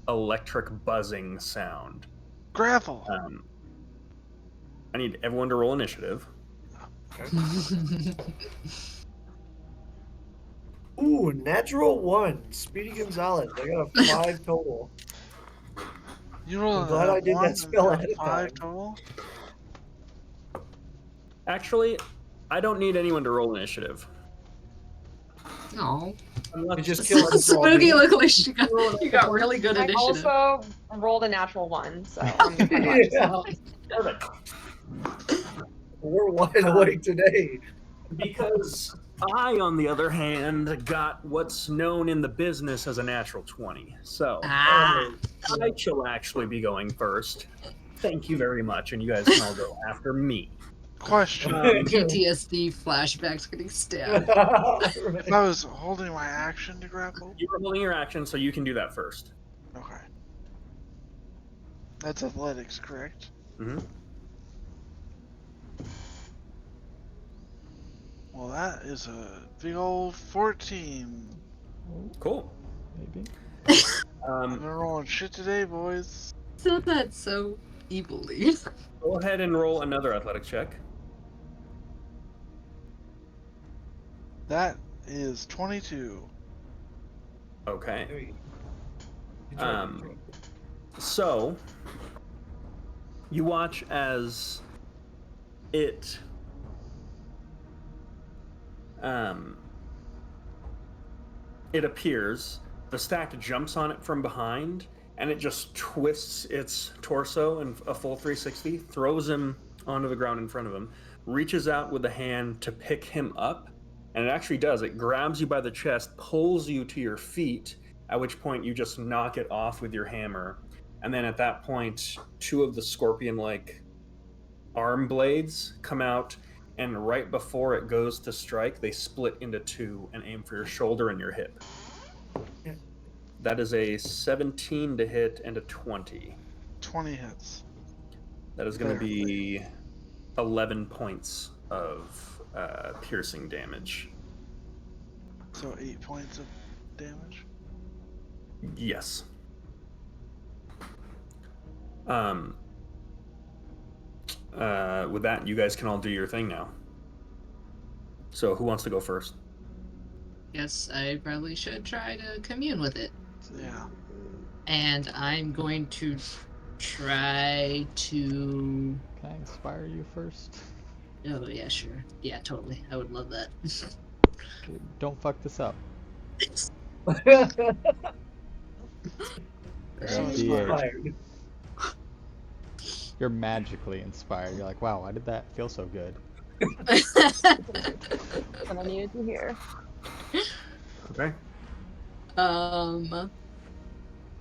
electric buzzing sound. Grapple. I need everyone to roll initiative. Ooh, natural 1. Speedy Gonzalez. I got a 5 total. You rolled I'm glad I did that 1 and spell got ahead of 5 time. total? Actually, I don't need anyone to roll initiative. No. We just killed this all Spooky day. look like you got really good I initiative. also rolled a natural 1, so I'm Yeah. Perfect. We're wide awake today. Because I, on the other hand, got what's known in the business as a natural 20. So Ah. I shall actually be going first. Thank you very much, and you guys can all go after me. Question. PTSD flashbacks getting stabbed. If I was holding my action to grapple? You were holding your action, so you can do that first. Okay. That's athletics, correct? Mm-hmm. Well, that is a big old 14. Cool. Maybe. I've been rolling shit today, boys. Said that so evilly. Go ahead and roll another athletic check. That is 22. Okay. So you watch as it it appears. The stack jumps on it from behind and it just twists its torso in a full 360, throws him onto the ground in front of him, reaches out with a hand to pick him up, and it actually does. It grabs you by the chest, pulls you to your feet, at which point you just knock it off with your hammer. And then at that point, two of the scorpion-like arm blades come out, and right before it goes to strike, they split into two and aim for your shoulder and your hip. Yeah. That is a 17 to hit and a 20. 20 hits. That is going to There. be 11 points of piercing damage. So 8 points of damage. Yes. With that, you guys can all do your thing now. So who wants to go first? Yes, I probably should try to commune with it. Yeah. And I'm going to try to... Can I inspire you first? Oh, yeah, sure. Yeah, totally. I would love that. Don't fuck this up. So D8. You're magically inspired. You're like, wow, why did that feel so good? What I needed to hear. Okay.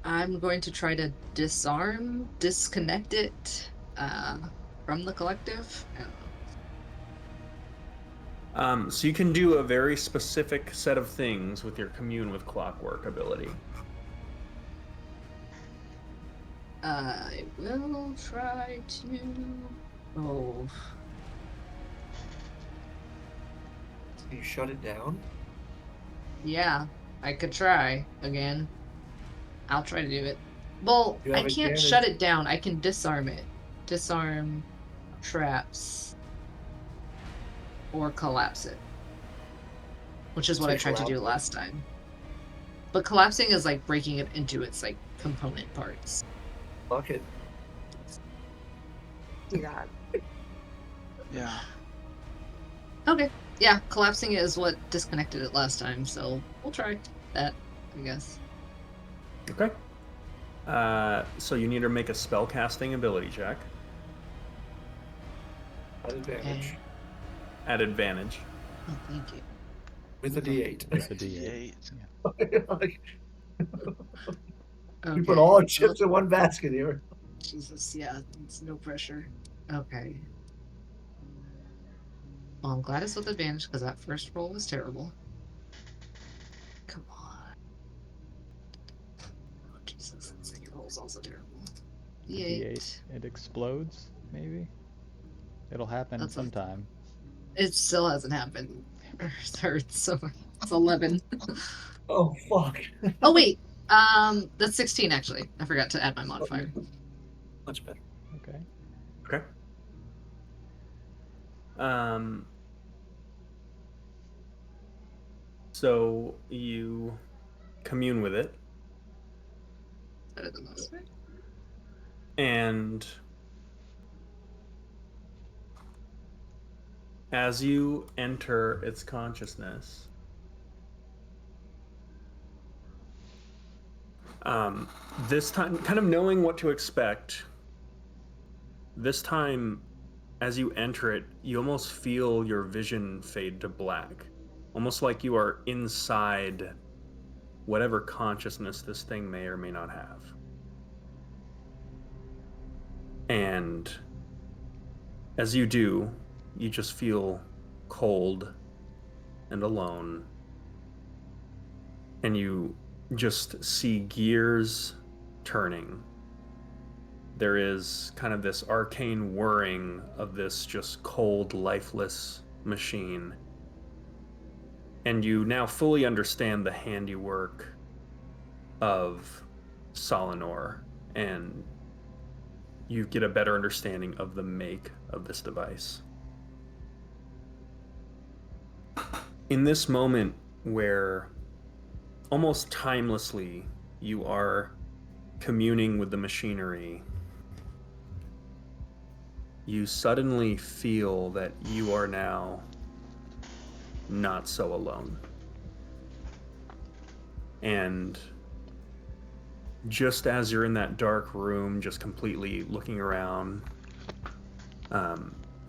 I'm going to try to disconnect it from the collective. So you can do a very specific set of things with your commune with clockwork ability. I will try to... Oh. Can you shut it down? Yeah, I could try again. I'll try to do it. Well, You I have can't advantage. shut it down. I can disarm it. Disarm traps. Or collapse it. Which is what So I tried to do collapse it. last time. But collapsing is like breaking it into its like component parts. Fuck it. Do that. yeah. Okay. Yeah, collapsing it is what disconnected it last time, so we'll try that, I guess. Okay. So you need to make a spellcasting ability check At advantage. at advantage. Oh, thank you. With a D8. It's a D8. D8. Like, Okay. we put all our chips in one basket here. Jesus, yeah, it's no pressure. Okay. Well, I'm glad it's with advantage because that first roll was terrible. Come on. Oh, Jesus, that second roll's also terrible. D8. It explodes, maybe? It'll happen That's a- sometime. It still hasn't happened. Third, so it's 11. Oh, fuck. Oh, wait. That's 16, actually. I forgot to add my modifier. Much better. Okay. Okay. So you commune with it, Better than this, right? and as you enter its consciousness, this time, kind of knowing what to expect, this time, as you enter it, you almost feel your vision fade to black. Almost like you are inside whatever consciousness this thing may or may not have. And as you do, you just feel cold and alone. And you just see gears turning. There is kind of this arcane whirring of this just cold, lifeless machine. And you now fully understand the handiwork of Solinor, and you get a better understanding of the make of this device. In this moment where almost timelessly you are communing with the machinery, you suddenly feel that you are now not so alone. And just as you're in that dark room, just completely looking around,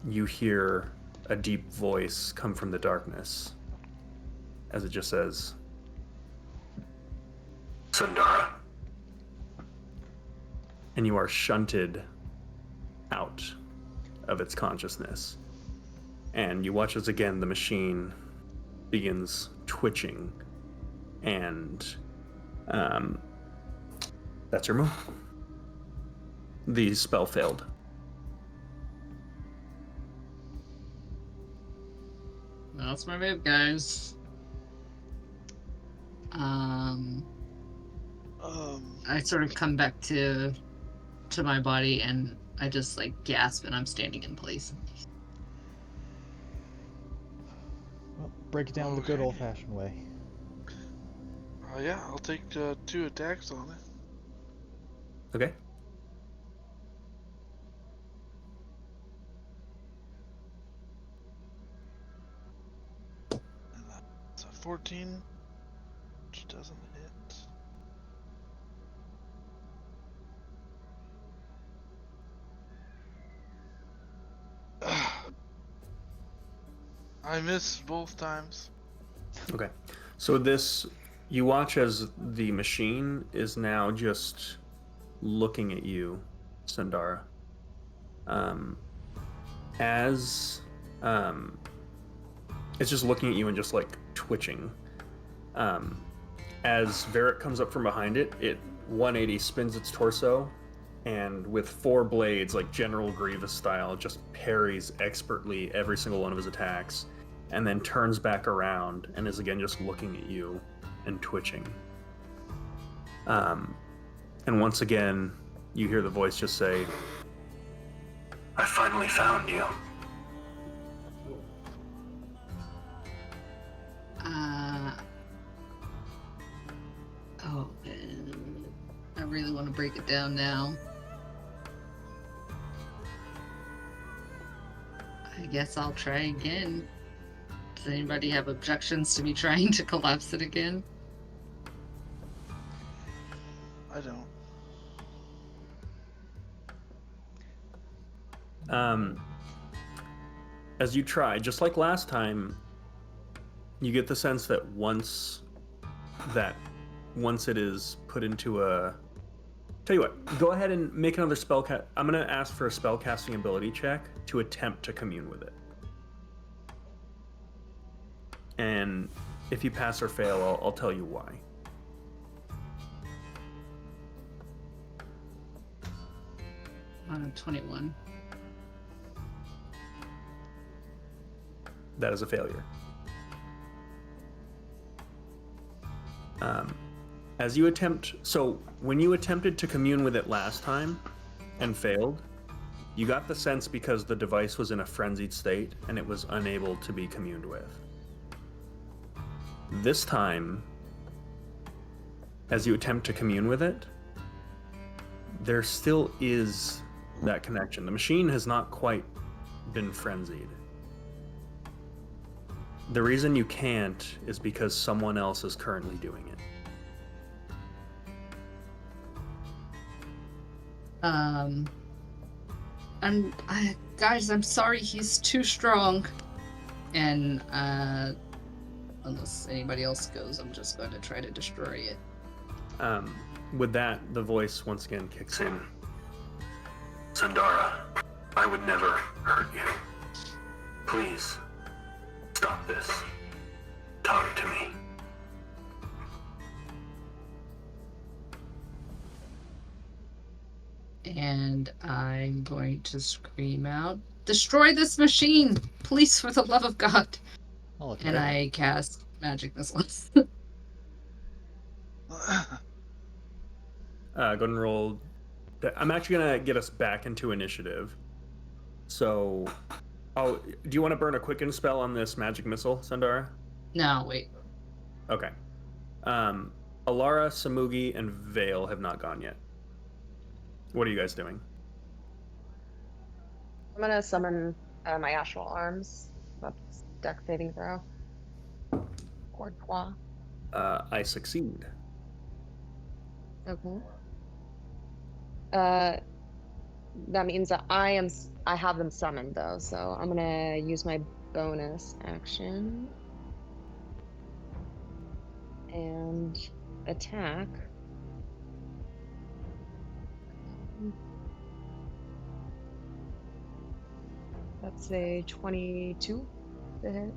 you hear a deep voice come from the darkness as it just says, Sundara. And you are shunted out of its consciousness. And you watch as again the machine begins twitching, and that's your move. The spell failed. That's my move, guys. I sort of come back to my body, and I just like gasp, and I'm standing in place. Well, break it down the good old-fashioned way. Yeah, I'll take 2 attacks on it. Okay. And that's a 14, which doesn't hit. I missed both times. Okay. So this, you watch as the machine is now just looking at you, Sundara. It's just looking at you and just like twitching. As Varric comes up from behind it, it 180 spins its torso, and with 4 blades, like General Grievous style, just parries expertly every single one of his attacks, and then turns back around and is again just looking at you and twitching. And once again, you hear the voice just say, I finally found you. I really want to break it down now. I guess I'll try again. Does anybody have objections to me trying to collapse it again? I don't. As you try, just like last time, you get the sense that once it is put into a... Tell you what, go ahead and make another spell I'm going to ask for a spell casting ability check to attempt to commune with it. And if you pass or fail, I'll tell you why. On 21. That is a failure. As you attempt, so when you attempted to commune with it last time and failed, you got the sense because the device was in a frenzied state and it was unable to be communed with. This time, as you attempt to commune with it, there still is that connection. The machine has not quite been frenzied. The reason you can't is because someone else is currently doing it. Guys, I'm sorry, he's too strong. And, unless anybody else goes, I'm just going to try to destroy it. With that, the voice once again kicks in. Sundara, I would never hurt you. Please, stop this. Talk to me. And I'm going to scream out, destroy this machine! Please, for the love of God! And I cast magic missiles. Go ahead and roll. I'm actually going to get us back into initiative. So, do you want to burn a quicken spell on this magic missile, Sundara? No, wait. Okay. Alara, Samugi, and Vale have not gone yet. What are you guys doing? I'm gonna summon my astral arms. That's deck saving throw. Or claw. I succeed. Okay. That means that I have them summoned though, so I'm gonna use my bonus action and attack. That's a 22 to hit.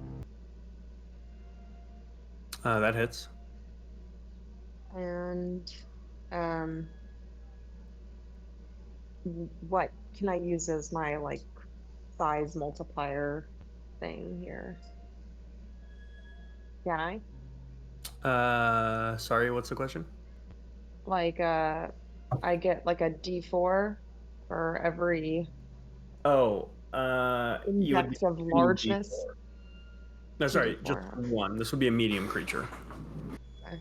That hits. And what can I use as my like size multiplier thing here? Can I? Sorry, what's the question? Like I get like a D4 for every Oh, you would be index of shooting largeness. D4. No, sorry, just 2d4. one. This would be a medium creature. Okay.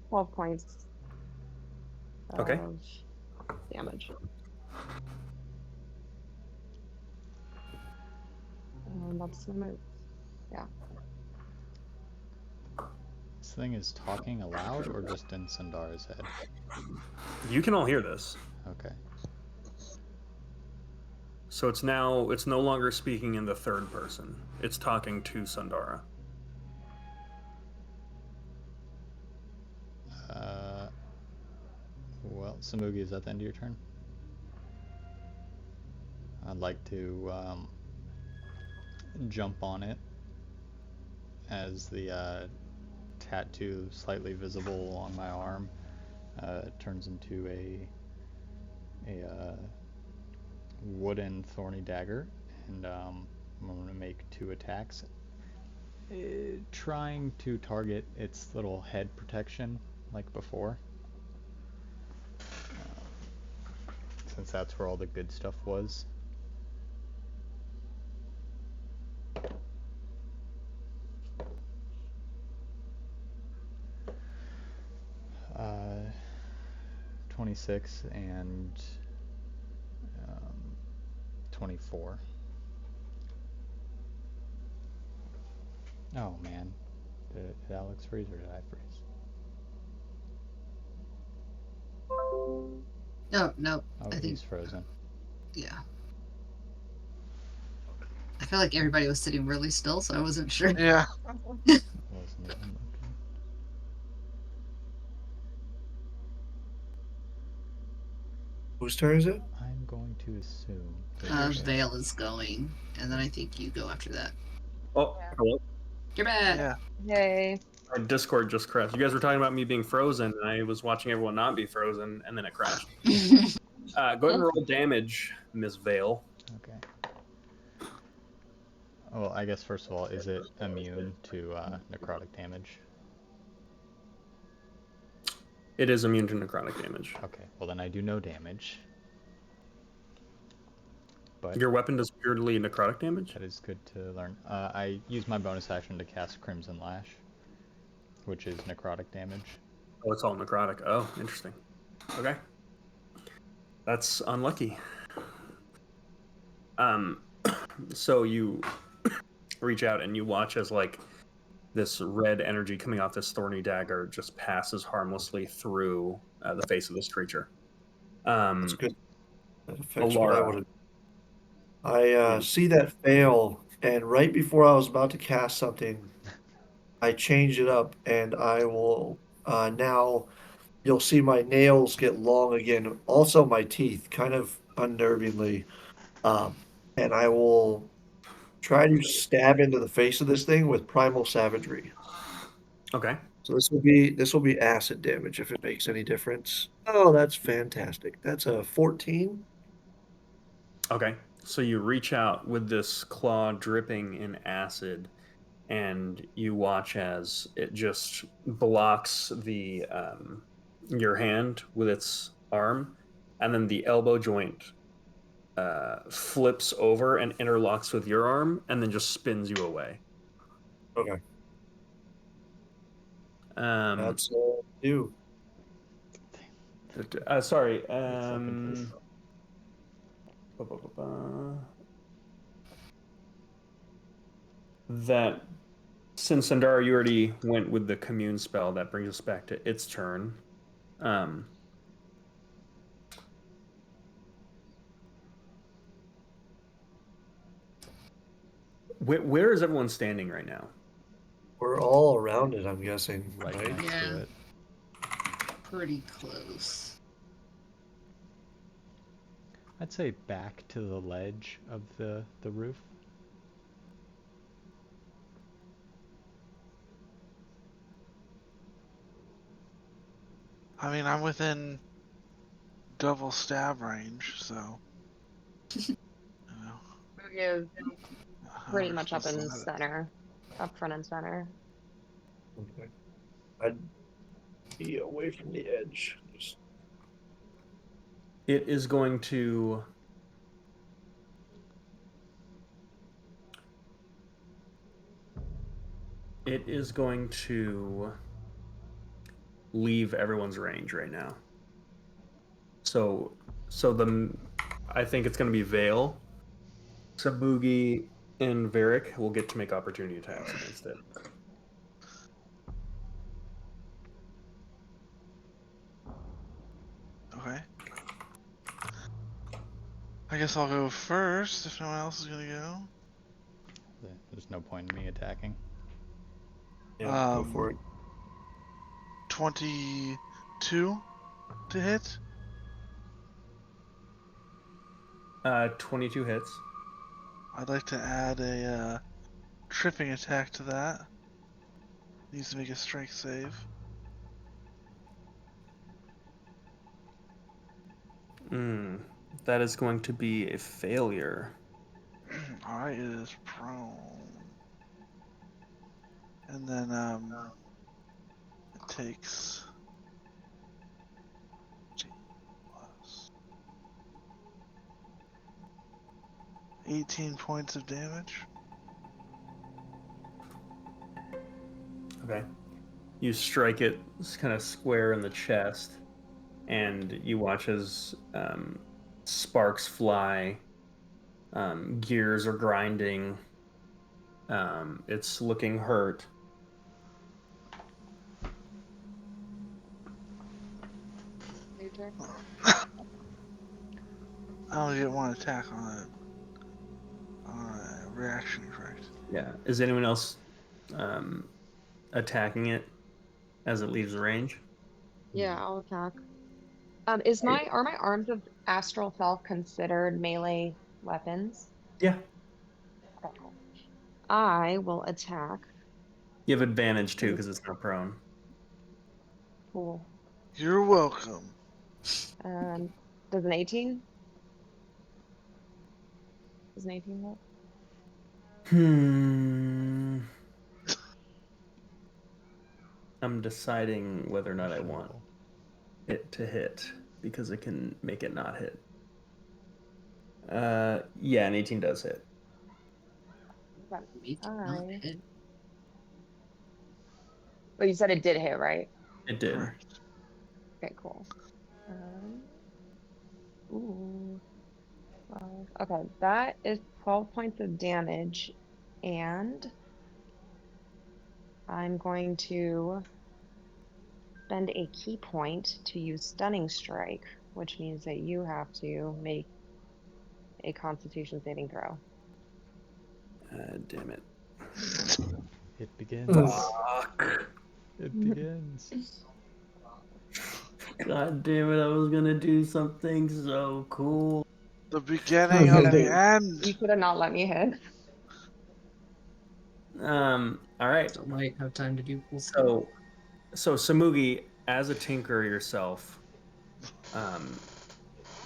12 points Okay. of damage. And that's my move. Yeah. This thing is talking aloud or just in Sandara's head? You can all hear this. Okay. So it's no longer speaking in the third person. It's talking to Sundara. Well, Samugi, is that the end of your turn? I'd like to jump on it as the tattoo slightly visible along my arm turns into a wooden thorny dagger, and I'm going to make 2 attacks, trying to target its little head protection like before, since that's where all the good stuff was. Uh, 26 and 24. Oh man, did Alex freeze or did I freeze? No. Oh, I think he's frozen. yeah. I feel like everybody was sitting really still, so I wasn't sure. Yeah. Wasn't even looking. Whose turn is it? I'm going to assume that Vale is going, and then I think you go after that. Oh, Yeah. hello. You're back. Yeah. Yay. Our Discord just crashed. You guys were talking about me being frozen, and I was watching everyone not be frozen, and then it crashed. Go ahead and roll damage, Miss Vale. Okay. Well, I guess first of all, is it immune to necrotic damage? It is immune to necrotic damage. Okay, well then I do no damage. But Your weapon does purely necrotic damage? that is good to learn. I use my bonus action to cast Crimson Lash, which is necrotic damage. Oh, it's all necrotic. Oh, interesting. Okay. That's unlucky. So you reach out and you watch as like this red energy coming off this thorny dagger just passes harmlessly through the face of this creature. That's good. That affects Alara. what I would have. I see that fail, and right before I was about to cast something, I change it up, and I will now. You'll see my nails get long again. Also, my teeth, kind of unnervingly, and I will try to stab into the face of this thing with primal savagery. Okay. So this will be acid damage if it makes any difference. Oh, that's fantastic. That's a 14. Okay. So you reach out with this claw dripping in acid, and you watch as it just blocks the your hand with its arm, and then the elbow joint flips over and interlocks with your arm, and then just spins you away. Okay. That's you. Sorry. that since Sandara, you already went with the commune spell, that brings us back to its turn. Where is everyone standing right now? We're all around it, I'm guessing, Right right? next Yeah. to it. Pretty close. I'd say back to the ledge of the roof. I mean, I'm within double stab range, so. You know, Is pretty however much up close in that is. center, up front and center. Okay. I'd be away from the edge. Just It is going to. It is going to leave everyone's range right now. So I think it's going to be Vale, Sabugi, and Varric will get to make opportunity attacks against it. Okay. I guess I'll go first if no one else is gonna go. There's no point in me attacking. yeah, go for it. 22 to hit. 22 hits. I'd like to add a tripping attack to that. Needs to make a strength save. That is going to be a failure. Alright, it is prone. And then it takes plus 18 points of damage. Okay. You strike it kind of square in the chest, and you watch as sparks fly. Gears are grinding. It's looking hurt. I only get one attack on a reaction, correct? Yeah. Is anyone else attacking it as it leaves range? Yeah, I'll attack. Are my arms of astral self considered melee weapons? Yeah. Okay, cool. I will attack. You have advantage too because it's not prone. Cool. You're welcome. Does an 18? Does an 18 hit? I'm deciding whether or not I Should want roll. it to hit because it can make it not hit. Yeah, an 18 does hit. Okay. Make it not Alright. hit. But you said it did hit, right? It did. Correct. Okay, cool. Ooh. 12. Okay, that is 12 points of damage, and I'm going to spend a key point to use Stunning Strike, which means that you have to make a Constitution saving throw. Damn it. It begins. Fuck. It begins. God damn it, I was gonna do something so cool. The beginning of the end. You could have not let me hit. Alright. Still might have time to do cool stuff. So Samugi, as a tinkerer yourself,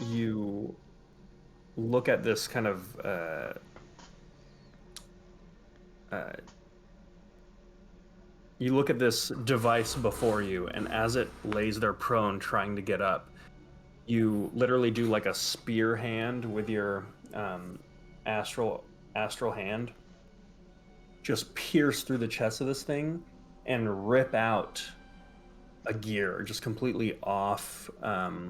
you look at this kind of you look at this device before you, and as it lays there prone trying to get up, you literally do like a spear hand with your astral hand, just pierce through the chest of this thing and rip out a gear just completely off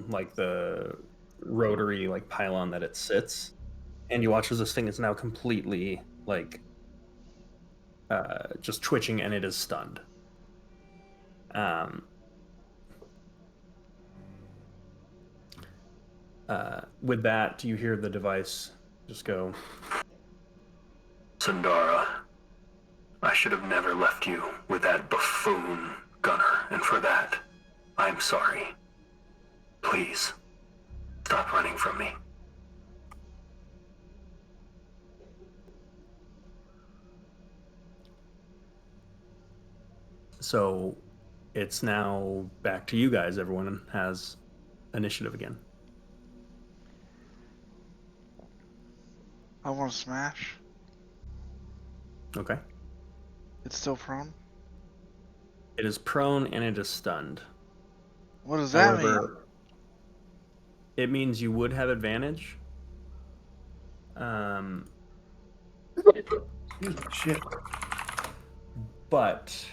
like the rotary like pylon that it sits, and you watch as this thing is now completely like just twitching, and it is stunned. With that, you hear the device just go, Sandara, I should have never left you with that buffoon Gunner, and for that, I'm sorry. Please, stop running from me. So it's now back to you guys. Everyone has initiative again. I want to smash. Okay. It's still prone. It is prone and it is stunned. What does that mean? However, it means you would have advantage. Shit. But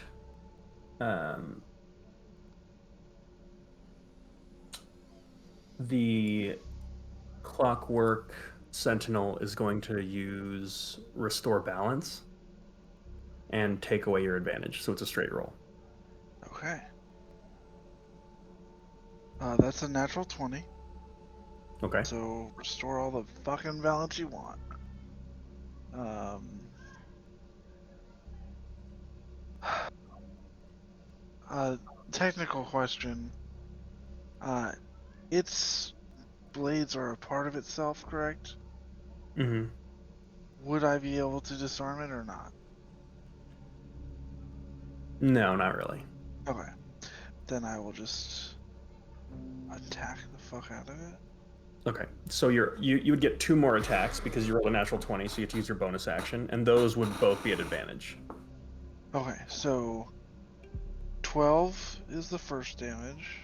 the Clockwork Sentinel is going to use Restore Balance and take away your advantage, so it's a straight roll. Okay. That's a natural 20. Okay. So restore all the fucking balance you want. Technical question. Its blades are a part of itself, correct? Mm-hmm. Would I be able to disarm it or not? No, not really. Okay. Then I will just attack the fuck out of it. Okay, so you would get 2 more attacks because you rolled a natural 20, so you have to use your bonus action, and those would both be at advantage. Okay, so 12 is the first damage.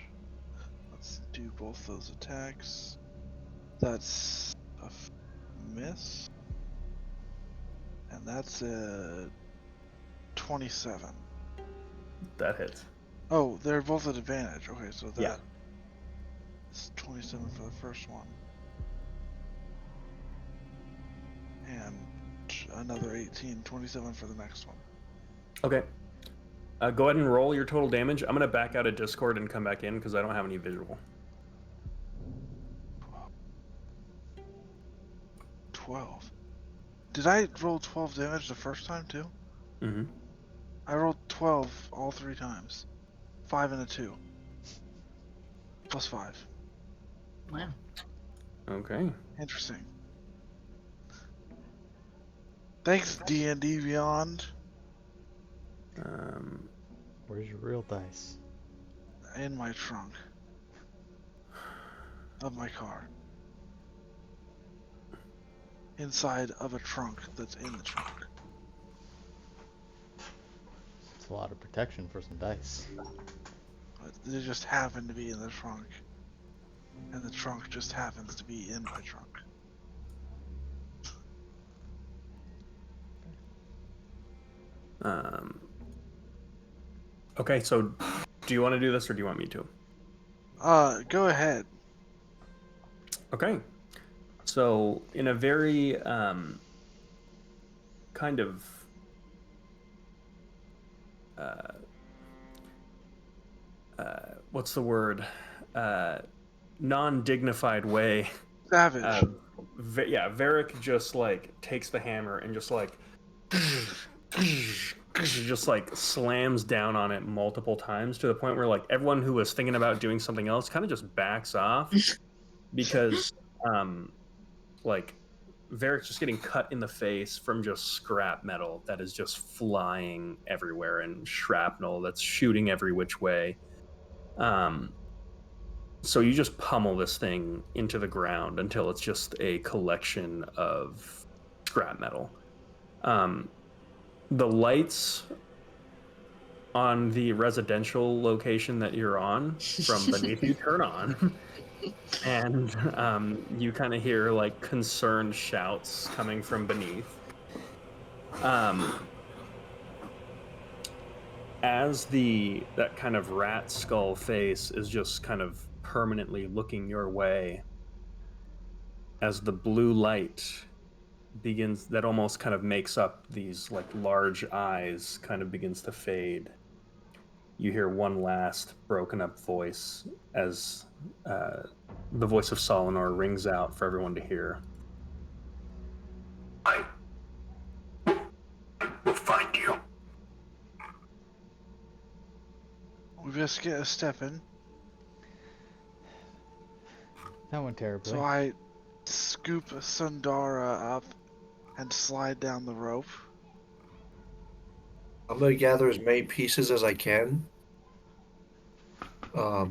Let's do both those attacks. That's a miss. And that's a 27. That hits. Oh, they're both at advantage. Okay, so that Yeah. is 27 for the first one. And another 18, 27 for the next one. Okay. Go ahead and roll your total damage. I'm going to back out of Discord and come back in because I don't have any visual. 12. Did I roll 12 damage the first time too? Mm-hmm. I rolled 12 all 3 times. 5 and a 2. Plus 5. Wow. Okay. Interesting. Thanks, D&D Beyond. Where's your real dice? In my trunk. Of my car. Inside of a trunk that's in the trunk. It's a lot of protection for some dice. But they just happen to be in the trunk. And the trunk just happens to be in my trunk. Okay, so do you want to do this or do you want me to? Go ahead. Okay. So in a very kind of what's the word? Non-dignified way. Savage. Varric just like takes the hammer and just like just like slams down on it multiple times to the point where like everyone who was thinking about doing something else kind of just backs off because like Varric's just getting cut in the face from just scrap metal that is just flying everywhere and shrapnel that's shooting every which way. So you just pummel this thing into the ground until it's just a collection of scrap metal. The lights on the residential location that you're on from beneath you turn on. And you kind of hear like concerned shouts coming from beneath. As that kind of rat skull face is just kind of permanently looking your way, as the blue light that almost kind of makes up these like large eyes kind of begins to fade. You hear one last broken up voice as the voice of Solinor rings out for everyone to hear. I will find you. We just get a step in. That went terribly. So I scoop Sundara up and slide down the rope. I'm gonna gather as many pieces as I can. But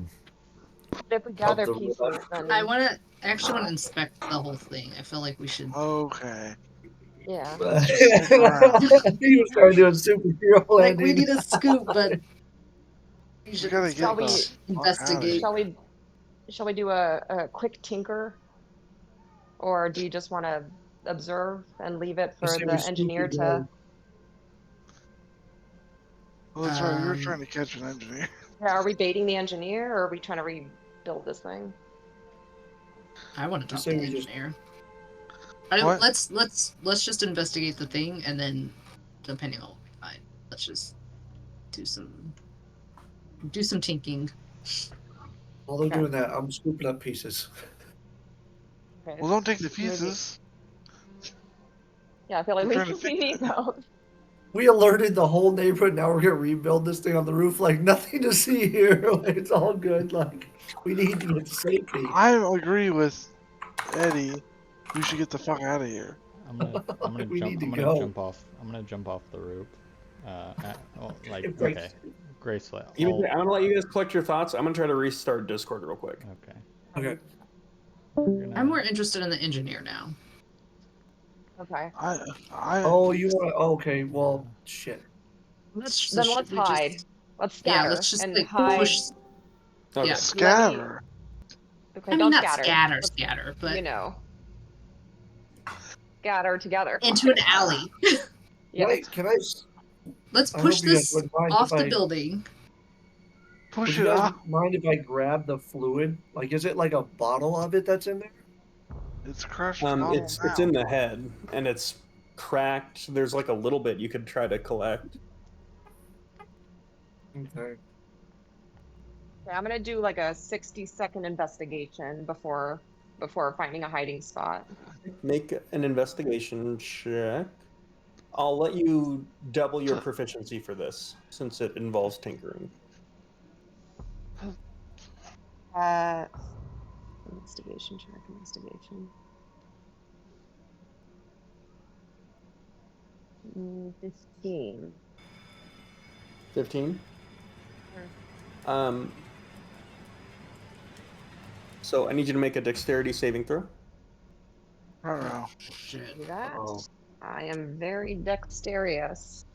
if we gather the pieces, robot. then I want to actually want to inspect the whole thing. I feel like we should. Okay. yeah. He was trying to do a superhero Like we landing. need a scoop, but we should gotta get Shall we- the fuck outta investigate. here. Shall we do a quick tinker, or do you just want to observe and leave it for say we the scoop engineer it to? down. Well, that's right. You're Um, trying to catch an engineer. Yeah, are we baiting the engineer, or are we trying to rebuild this thing? I want to I talk say to the we just- engineer. I don't, What? let's just investigate the thing, and then depending on what we find, let's just do some tinking. While they're Okay. doing that, I'm scooping up pieces. Okay. Well, don't take the Maybe- pieces. Yeah, I feel like I'm we, trying to we think. need those. We alerted the whole neighborhood. Now we're gonna rebuild this thing on the roof. Like nothing to see here. Like, it's all good. Like we need to get to safety. I agree with Eddie. We should get the fuck out of here. I'm gonna We need to jump go. jump off the rope. Like It breaks- okay, gracefully. I'm gonna let you guys collect your thoughts. I'm gonna try to restart Discord real quick. Okay. Okay. We're gonna- I'm more interested in the engineer now. Okay. Oh, you want? Okay. Well, shit. Let's So then let's should we just- hide. Let's Yeah, scatter let's just and like hide. push. Okay. Yeah. scatter. Okay, I mean, don't not scatter. scatter, but You know, scatter together. into an alley. Yeah. Wait, can I? Let's I push hope you guys this wouldn't mind off if the I- building. Would Push you it guys up. mind if I grab the fluid? Like, is it like a bottle of it that's in there? It's crushed. It's in the head and it's cracked. There's like a little bit you could try to collect. Okay. Okay, I'm gonna do like a 60-second investigation before finding a hiding spot. Make an investigation check. I'll let you double your proficiency for this since it involves tinkering. Investigation check. Investigation. 15. 15. Sure. So I need you to make a dexterity saving throw. Uh-oh. Shit. Do that. Oh. I am very dexterous.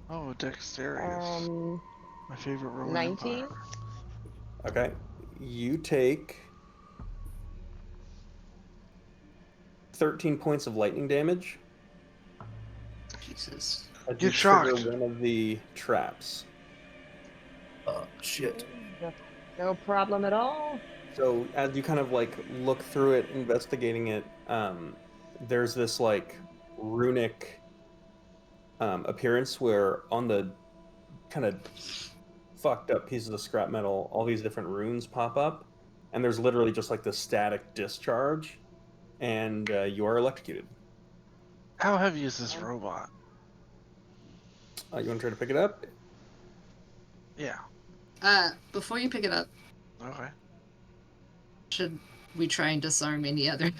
Oh, dexterous. My favorite Roman 19? Empire. Okay. You take 13 points of lightning damage. Jesus. As Get you trigger shocked. one of the traps. Shit. No problem at all. So as you kind of like look through it, investigating it, there's this like runic appearance where on the kind of fucked up pieces of scrap metal, all these different runes pop up, and there's literally just like this static discharge, and you are electrocuted. How heavy is this robot? You want to try to pick it up? Yeah. Before you pick it up, Okay. should we try and disarm any other?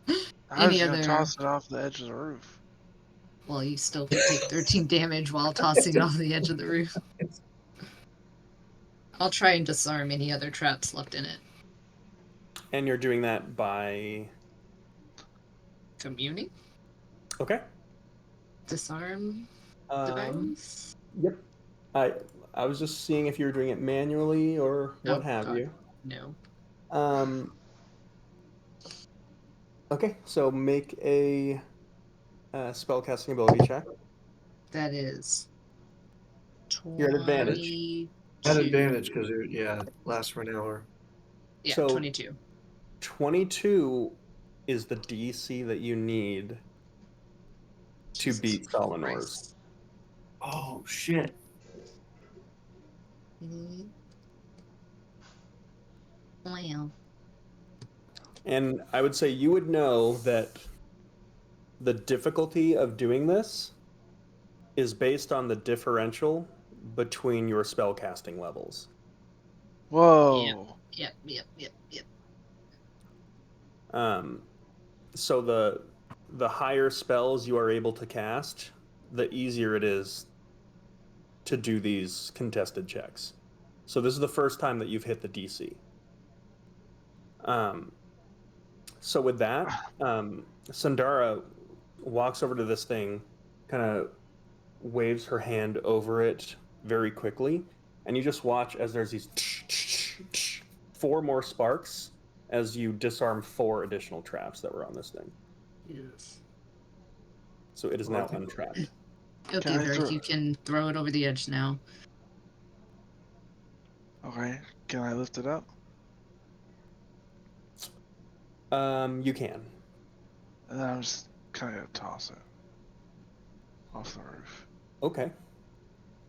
I was Any gonna other- toss it off the edge of the roof. Well, you still could take 13 damage while tossing it off the edge of the roof. I'll try and disarm any other traps left in it. And you're doing that by... Communing? Okay. Disarm device? Yep. I was just seeing if you were doing it manually or what Oh, have God. you. No. Okay, so make a spellcasting ability check. That is. You're at advantage. At 22. advantage because it lasts for an hour. Yeah, So- 22. 22, is the DC that you need to Jesus beat Solonor's. Christ. Oh shit. Wow. And I would say you would know that the difficulty of doing this is based on the differential between your spellcasting levels. Whoa. Yep. So the higher spells you are able to cast, the easier it is to do these contested checks. So this is the first time that you've hit the DC. So with that, Sandara walks over to this thing, kind of waves her hand over it very quickly, and you just watch as there's these 4 more sparks as you disarm 4 additional traps that were on this thing. Yes. So it is now untrapped. Okay, Can I Varric, throw- you can throw it over the edge now. Okay, can I lift it up? You can. And then I'm just kind of toss it off the roof. Okay.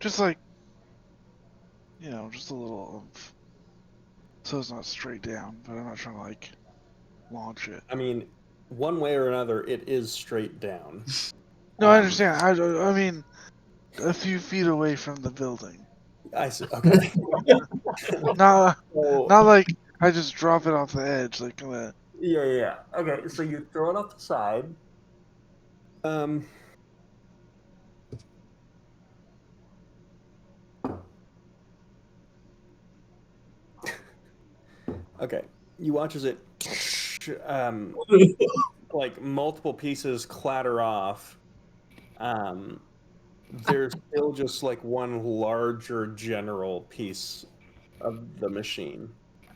Just like, just a little oomph. So it's not straight down, but I'm not trying to like launch it. I mean, one way or another, it is straight down. No, I understand. I mean, a few feet away from the building. I see. Okay. Not So- not like I just drop it off the edge, like Yeah. Okay, so you throw it off the side. Okay, you watch as it, like multiple pieces clatter off. There's still just like one larger general piece of the machine.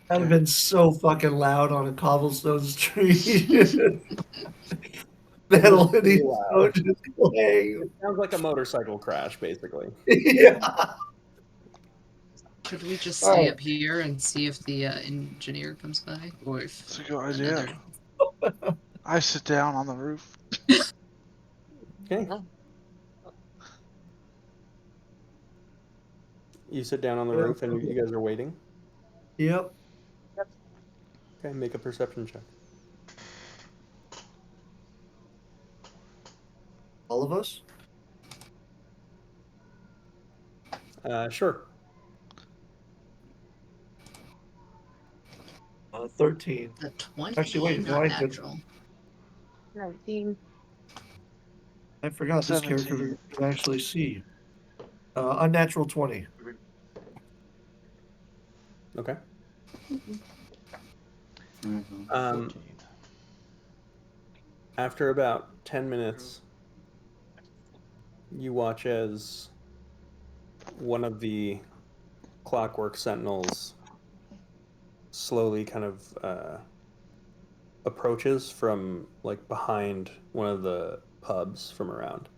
That would have been so fucking loud on a cobblestone street. Metal and he's so just playing. It sounds like a motorcycle crash, basically. Yeah. Should we just All stay right. up here and see if the engineer comes by? Or if it's a good idea. another... I sit down on the roof. Okay. You sit down on the roof and you guys are waiting. Yep. Okay, make a perception check. All of us? Sure. 13. The 20? Actually, wait, not why did- natural. 19. I forgot this 17. character can actually see. Unnatural 20. Okay. 14. After about 10 minutes, you watch as one of the Clockwork Sentinels slowly kind of approaches from like behind one of the pubs from around.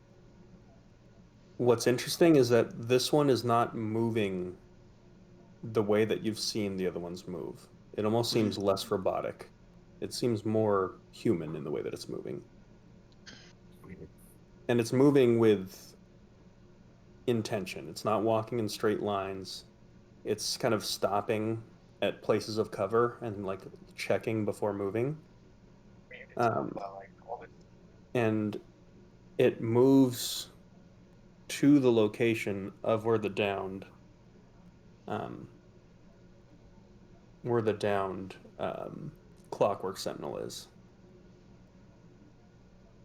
What's interesting is that this one is not moving the way that you've seen the other ones move. It almost seems less robotic. It seems more human in the way that it's moving. And it's moving with intention. It's not walking in straight lines. It's kind of stopping at places of cover and like checking before moving. And it moves to the location of where the downed Clockwork Sentinel is.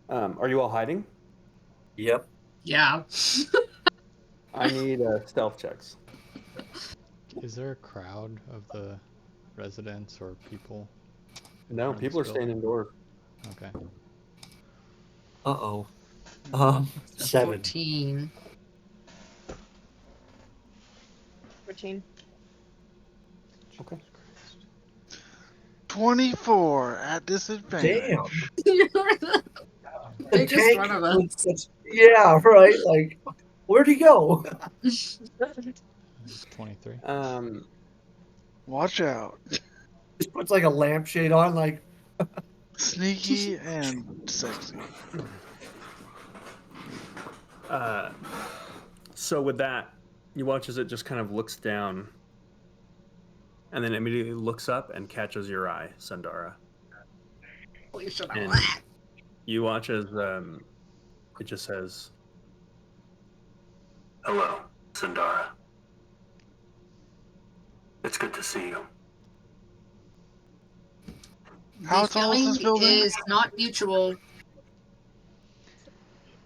Are you all hiding? Yep. Yeah. I need stealth checks. Is there a crowd of the residents or people? No, Around people are this staying building? indoors. Okay. Uh-oh. A 7. 14. 14. Okay. 24 at disadvantage. Damn. You're the The biggest tank one of was- us. Yeah, right. Like, where'd he go? 23. Watch out. Just puts like a lampshade on, like, Sneaky and sexy. So with that, you watch as it just kind of looks down, and then immediately looks up and catches your eye, Sandara. You should And you watch as it just says, Hello, Sandara. It's good to see you. How tall is this building? Is not mutual.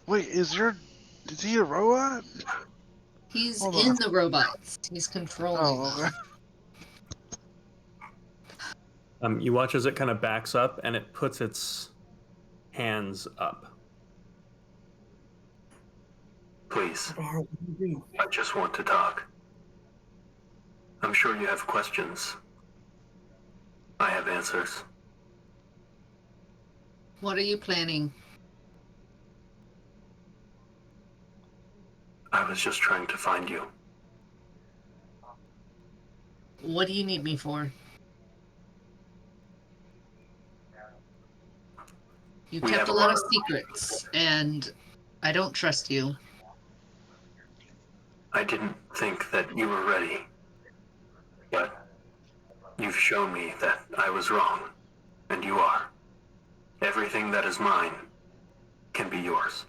Wait, is he a robot? He's Hold in on. the robots. He's controlling Oh, them. okay. you watch as it kind of backs up and it puts its hands up. Please, Sandara, what do you do? I just want to talk. I'm sure you have questions. I have answers. What are you planning? I was just trying to find you. What do you need me for? You We kept have a a lot lot of of- secrets, and I don't trust you. I didn't think that you were ready. But you've shown me that I was wrong, and you are. Everything that is mine can be yours.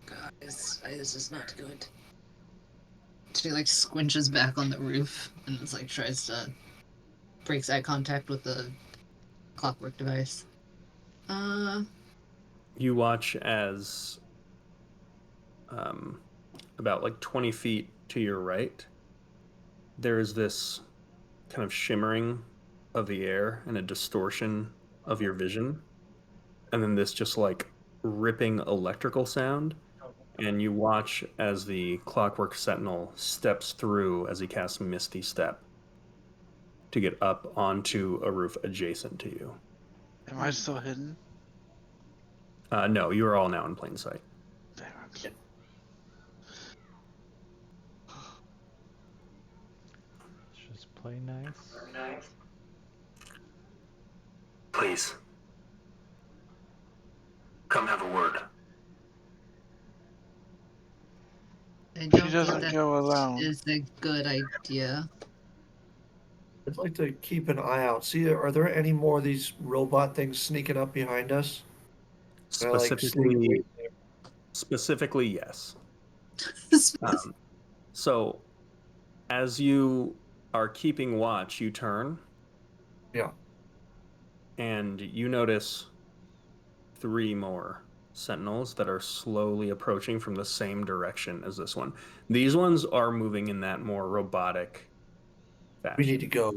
God, this is not good. She like squinches back on the roof and it's like tries to breaks eye contact with the clockwork device. You watch as about like 20 feet to your right, there is this kind of shimmering of the air and a distortion of your vision. And then this just like ripping electrical sound. And you watch as the Clockwork Sentinel steps through as he casts Misty Step to get up onto a roof adjacent to you. Am I still hidden? No, you are all now in plain sight. Damn it. Let's just play nice. Please. Come have a word. I She don't think doesn't that go alone. is a good idea. I'd like to keep an eye out. See, are there any more of these robot things sneaking up behind us? Can I, like, sneak Specifically, yes. So, as you are keeping watch, you turn. Yeah. And you notice 3 more sentinels that are slowly approaching from the same direction as this one. These ones are moving in that more robotic fashion. We need to go.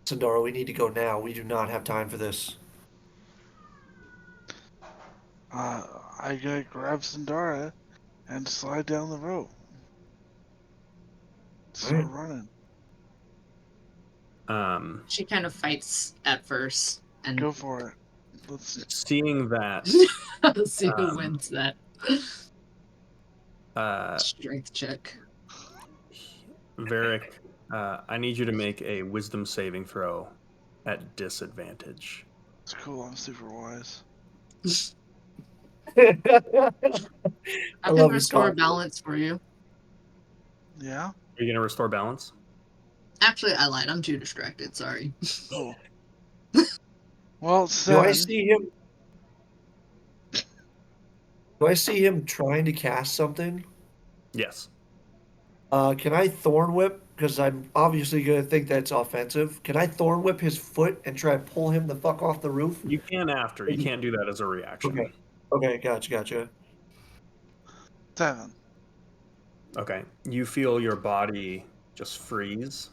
Sandara, we need to go now. We do not have time for this. I gotta grab Sandara and slide down the rope. Start Alright. running. She kind of fights at first and Go for it. Let's. Seeing that, see who wins that uh, strength check. Varric, I need you to make a wisdom saving throw at disadvantage. It's cool. I'm super wise. I I can love his restore confidence. balance for you. Yeah. Are you going to restore balance? Actually, I lied. I'm too distracted. Sorry. Cool. Well, Do 7. I see him? Do I see him trying to cast something? Yes. Can I Thorn Whip? Because I'm obviously gonna think that's offensive. Can I Thorn Whip his foot and try to pull him the fuck off the roof? You can after. You can't do that as a reaction. Okay. Okay, gotcha. 7. Okay. You feel your body just freeze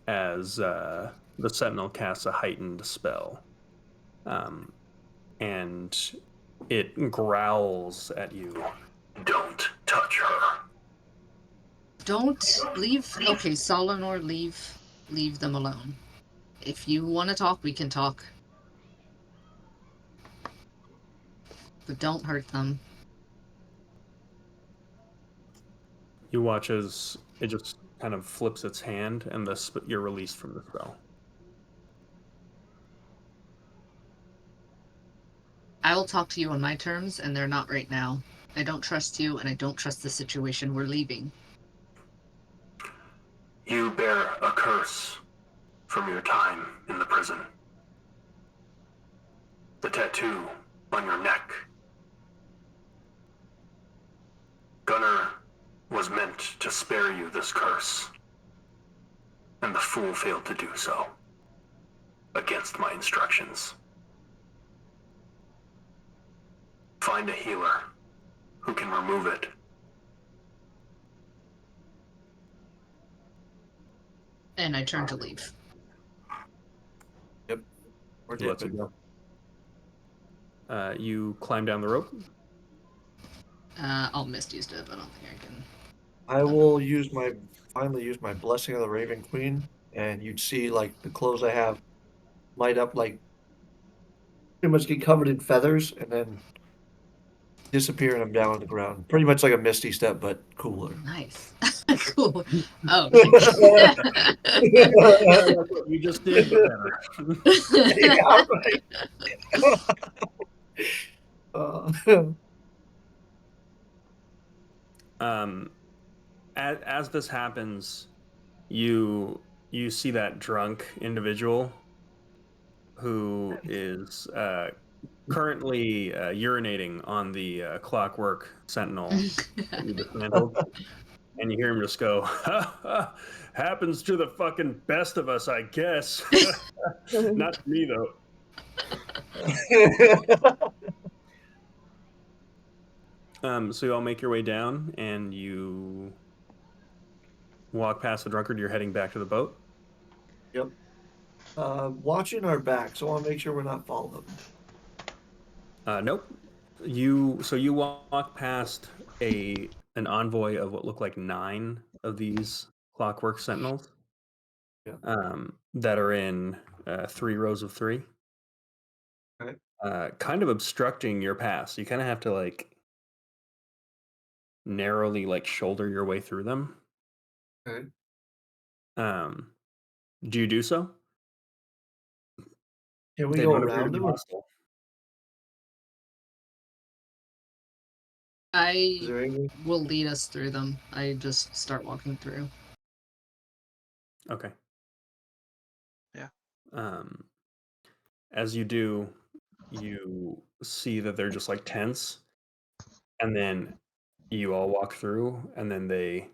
as the Sentinel casts a heightened spell. And it growls at you. Don't touch her. Don't leave. Okay, Solinor, leave them alone. If you want to talk, we can talk. but don't hurt them. You watch as it just kind of flips its hand, and you're released from the spell. I will talk to you on my terms, and they're not right now. I don't trust you, and I don't trust the situation we're leaving. You bear a curse from your time in the prison. The tattoo on your neck. Gunnar was meant to spare you this curse, and the fool failed to do so, against my instructions. Find a healer who can remove it. And I turn to leave. We're He lets you dipping. go. You climb down the rope. I'll Misty Step. I don't think I can. I will finally use my Blessing of the Raven Queen, and you'd see like the clothes I have light up, like pretty much get covered in feathers, and then disappear, and I'm down on the ground. Pretty much like a Misty Step, but cooler. Nice. Cool. Oh. That's what you just did, but better. Yeah, right. As this happens, you see that drunk individual who is currently urinating on the clockwork sentinel that you dismantled, and you hear him just go, ha, ha, "Happens to the fucking best of us, I guess." Not to me though. So you all make your way down, and you walk past the drunkard. You're heading back to the boat. Yep. Watching our back, so I want to make sure we're not followed. Nope. You walk past an envoy of what look like 9 of these clockwork sentinels. Yeah. That are in 3 rows of 3. Okay. Kind of obstructing your path. So you kind of have to like narrowly like shoulder your way through them. Okay. Do you do so? Can we They go don't appear to around be them? hostile. Is I there anything? will lead us through them. I just start walking through. Okay. Yeah. As you do, you see that they're just like tents, and then you all walk through, and then they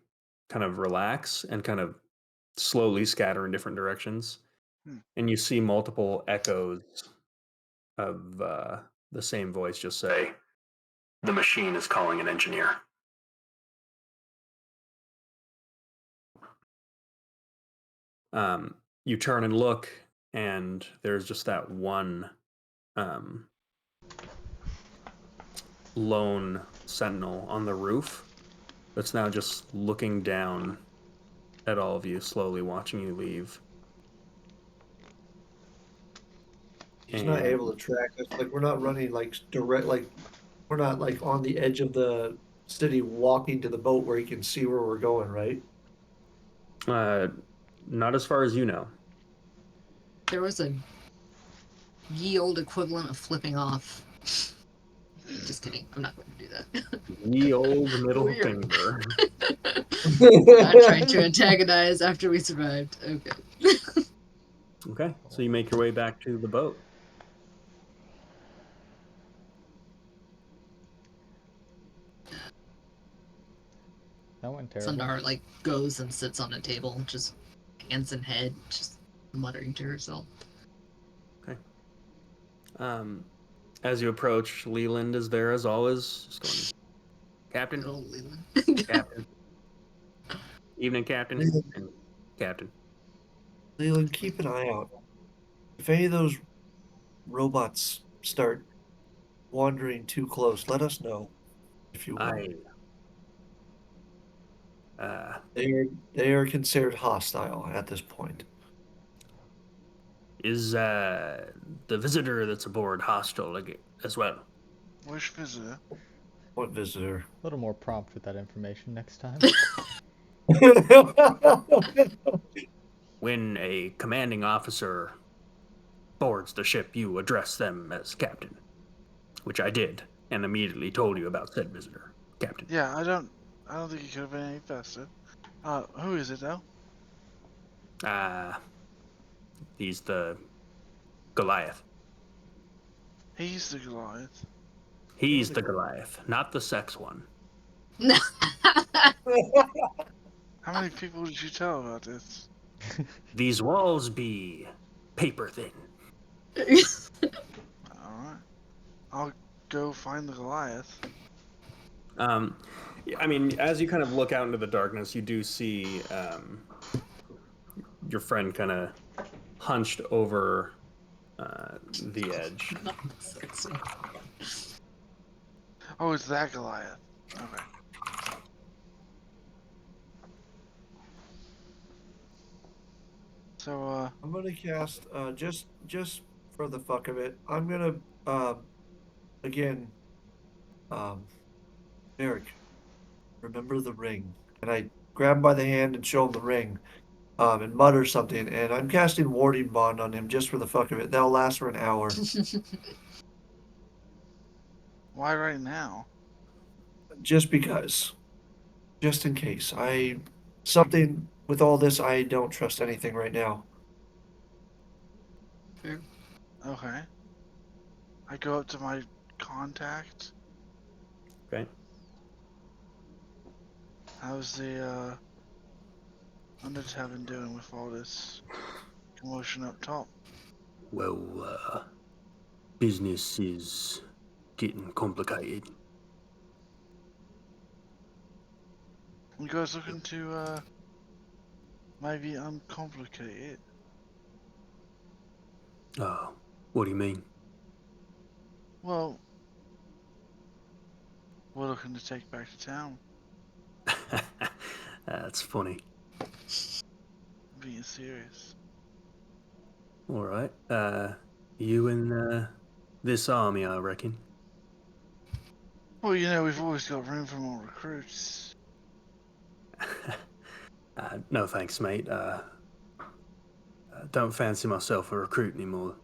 kind of relax and kind of slowly scatter in different directions. And you see multiple echoes of the same voice just say, The machine is calling an engineer. You turn and look, and there's just that one lone sentinel on the roof that's now just looking down at all of you, slowly watching you leave. He's not And- able to track us. Like we're not running like direct. Like we're not like on the edge of the city, walking to the boat where he can see where we're going. Right? Not as far as you know. There was a ye old equivalent of flipping off. Just kidding. I'm not going to do that. Ye old middle Weird. finger. Not trying to antagonize after we survived. Okay. Okay, so you make your way back to the boat. That went terrible. Sundar like goes and sits on a table, just hands in head, just muttering to herself. Okay. As you approach, Leland is there as always, just going, Captain, Good old Leland. Captain. Evening, Captain. And Captain. Leland, keep an eye out. If any of those robots start wandering too close, let us know. If you will. They are considered hostile at this point. Is the visitor that's aboard hostile as well? Which visitor? What visitor? A little more prompt with that information next time. When a commanding officer boards the ship, you address them as captain, which I did, and immediately told you about said visitor, captain. Yeah, I don't think it could have been any faster. Who is it though? He's the Goliath. He's the Goliath. He's the Goliath, not the sex one. How many people did you tell about this? These walls be paper thin. Alright. I'll go find the Goliath. I mean, as you kind of look out into the darkness, you do see your friend kind of hunched over the edge. Oh, it's that Goliath. Okay. So, I'm gonna cast just for the fuck of it. I'm gonna again, Eric, remember the ring. And I grab him by the hand and show him the ring, and mutter something. And I'm casting warding bond on him just for the fuck of it. That'll last for an hour. why right now? Just because, just in case. Something with all this, I don't trust anything right now. Okay. I go up to my contact. Okay. How's the Undertavern doing with all this commotion up top? Well, business is getting complicated. You guys looking to maybe uncomplicate it? Oh, what do you mean? Well, we're looking to take back to town. That's funny. I'm being serious. All right. You and this army, I reckon. Well, you know, we've always got room for more recruits. No thanks, mate. Don't fancy myself a recruit anymore.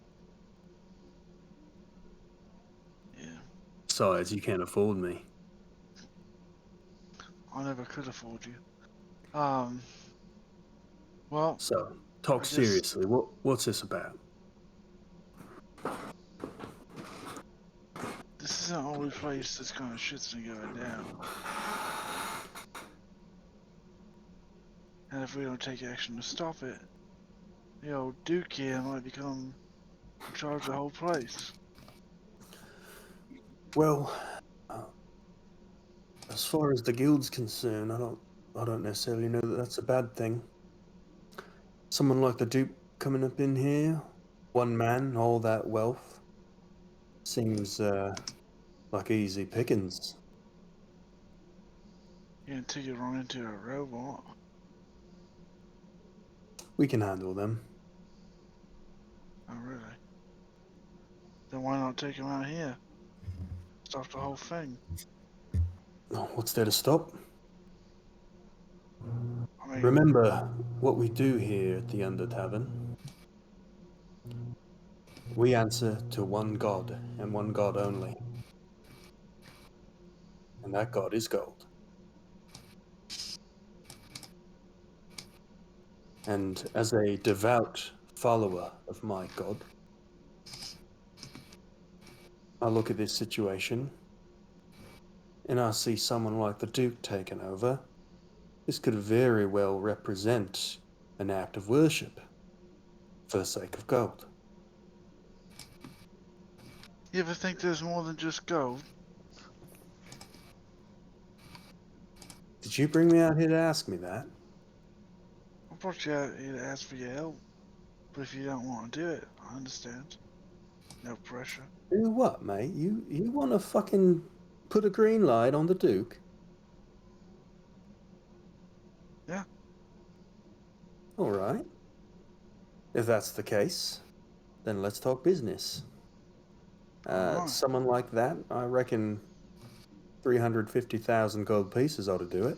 Yeah, Besides, you can't afford me. I never could afford you. Well, So, talk I guess- seriously. What's this about? this isn't the only place this kind of shit's been going down. And if we don't take action to stop it, the old Duke here might become in charge of the whole place. Well, as far as the guild's concerned, I don't necessarily know that that's a bad thing. Someone like the Duke coming up in here, one man, all that wealth, seems like easy pickings. Until you run into a robot. We can handle them. Oh, really? Then why not take him out here? Stop the whole thing. Oh, what's there to stop? I mean, Remember what we do here at the Undertavern. We answer to one God and one God only. And that God is gold. And as a devout follower of my God, I look at this situation and I see someone like the Duke taken over. This could very well represent an act of worship for the sake of gold. you ever think there's more than just gold? Did you bring me out here to ask me that? I brought you out here to ask for your help. But if you don't want to do it, I understand. No pressure. Do what, mate? You want to fucking put a green light on the Duke? Yeah. All right. If that's the case, then let's talk business. Alright. Someone like that, I reckon 350,000 gold pieces ought to do it.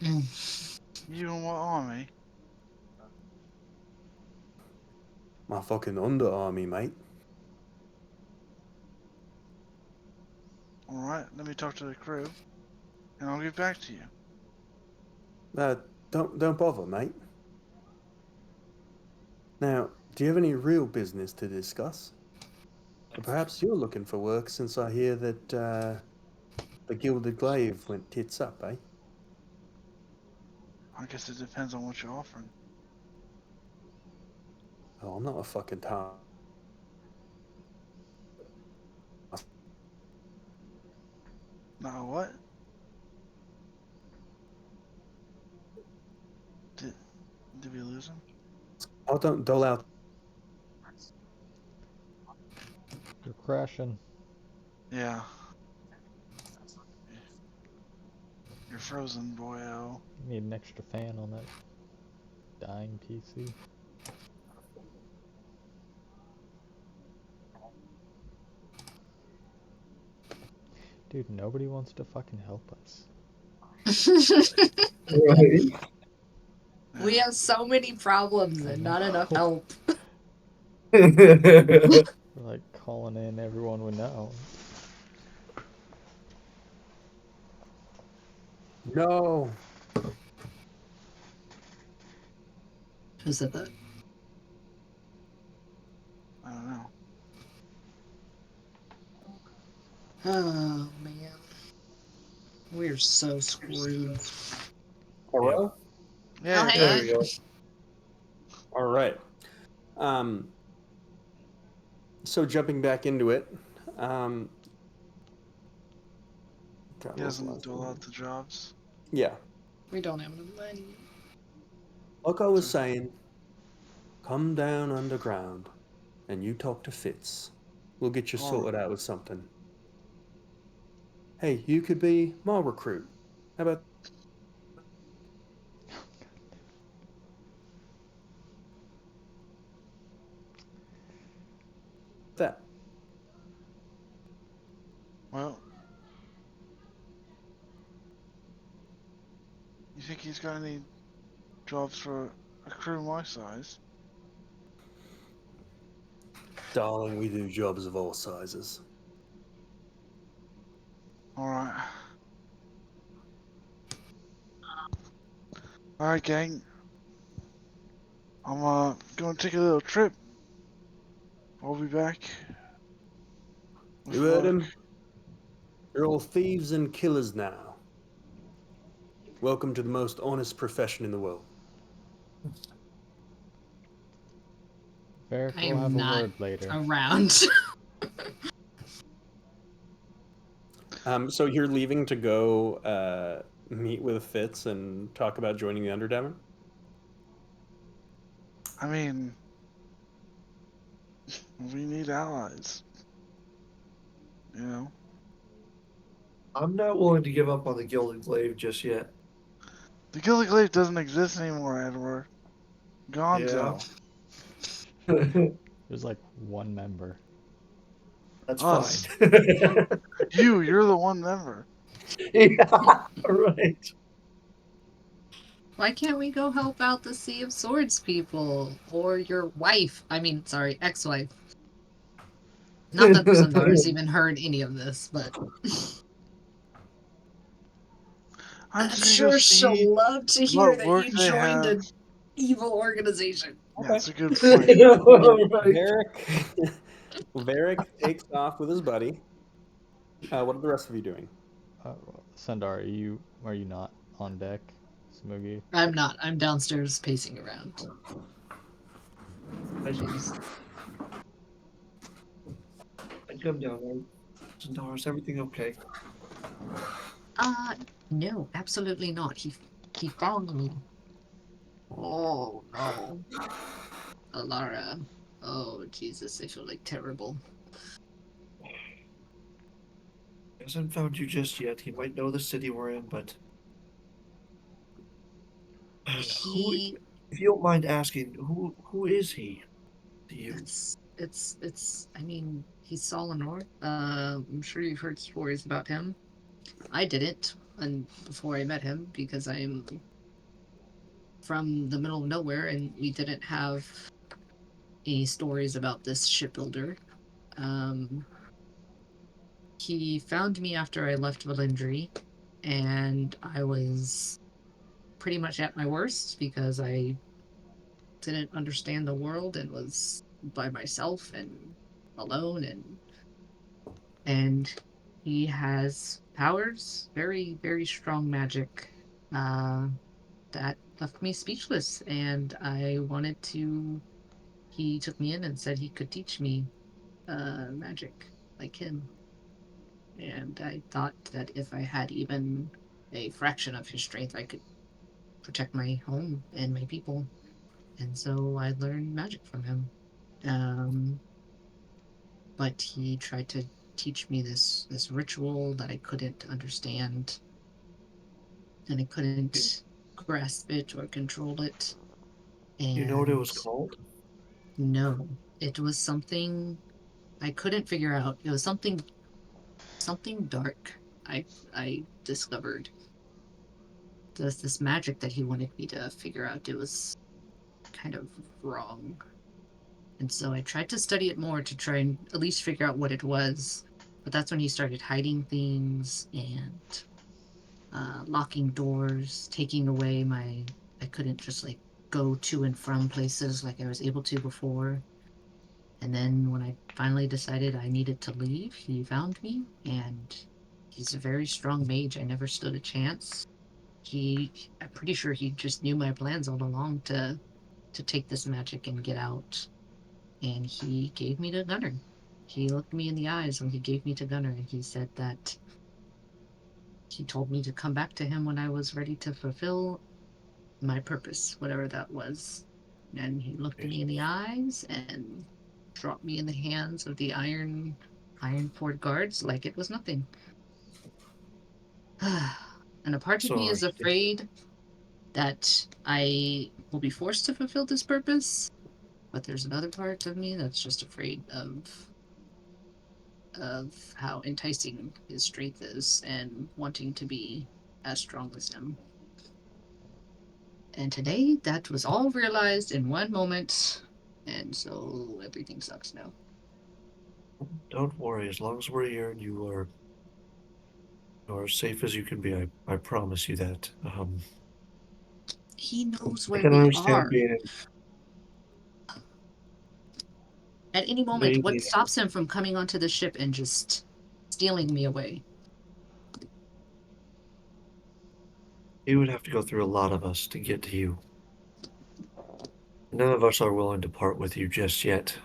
You and what army? My fucking under army, mate. Alright, let me talk to the crew, and I'll get back to you. Don't bother, mate. Now, do you have any real business to discuss? Or perhaps you're looking for work, since I hear that the Gilded Glaive went tits up, eh? I guess it depends on what you're offering. Oh, I'm not a fucking tar. Now what? Did we lose him? I don't dole out. You're crashing. Yeah. You're frozen, boyo. Need an extra fan on that dying PC. Dude, nobody wants to fucking help us. Right. We have so many problems and not enough help. We're like calling in everyone we know. No. Who said that? I don't know. Oh man, we're so screwed. Hello? Yeah, Oh, hey, There Ed. we go. All right. So jumping back into it, He doesn't dole out the jobs. yeah. we don't have enough money. Like I was saying, come down underground, and you talk to Fitz. We'll get you All sorted out with something. Hey, you could be my recruit. How about that? Well, you think he's got any jobs for a crew my size? Darling, we do jobs of all sizes. Alright. Alright, gang. I'm going to take a little trip. I'll be back. with You heard luck. him? You're all thieves and killers now. Welcome to the most honest profession in the world. Varric I will am have a not word later. around. So you're leaving to go meet with Fitz and talk about joining the Underdemon? I mean, we need allies. You know? I'm not willing to give up on the Gilded Glaive just yet. The Gilded Glaive doesn't exist anymore, Edward. Gonzo. There's like one member. That's Us. fine. You're the one member. Yeah, right. Why can't we go help out the Sea of Swords people? Or your wife? I mean, sorry, ex-wife. Not that Zandara's even heard any of this, but I'm I'm just gonna go sure she'll see love to hear what that work you they joined have. an evil organization. Yeah, that's a good point. Right. Varric takes off with his buddy. What are the rest of you doing? Sundar, are you not on deck? Smoogie? I'm not. I'm downstairs pacing around. I come down there. Zandar, is everything okay? No, absolutely not. He found me. Oh no. Alara. Oh Jesus, I feel like terrible. He hasn't found you just yet. He might know the city we're in, but He if you don't mind asking, who is he to you? it's. I mean, he's Solanor. I'm sure you've heard stories about him. I didn't, and before I met him, because I'm from the middle of nowhere, and we didn't have any stories about this shipbuilder. Um, he found me after I left Valindri, and I was pretty much at my worst because I didn't understand the world and was by myself and alone, and he has powers, very very strong magic, uh, that left me speechless, and I wanted to. He took me in and said he could teach me magic like him, and I thought that if I had even a fraction of his strength, I could protect my home and my people. And so I learned magic from him. Um, but he tried to teach me this ritual that I couldn't understand, and I couldn't grasp it or control it. You know what it And was called? no, it was something I couldn't figure out. It was something dark. I discovered this magic that he wanted me to figure out. It was kind of wrong. And so I tried to study it more to try and at least figure out what it was. But that's when he started hiding things and locking doors, taking away my. I couldn't just like go to and from places like I was able to before. And then when I finally decided I needed to leave, he found me, and he's a very strong mage. I never stood a chance. I'm pretty sure he just knew my plans all along to take this magic and get out. And he gave me to Gunner. He looked me in the eyes when he gave me to Gunner, and he said that he told me to come back to him when I was ready to fulfill my purpose, whatever that was. And he looked me in the eyes and dropped me in the hands of the iron fort guards like it was nothing. And a part of me Sorry. is afraid that I will be forced to fulfill this purpose, but there's another part of me that's just afraid of how enticing his strength is and wanting to be as strong as him. And today, that was all realized in one moment, and so everything sucks now. Don't worry, as long as we're here and you are as safe as you can be, I promise you that. He knows I where can we understand are. being At any moment, what maybe stops him from coming onto the ship and just stealing me away? he would have to go through a lot of us to get to you. None of us are willing to part with you just yet.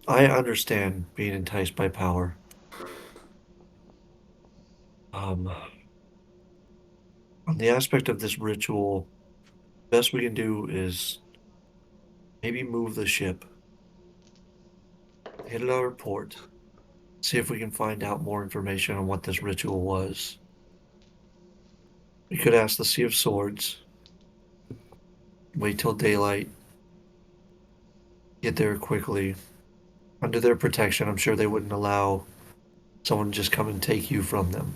I understand being enticed by power. On the aspect of this ritual, best we can do is maybe move the ship, hit another port, see if we can find out more information on what this ritual was. We could ask the Sea of Swords, wait till daylight, get there quickly. Under their protection, I'm sure they wouldn't allow someone to just come and take you from them.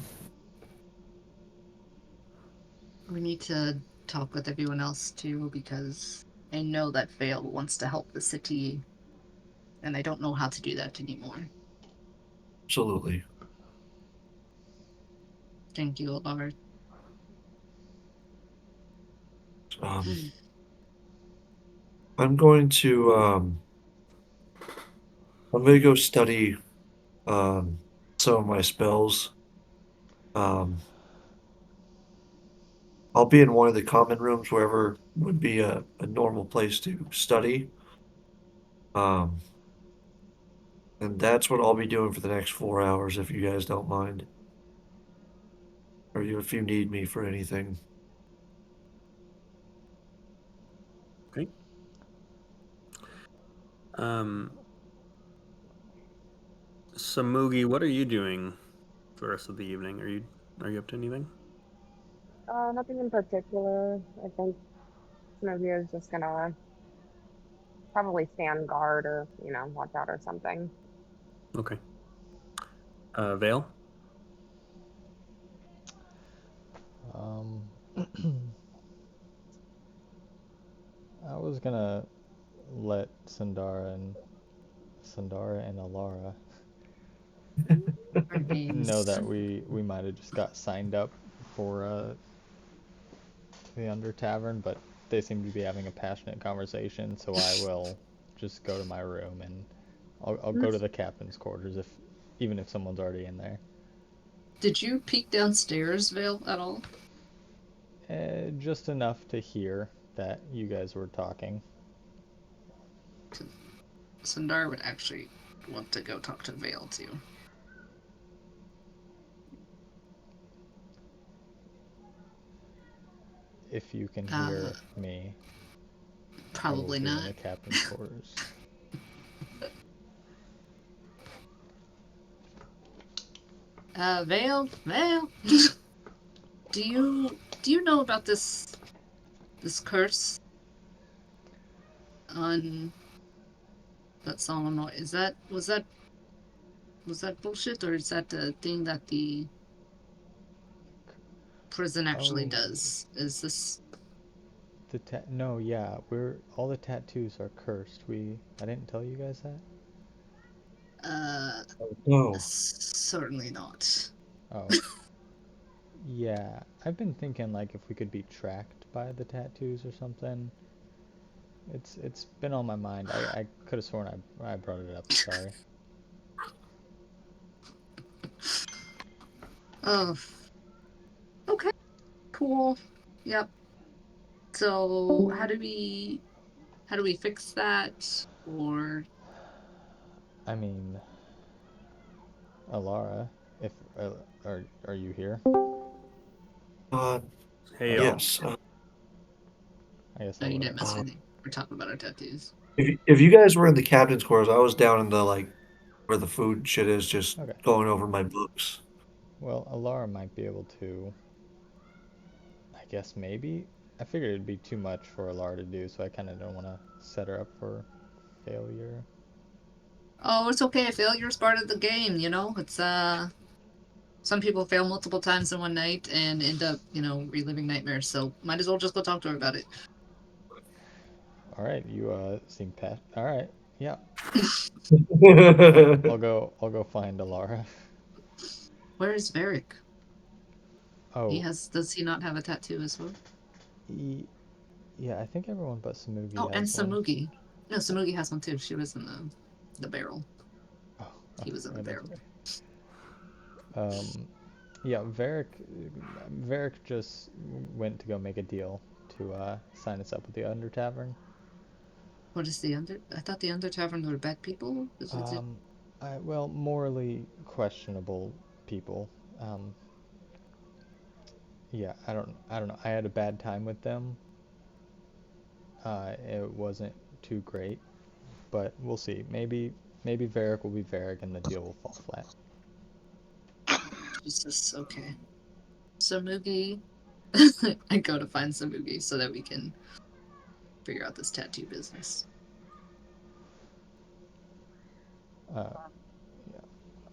We need to talk with everyone else too, because I know that Vale wants to help the city, and I don't know how to do that anymore. Absolutely. Thank you, Lord. I'm going to go study some of my spells. Um, I'll be in one of the common rooms, wherever would be a normal place to study. Um, and that's what I'll be doing for the next 4 hours, if you guys don't mind. Or if you need me for anything. Okay. So Moogie, what are you doing for the rest of the evening? Are you up to anything? Nothing in particular. I think Snowy is just gonna probably stand guard or, watch out or something. Okay. Vale? I was gonna let Sandara and Alara Our names. know that we might have just got signed up for the Under Tavern, but they seem to be having a passionate conversation, so I will just go to my room and I'll go to the captain's quarters even if someone's already in there. Did you peek downstairs, Vale, at all? Just enough to hear that you guys were talking. Sundar would actually want to go talk to Vale too. If you can hear me, Probably I will be not. in the captain's quarters. Vale, do you know about this curse on that Solomon? Was that bullshit, or is that the thing that the prison actually does? Is this No, yeah, all the tattoos are cursed. I didn't tell you guys that? No. certainly not. Oh. Yeah, I've been thinking like if we could be tracked by the tattoos or something. It's been on my mind. I could have sworn I brought it up. Sorry. Oh. Okay. Cool. Yep. So how do we fix that? Or I mean, Alara, if are you here? Hey, y'all. Yes. I guess no, I'll you let didn't her. miss anything. We're talking about our tattoos. If you guys were in the captain's quarters, I was down in the where the food shit is, just Okay. going over my books. Well, Alara might be able to. I guess maybe. I figured it'd be too much for Alara to do, so I kind of don't want to set her up for failure. Oh, it's okay. Failure's part of the game, It's some people fail multiple times in one night and end up, reliving nightmares. So might as well just go talk to her about it. All right, you seem all right. Yeah. I I'll go find Alara. Where is Varric? Oh. Does he not have a tattoo as well? Yeah, I think everyone but Samugi Oh, and has one. Samugi. No, Samugi has one too. She was in the barrel. Oh, He was in the barrel. Yeah, Varric just went to go make a deal to sign us up with the Under Tavern. What is the Under? I thought the Under Tavern were bad people. Well, morally questionable people. Yeah, I don't know. I had a bad time with them. It wasn't too great, but we'll see. Maybe Varric will be Varric and the deal will fall flat. Jesus, okay. Samugi. I go to find Samugi so that we can figure out this tattoo business. Yeah.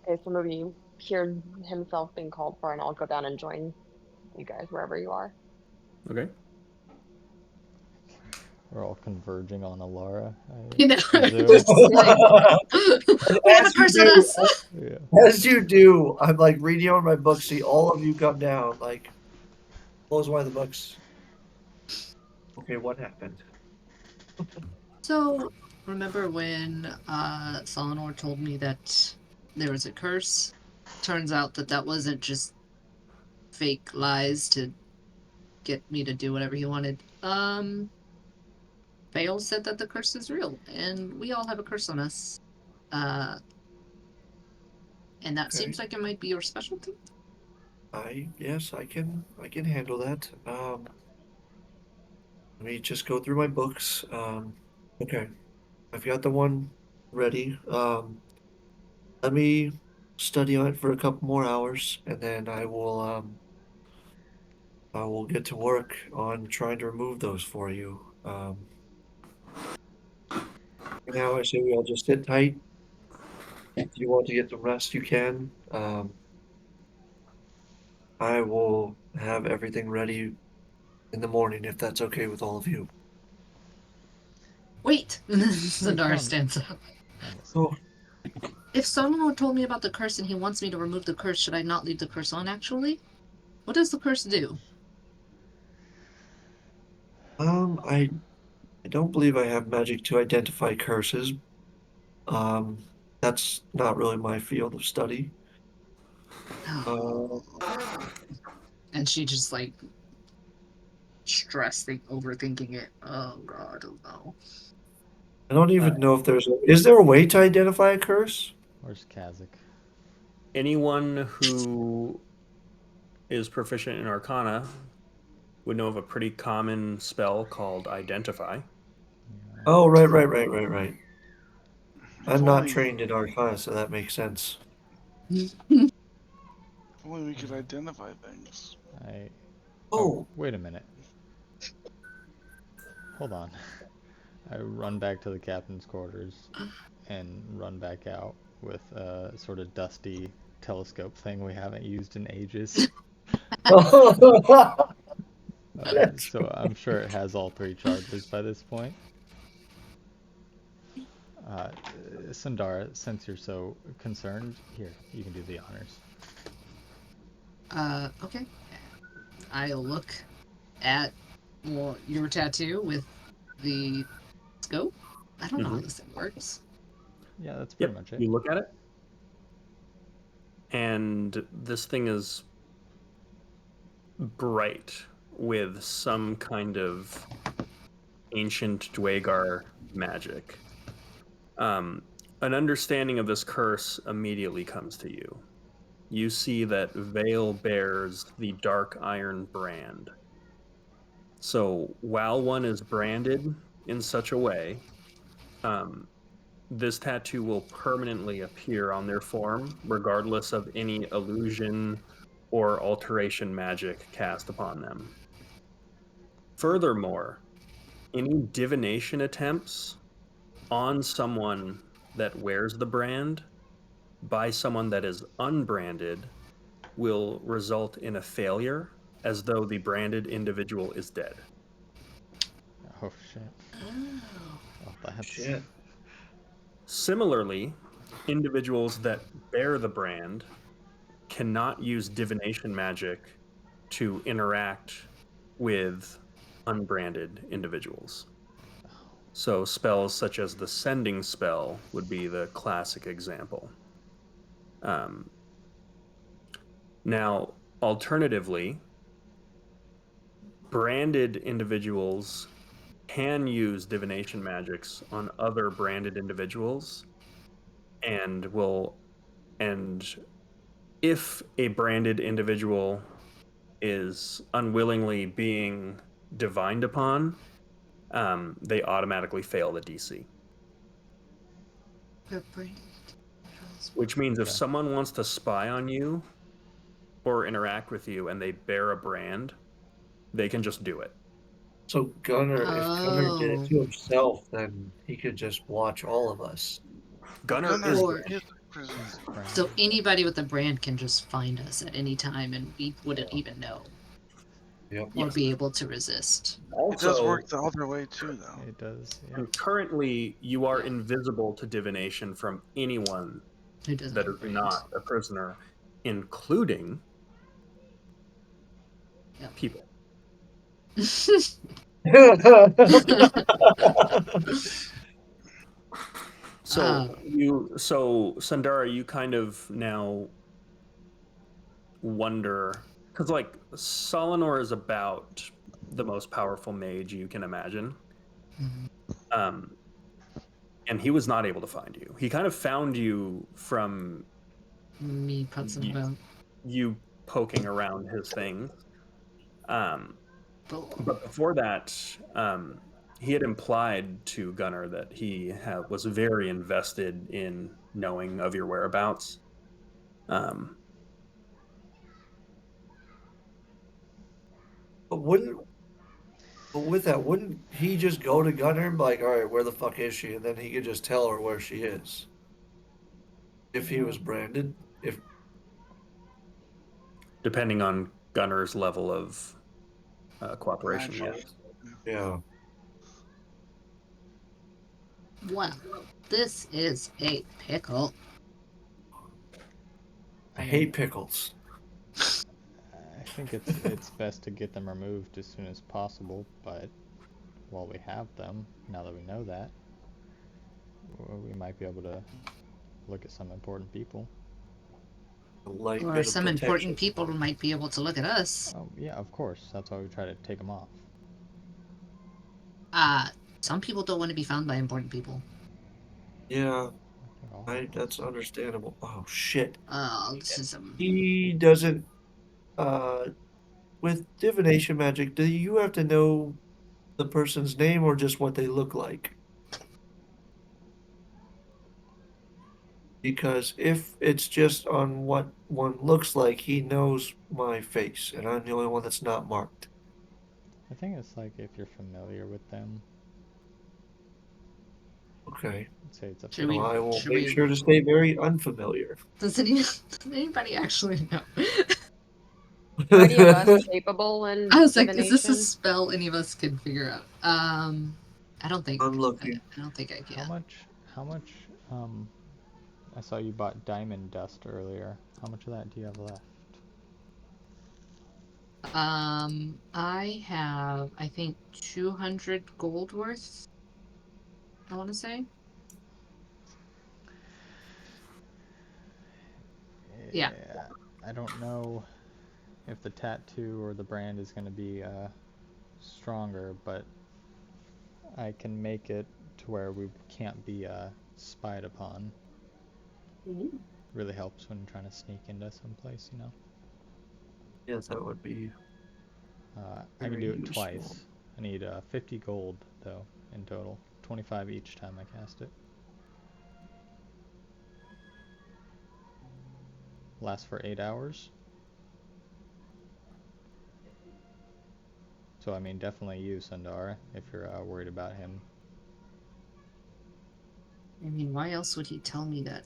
Okay, so maybe hear himself being called for, and I'll go down and join you guys wherever you are. Okay. We're all converging on Alara. You know, we have a As you curse on do, us. Yeah. as you do, I'm like reading over my books, see all of you come down, like close one of the books. Okay, what happened? So, remember when Solanor told me that there was a curse? Turns out that wasn't just fake lies to get me to do whatever he wanted. Vale said that the curse is real, and we all have a curse on us. And that seems like it might be your specialty. Yes, I can handle that. Let me just go through my books. Okay. I've got the one ready. Let me study on it for a couple more hours, and then I will get to work on trying to remove those for you. For now, I say we all just sit tight. If you want to get some rest, you can. I will have everything ready in the morning if that's okay with all of you. Wait! Sandara Tom. stands up. Oh, If someone told me about the curse and he wants me to remove the curse, should I not leave the curse on, actually? What does the curse do? I don't believe I have magic to identify curses. Um, that's not really my field of study. Oh. And she just, like, stressing, overthinking it. Oh, God, oh no. I don't even know if is there a way to identify a curse? Where's Kazik? Anyone who is proficient in Arcana would know of a pretty common spell called Identify. Yeah. Oh, right. If I'm not only- trained in Arcana, so that makes sense. If only we could identify things. Oh, Wait a minute. Hold on. I run back to the captain's quarters and run back out with a sort of dusty telescope thing we haven't used in ages. So I'm sure it has all 3 charges by this point. Sandara, since you're so concerned, here, you can do the honors. Okay. I'll look at your tattoo with the scope. I don't know how this thing works. Yeah, that's pretty much it. You look at it, and this thing is bright with some kind of ancient Dwagar magic. An understanding of this curse immediately comes to you. You see that Vale bears the Dark Iron brand. So while one is branded in such a way, this tattoo will permanently appear on their form, regardless of any illusion or alteration magic cast upon them. Furthermore, any divination attempts on someone that wears the brand by someone that is unbranded will result in a failure, as though the branded individual is dead. Oh shit. Oh, that's... shit. Similarly, individuals that bear the brand cannot use divination magic to interact with unbranded individuals. So spells such as the Sending spell would be the classic example. Now, alternatively, branded individuals can use divination magics on other branded individuals, and if a branded individual is unwillingly being divined upon, they automatically fail the DC. Which means if someone wants to spy on you or interact with you and they bear a brand, they can just do it. So Gunnar, if Gunnar did it Oh. to himself, then he could just watch all of us. Gunnar Gunnar is Or- is prison. So anybody with a brand can just find us at any time and we wouldn't even know Yep. or be able to resist. It does work the other way too, though. It does, yeah. And currently, you are invisible to divination from anyone Who doesn't that have a is brand. not a prisoner, including Yep. people. So Sandara, you kind of now wonder, because like Solinor is about the most powerful mage you can imagine. Mhm. And he was not able to find you. He kind of found you from Me putzing about. you poking around his thing. But But before that, he had implied to Gunnar that he was very invested in knowing of your whereabouts. But But with that, wouldn't he just go to Gunner and be like, all right, where the fuck is she? And then he could just tell her where she is. If he was branded. If Depending on Gunner's level of cooperation, Actually, yes. yeah. Well, this is a pickle. I hate pickles. I think it's best to get them removed as soon as possible, but while we have them, now that we know that, we might be able to look at some important people. A light Or bit of some protection. important people might be able to look at us. Oh, yeah, of course. That's why we try to take them off. Some people don't want to be found by important people. Yeah, Oh, that's understandable. Oh shit. This is He doesn't with divination magic, do you have to know the person's name or just what they look like? Because if it's just on what one looks like, he knows my face, and I'm the only one that's not marked. I think it's like if you're familiar with them. Okay. I'd say it's a Should we- Well, I will should make we- sure to stay very unfamiliar. Does anybody actually know? Are any of us capable in I was like, is this a divination? spell any of us can figure out? I don't think. I'm looking. I don't think I can. How much, I saw you bought diamond dust earlier. How much of that do you have left? I have, I think, 200 gold worth. I want to say. Yeah. I don't know if the tattoo or the brand is going to be stronger, but I can make it to where we can't be spied upon. Really helps when trying to sneak into someplace, you know. Yes, that would be. I can Very do it useful. twice. I need 50 gold though in total, 25 each time I cast it. Lasts for 8 hours. So I mean, definitely you, Sundar, if you're worried about him. I mean, why else would he tell me that?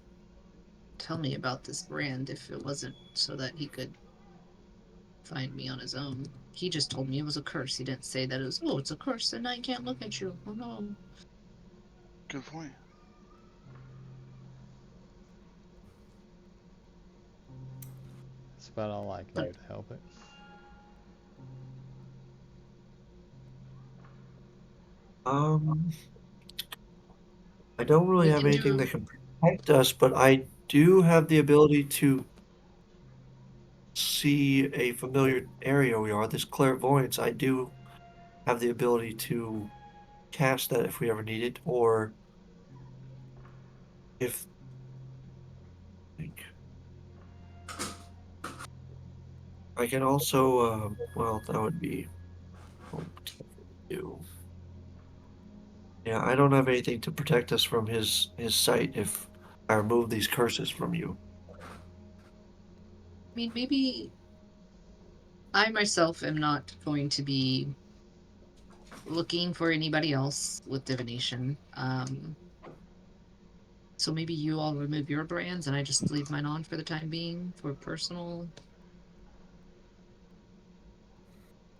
Tell me about this brand if it wasn't so that he could find me on his own. He just told me it was a curse. He didn't say that it was, oh, it's a curse and I can't look at you. Oh no. good point. That's about all I can do to help it. I don't really We have can anything do- that can protect us, but I do have the ability to see a familiar area we are. This clairvoyance, I do have the ability to cast that if we ever need it, or if I can also, well, that would be do. Yeah, I don't have anything to protect us from his sight if I remove these curses from you. I mean, maybe I myself am not going to be looking for anybody else with divination. So maybe you all remove your brands and I just leave mine on for the time being for personal.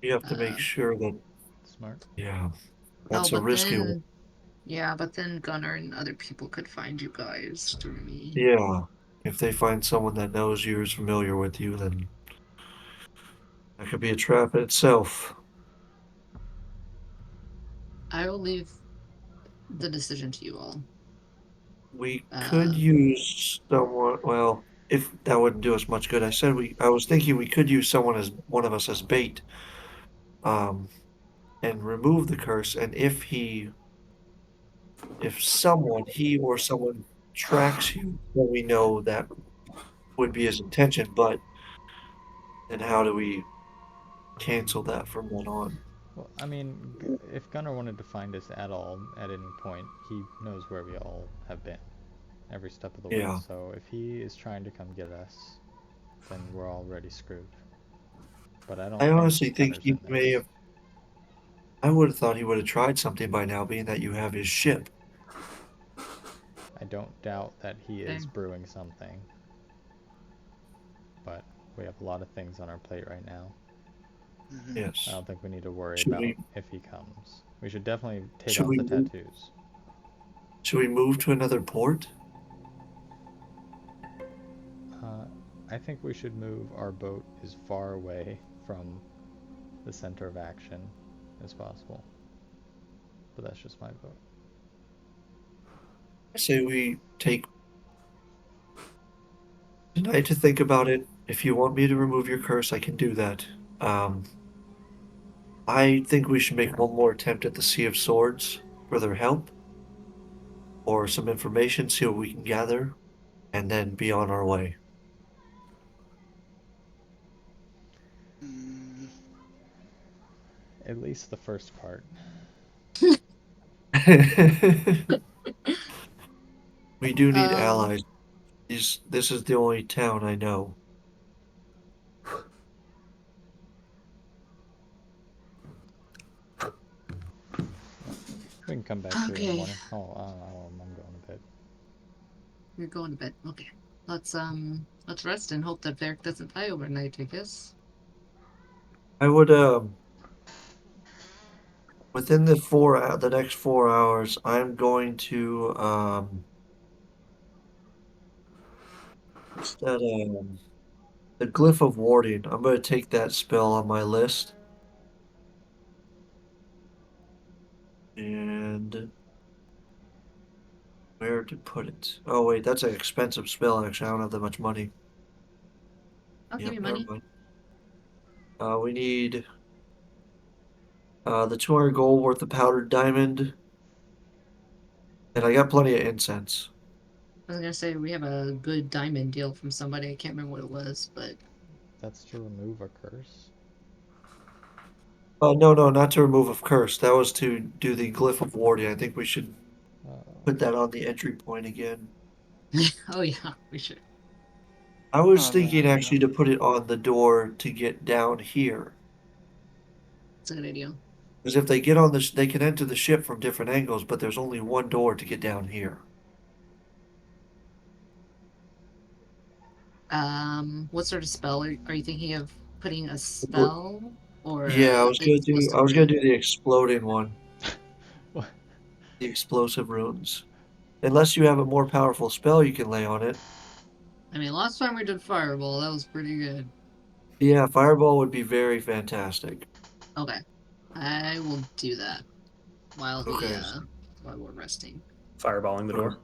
You have to make sure that, Smart. yeah, that's a but risky one. then, yeah, but then Gunnar and other people could find you guys through me. Yeah, if they find someone that knows you, is familiar with you, then that could be a trap in itself. I will leave the decision to you all. We could use someone, well, if that wouldn't do us much good. I was thinking we could use someone as one of us as bait, and remove the curse. And if he or someone tracks you, then we know that would be his intention. But then how do we cancel that from then on? Well, I mean, if Gunnar wanted to find us at all, at any point, he knows where we all have been, every step of the Yeah. way. So if he is trying to come get us, then we're already screwed. But I don't. I honestly think Gunnar's he in this. may have. I would have thought he would have tried something by now, being that you have his ship. I don't doubt that he is Okay. brewing something. But we have a lot of things on our plate right now. Mhm. Yes. I don't think we need to worry Should about we- if he comes. We should definitely take Should off we the move- tattoos. Should we move to another port? I think we should move our boat as far away from the center of action as possible. But that's just my vote. I say we take tonight to think about it. If you want me to remove your curse, I can do that. I think we should make one more attempt at the Sea of Swords for their help, or some information, see what we can gather, and then be on our way. Mm, At least the first part. We do need Um, allies. This is the only town I know. We can come back to it in the Okay. morning. I'm going to bed. You're going to bed. Okay. Let's rest and hope that Varric doesn't die overnight, I guess. I would within the next 4 hours, I'm going to what's that the Glyph of Warding. I'm going to take that spell on my list. And where to put it? Oh wait, that's an expensive spell. Actually, I don't have that much money. I'll Yep, give you never money. mind. We need the 200 gold worth of powdered diamond, and I got plenty of incense. I was gonna say we have a good diamond deal from somebody. I can't remember what it was, but That's to remove a curse. No, not to remove a curse. That was to do the Glyph of Warding. I think we should put that on the entry point again. oh yeah, we should. I was Oh, thinking there. actually to put it on the door to get down here. It's a good idea. Because if they get on they can enter the ship from different angles, but there's only one door to get down here. What sort of spell are you thinking of putting a spell or Yeah, I was gonna do. explosive I was gonna rune? do the exploding one, What? the explosive runes. Unless you have a more powerful spell you can lay on it. I mean, last time we did fireball, that was pretty good. Yeah, fireball would be very fantastic. Okay, I will do that while Okay. while we're resting. Fireballing the door.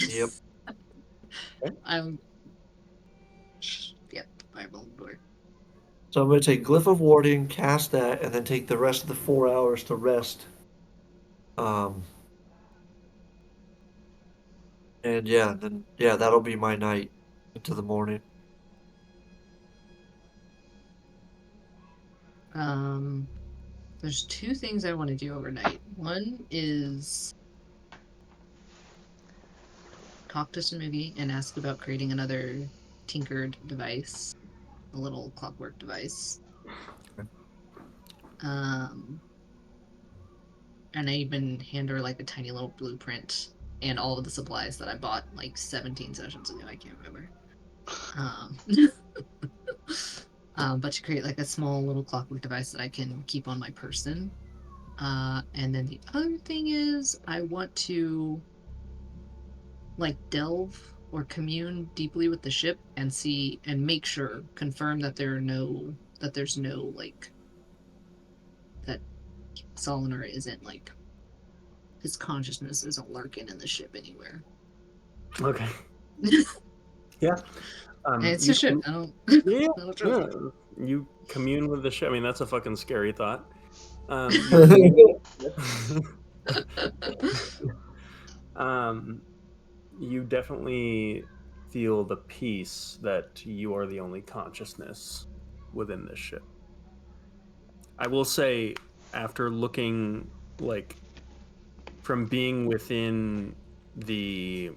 Yep. Yep, fireball door. So I'm gonna take Glyph of Warding, cast that, and then take the rest of the 4 hours to rest. And yeah, that'll be my night into the morning. There's two things I want to do overnight. One is talk to Smoogie and ask about creating another tinkered device, a little clockwork device. And I even hand her like a tiny little blueprint and all of the supplies that I bought like 17 sessions ago. I can't remember. But to create like a small little clockwork device that I can keep on my person. And then the other thing is I want to like delve or commune deeply with the ship and see and make sure, confirm that there's no like that Solinar isn't like his consciousness isn't lurking in the ship anywhere. Okay. Yeah. And it's you a ship. com- I don't. Yeah, I don't trust it. You commune with the ship. I mean, that's a fucking scary thought. You definitely feel the peace that you are the only consciousness within this ship. I will say, after looking like from being within the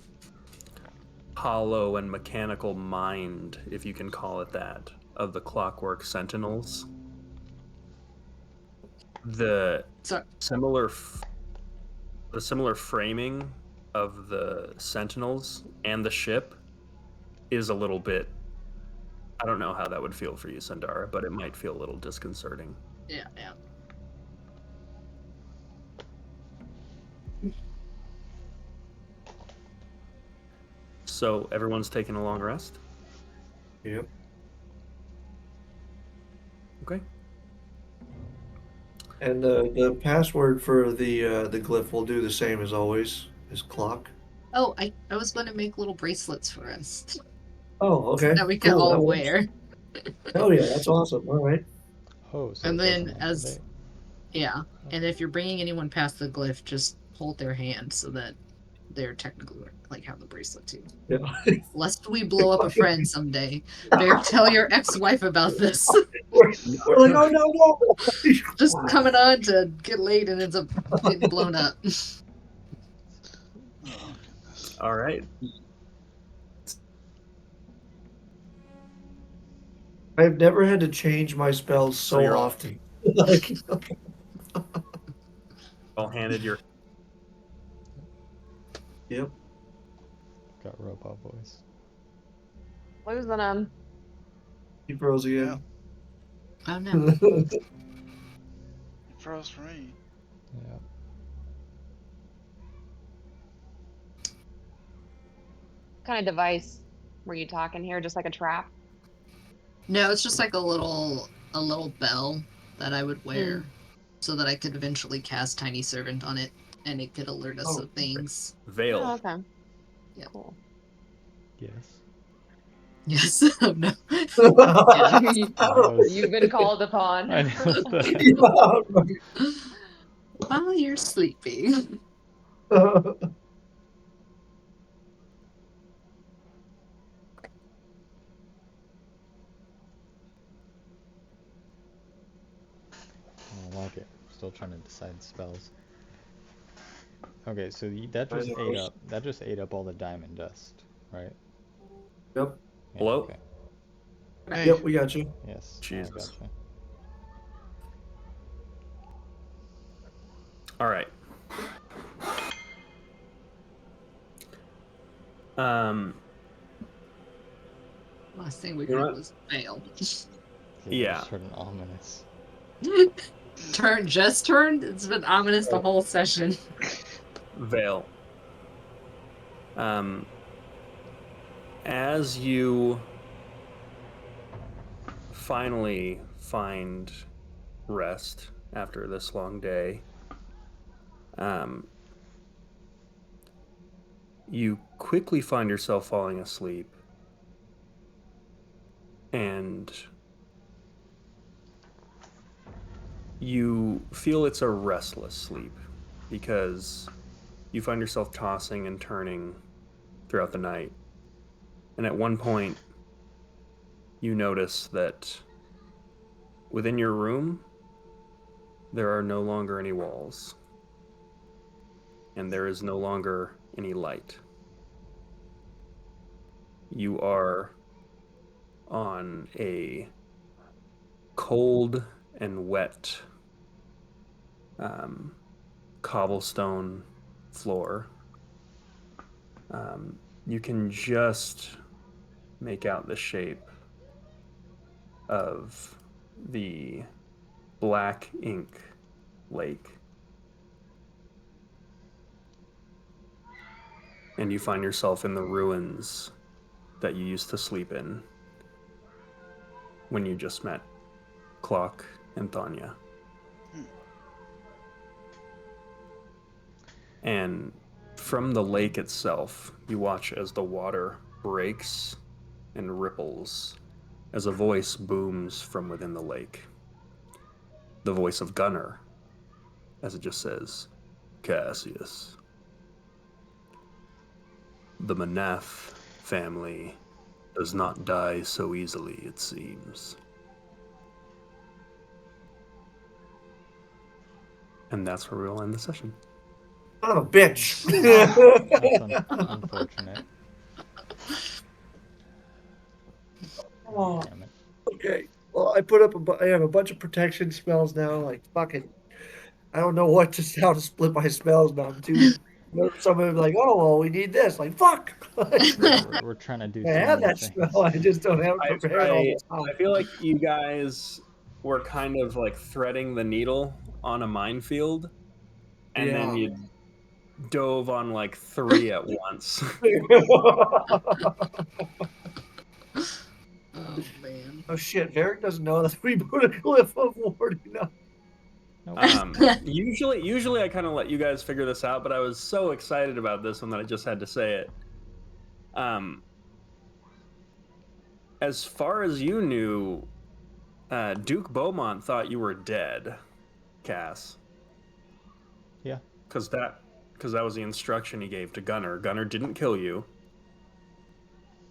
hollow and mechanical mind, if you can call it that, of the Clockwork Sentinels, The So similar framing of the sentinels and the ship is a little bit. I don't know how that would feel for you, Sandara, but it might feel a little disconcerting. yeah, yeah. So everyone's taking a long rest. Yep. Okay. And the password for the glyph will do the same as always. Is clock. Oh, I was going to make little bracelets for us Oh, okay. that we can Cool. That all works. wear. Oh yeah, that's awesome. All right. Oh, so And it then doesn't as activate. yeah, and if you're bringing anyone past the glyph, just hold their hand so that they're technically like have the bracelet too. Yeah. Lest we blow up a friend someday. Better tell your ex-wife about this. we're like, oh no. Just coming on to get laid and ends up getting blown up. Oh goodness. All right. I've never had to change my spells so you're all- often. Like, All handed your. yep. Got robot voice. Losing them. He froze again. Oh no. It froze for me. Yeah. What kind of device were you talking here? Just like a trap? No, it's just like a little bell that I would wear Mm. so that I could eventually cast Tiny Servant on it and it could alert us Oh, of things. Veil. Oh, okay. Yep. Cool. Yes. Yes. Oh no. You've been called upon. I know. While you're sleeping. I don't like it. Still trying to decide spells. Okay, so that I just know. ate up. That just ate up all the diamond dust, right? Yep. Yeah, Hello? Okay. Hey, Yep, we got you. Yes. Jesus. I gotcha. All right. Last thing we You know heard what? was fail. Yeah. Just heard an ominous. Turned. It's been ominous the whole session. Veil. As you finally find rest after this long day, you quickly find yourself falling asleep, and you feel it's a restless sleep because you find yourself tossing and turning throughout the night. And at one point, you notice that within your room, there are no longer any walls. And there is no longer any light. You are on a cold and wet cobblestone floor. You can just make out the shape of the black ink lake. And you find yourself in the ruins that you used to sleep in when you just met Clock and Thanya. And from the lake itself, you watch as the water breaks and ripples as a voice booms from within the lake. The voice of Gunnar, as it just says, Cassius. The Maneth family does not die so easily, it seems. And that's where we'll end the session. Son of a bitch. That's unfortunate. Oh, Damn it. okay. Well, I put up I have a bunch of protection spells now, like fucking I don't know how to split my spells now. I'm too. Someone would be like, oh well, we need this. Like fuck. We're trying to do I so have many that things. spell. I just don't have it prepared all the time. I feel like you guys were kind of like threading the needle on a minefield, and then Yeah. you dove on like 3 at once. Oh man. Oh shit, Varric doesn't know that we put a glyph of warding up. Nope. Usually I kind of let you guys figure this out, but I was so excited about this one that I just had to say it. As far as you knew, Duke Beaumont thought you were dead, Cass. Yeah. Because that was the instruction he gave to Gunnar. Gunnar didn't kill you,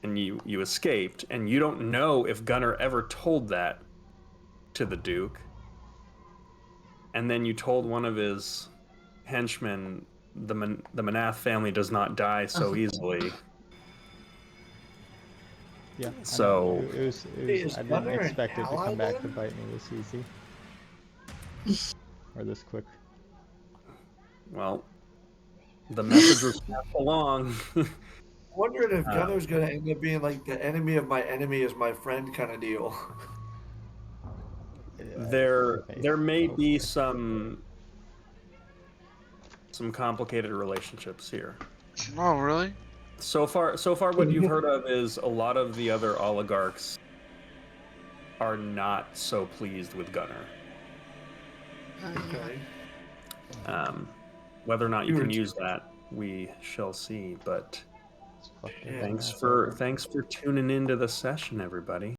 and you escaped, and you don't know if Gunnar ever told that to the Duke. And then you told one of his henchmen, the Manath family does not die so easily. Yeah. So it was Is I didn't Gunnar an expect it to ally come back to then? bite me this easy. Or this quick. well, the message was passed along. Wondering if Gunnar's gonna end up being like the enemy of my enemy is my friend kind of deal. There may Oh, be some complicated relationships here. Oh, really? So far what you've heard of is a lot of the other oligarchs are not so pleased with Gunnar. Okay. Whether or not you can use that, we shall see. But fuck Yeah. that thanks ass for over. tuning into the session, everybody.